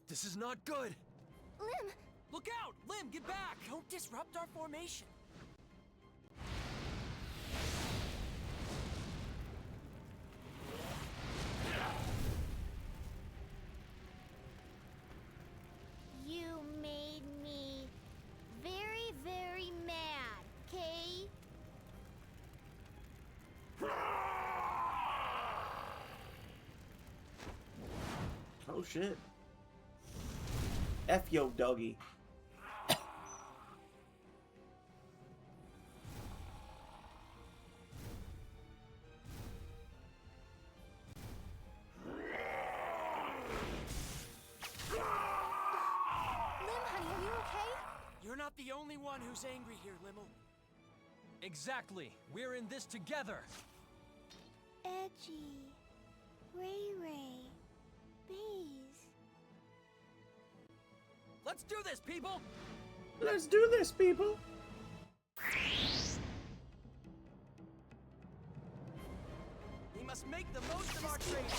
This is not good. Lim! Look out! Lim, get back! Don't disrupt our formation. You made me very, very mad, Kay? Oh shit. F yo doggy. You're not the only one who's angry here, Limmel. Exactly. We're in this together. Edgy. Ray Ray. Bees. Let's do this, people! Let's do this, people! We must make the most of our training.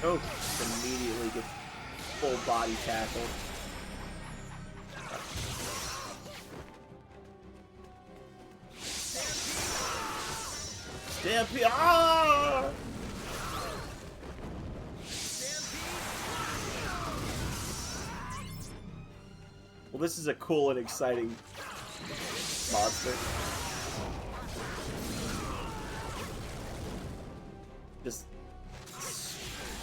Oh, immediately gets full body tackle. Stampede! Ah! Well, this is a cool and exciting monster. Just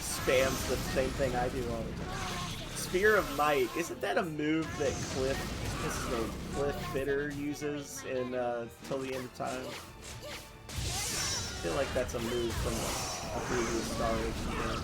spams the same thing I do all the time. Spear of Might. Isn't that a move that Cliff Bitter uses in Till the End of Time? I feel like that's a move from a previous Star Ocean game.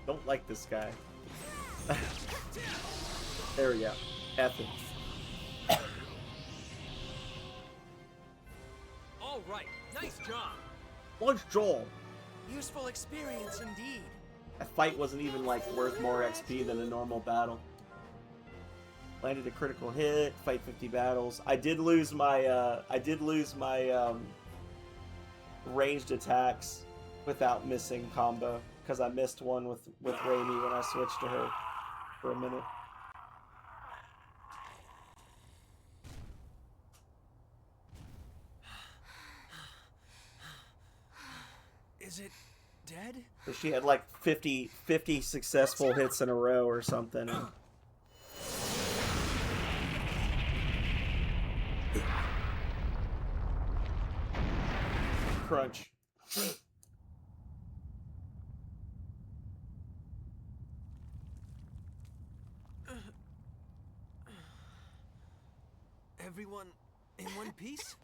Don't like this guy. There we go. F it. All right, job. Nice job. Useful experience indeed. That fight wasn't even like worth more XP than a normal battle. Landed a critical hit, fight 50 battles. I did lose my ranged attacks without missing combo because I missed one with Raimi when I switched to her for a minute. Is it dead? So she had like 50 successful hits in a row or something. And... Crunch. Everyone in one piece?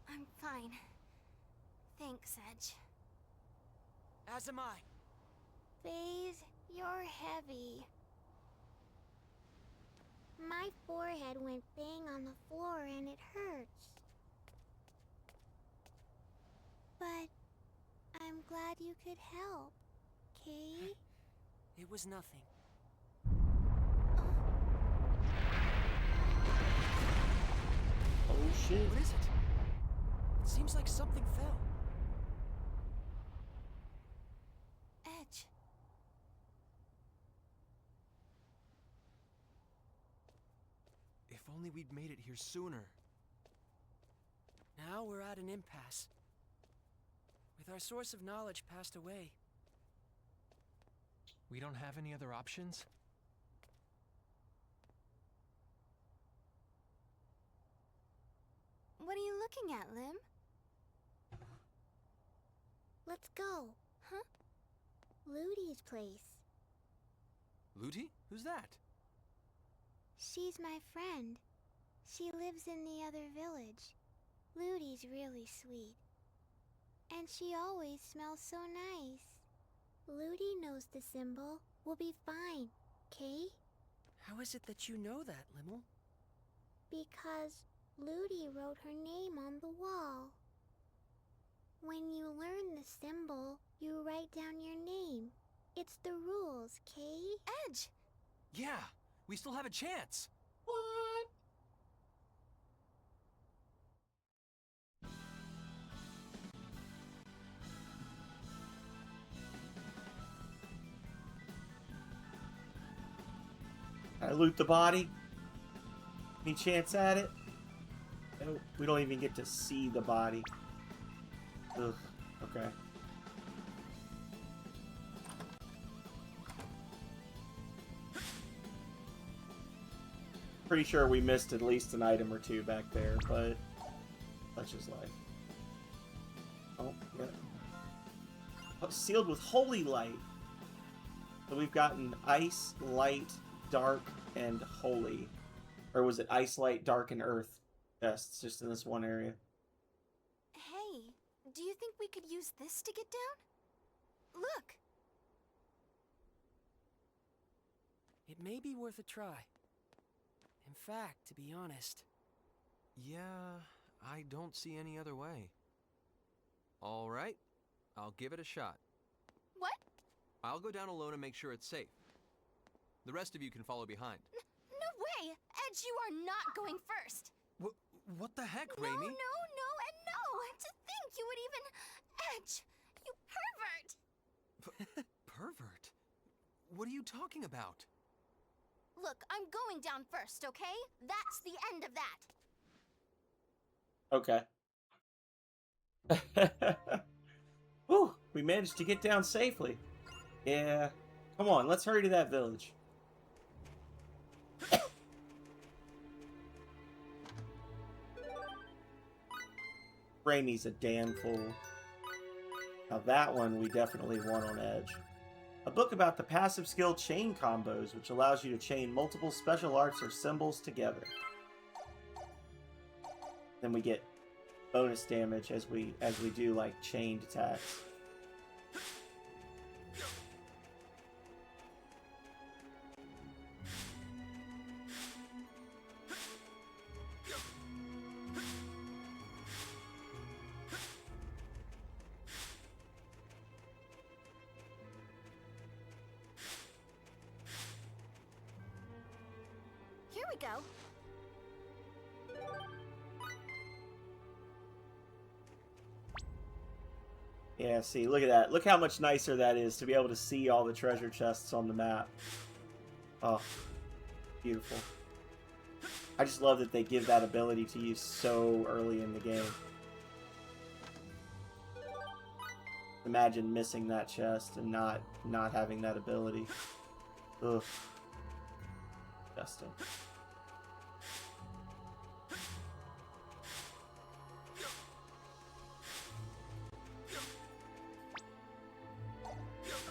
I'm fine. Thanks, Edge. As am I. Faze, you're heavy. My forehead went bang on the floor and it hurts. But I'm glad you could help, Kay? It was nothing. Oh shit. What is it? It seems like something fell. Edge. If only we'd made it here sooner. Now we're at an impasse. With our source of knowledge passed away. We don't have any other options? What are you looking at, Lim? Let's go. Huh? Ludi's place. Ludi? Who's that? She's my friend. She lives in the other village. Ludi's really sweet. And she always smells so nice. Ludi knows the symbol. We'll be fine, Kay? How is it that you know that, Limmel? Because Ludi wrote her name on the wall. When you learn the symbol, you write down your name. It's the rules, Kay? Edge! Yeah, we still have a chance. What? I loot the body. Any chance at it? No, we don't even get to see the body. Ugh, okay. Pretty sure we missed at least an item or two back there, but that's just life. Oh, yeah. Oh, sealed with holy light. So we've gotten ice, light, dark, and holy. Or was it ice, light, dark, and earth? Yes, it's just in this one area. Hey, do you think we could use this to get down? Look! It may be worth a try. In fact, to be honest... Yeah, I don't see any other way. All right, I'll give it a shot. What? I'll go down alone and make sure it's safe. The rest of you can follow behind. No way! Edge, you are not going first! What the heck, No, Raimi? no, and no! To think you would even... Edge! You pervert! Pervert? What are you talking about? Look, I'm going down first, okay? That's the end of that! Okay. Whew, we managed to get down safely. Yeah. Come on, let's hurry to that village. Raimi's a damn fool. Now that one we definitely want on Edge. A book about the passive skill chain combos, which allows you to chain multiple special arts or symbols together. Then we get bonus damage as we do like chained attacks. go. Yeah, see, look at that. Look how much nicer that is to be able to see all the treasure chests on the map. Oh, beautiful. I just love that they give that ability to you so early in the game. Imagine missing that chest and not having that ability. Ugh. Disgusting.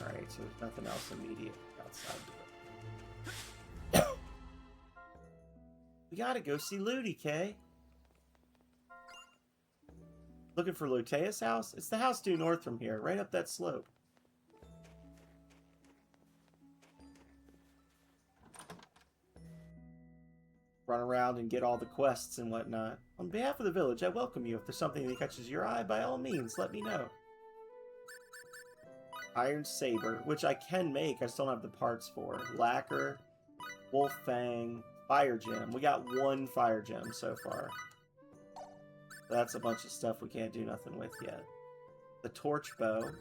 Alright, so there's nothing else immediate outside of it. We gotta go see Ludi, Kay. Looking for Lutea's house? It's the house due north from here, right up that slope. Run around and get all the quests and whatnot. On behalf of the village, I welcome you. If there's something that catches your eye, by all means, let me know. Iron Saber, which I can make, I still don't have the parts for. Lacquer, Wolf Fang, Fire Gem. We got one Fire Gem so far. That's a bunch of stuff we can't do nothing with yet. The Torch Bow,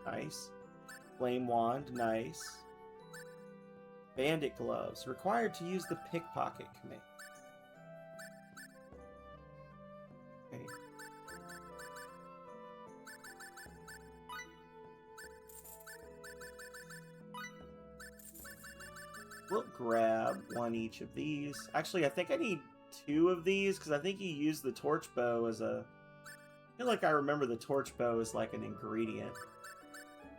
nice. Flame Wand, nice. Bandit Gloves, required to use the Pickpocket command. Okay. We'll grab one each of these. Actually, I think I need two of these, because I think you use the torch bow as a... I feel like I remember the torch bow as like an ingredient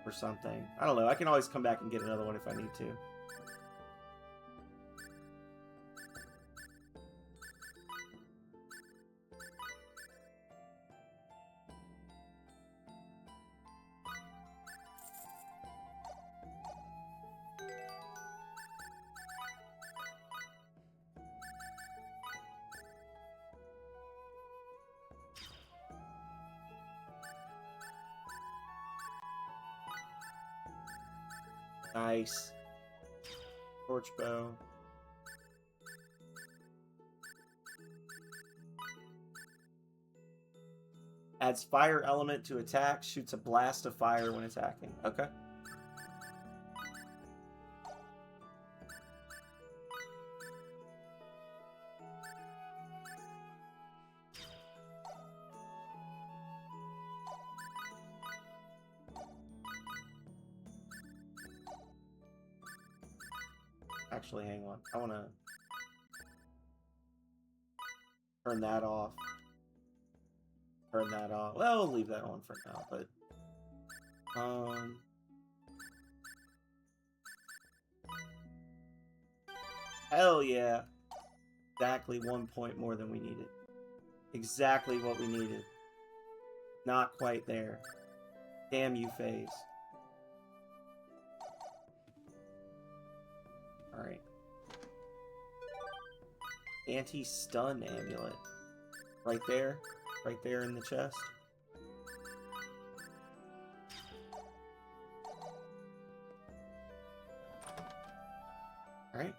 or something. I don't know. I can always come back and get another one if I need to. Nice. Torch bow. Adds fire element to attack. Shoots a blast of fire when attacking. Okay. Actually, hang on. I want to turn that off. Turn that off. Well, we'll leave that on for now, but hell yeah. Exactly 1 point more than we needed. Exactly what we needed. Not quite there. Damn you, FaZe. Alright. Anti-stun amulet. Right there. Right there in the chest. Alright.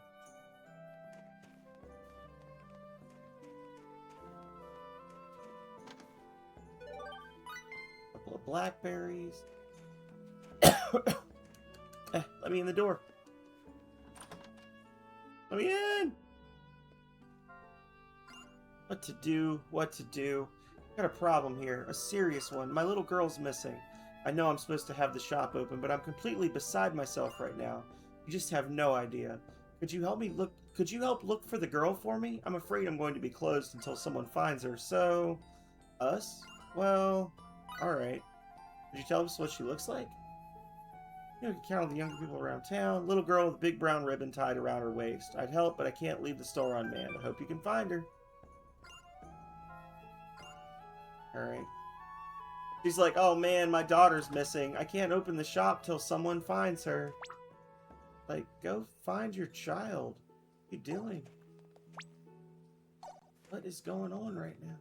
Couple of blackberries. Let me in the door. Let me in! What to do? What to do? Got a problem here. A serious one. My little girl's missing. I know I'm supposed to have the shop open, but I'm completely beside myself right now. You just have no idea. Could you help me look? Could you help look for the girl for me? I'm afraid I'm going to be closed until someone finds her, so... Us? Well... Alright. Could you tell us what she looks like? You know, you can count on the younger people around town. Little girl with a big brown ribbon tied around her waist. I'd help, but I can't leave the store unmanned. I hope you can find her. Alright. She's like, oh man, my daughter's missing. I can't open the shop till someone finds her. Like, go find your child. What are you doing? What is going on right now?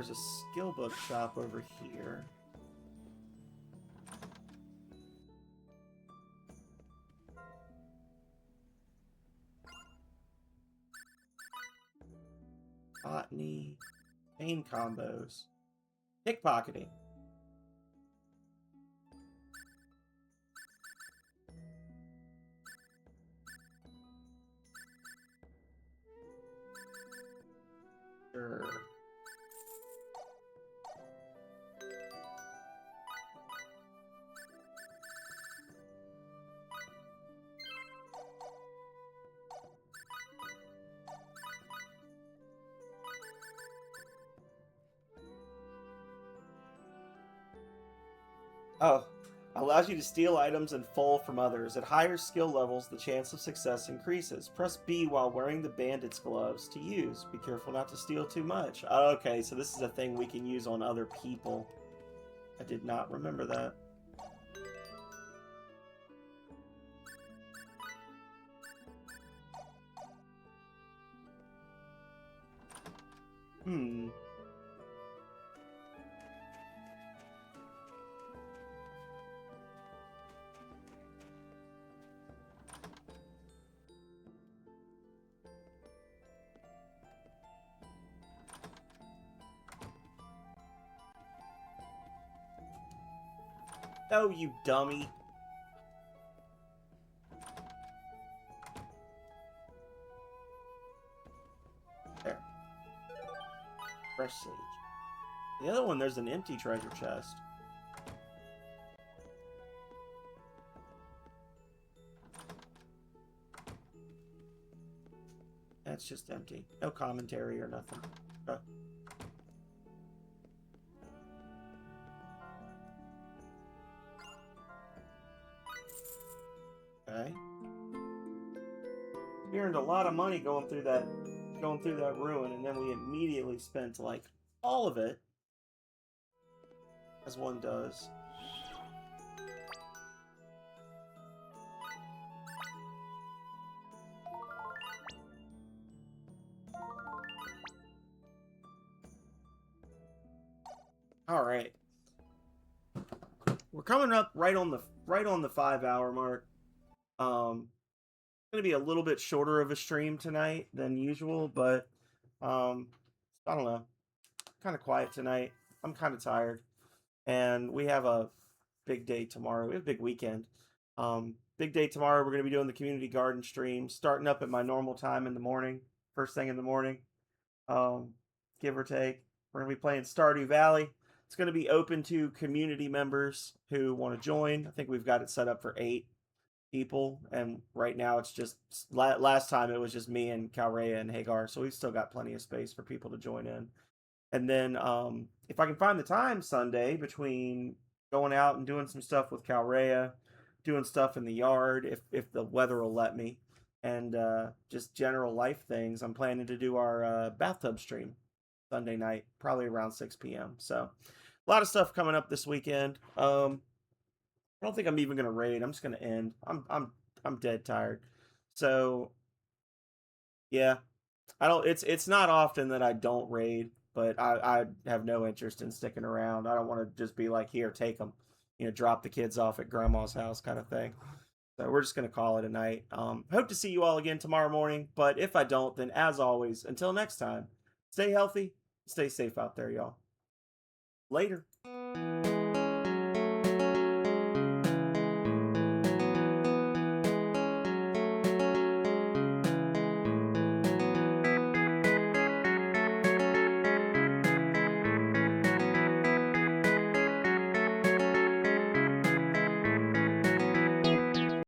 There's a skill book shop over here. Botany, chain combos, pickpocketing. Sure. Oh, allows you to steal items in full from others. At higher skill levels, the chance of success increases. Press B while wearing the bandit's gloves to use. Be careful not to steal too much. Okay, so this is a thing we can use on other people. I did not remember that. Oh, you dummy. There. Fresh sage. The other one, there's an empty treasure chest. That's just empty. No commentary or nothing. Okay. We earned a lot of money going through that ruin, and then we immediately spent like all of it, as one does. All right. We're coming up right on the 5-hour mark. It's gonna be a little bit shorter of a stream tonight than usual, but I don't know, kind of quiet tonight. I'm kind of tired, and we have a big day tomorrow. We have a big weekend. Big day tomorrow. We're gonna be doing the community garden stream, starting up at my normal time in the morning, first thing in the morning, give or take. We're gonna be playing Stardew Valley. It's gonna be open to community members who want to join. I think we've got it set up for 8 people, and right now it's just last time it was just me and Calrea and Hagar, so we've still got plenty of space for people to join in. And then if I can find the time Sunday between going out and doing some stuff with Calrea, doing stuff in the yard, if the weather will let me, and just general life things, I'm planning to do our bathtub stream Sunday night, probably around 6 p.m. So a lot of stuff coming up this weekend. I don't think I'm even gonna raid. I'm just gonna end. I'm dead tired. So yeah, I don't. It's not often that I don't raid, but I have no interest in sticking around. I don't want to just be like, here, take them, drop the kids off at grandma's house kind of thing. So we're just gonna call it a night. Hope to see you all again tomorrow morning. But if I don't, then as always, until next time, stay healthy, stay safe out there, y'all. Later.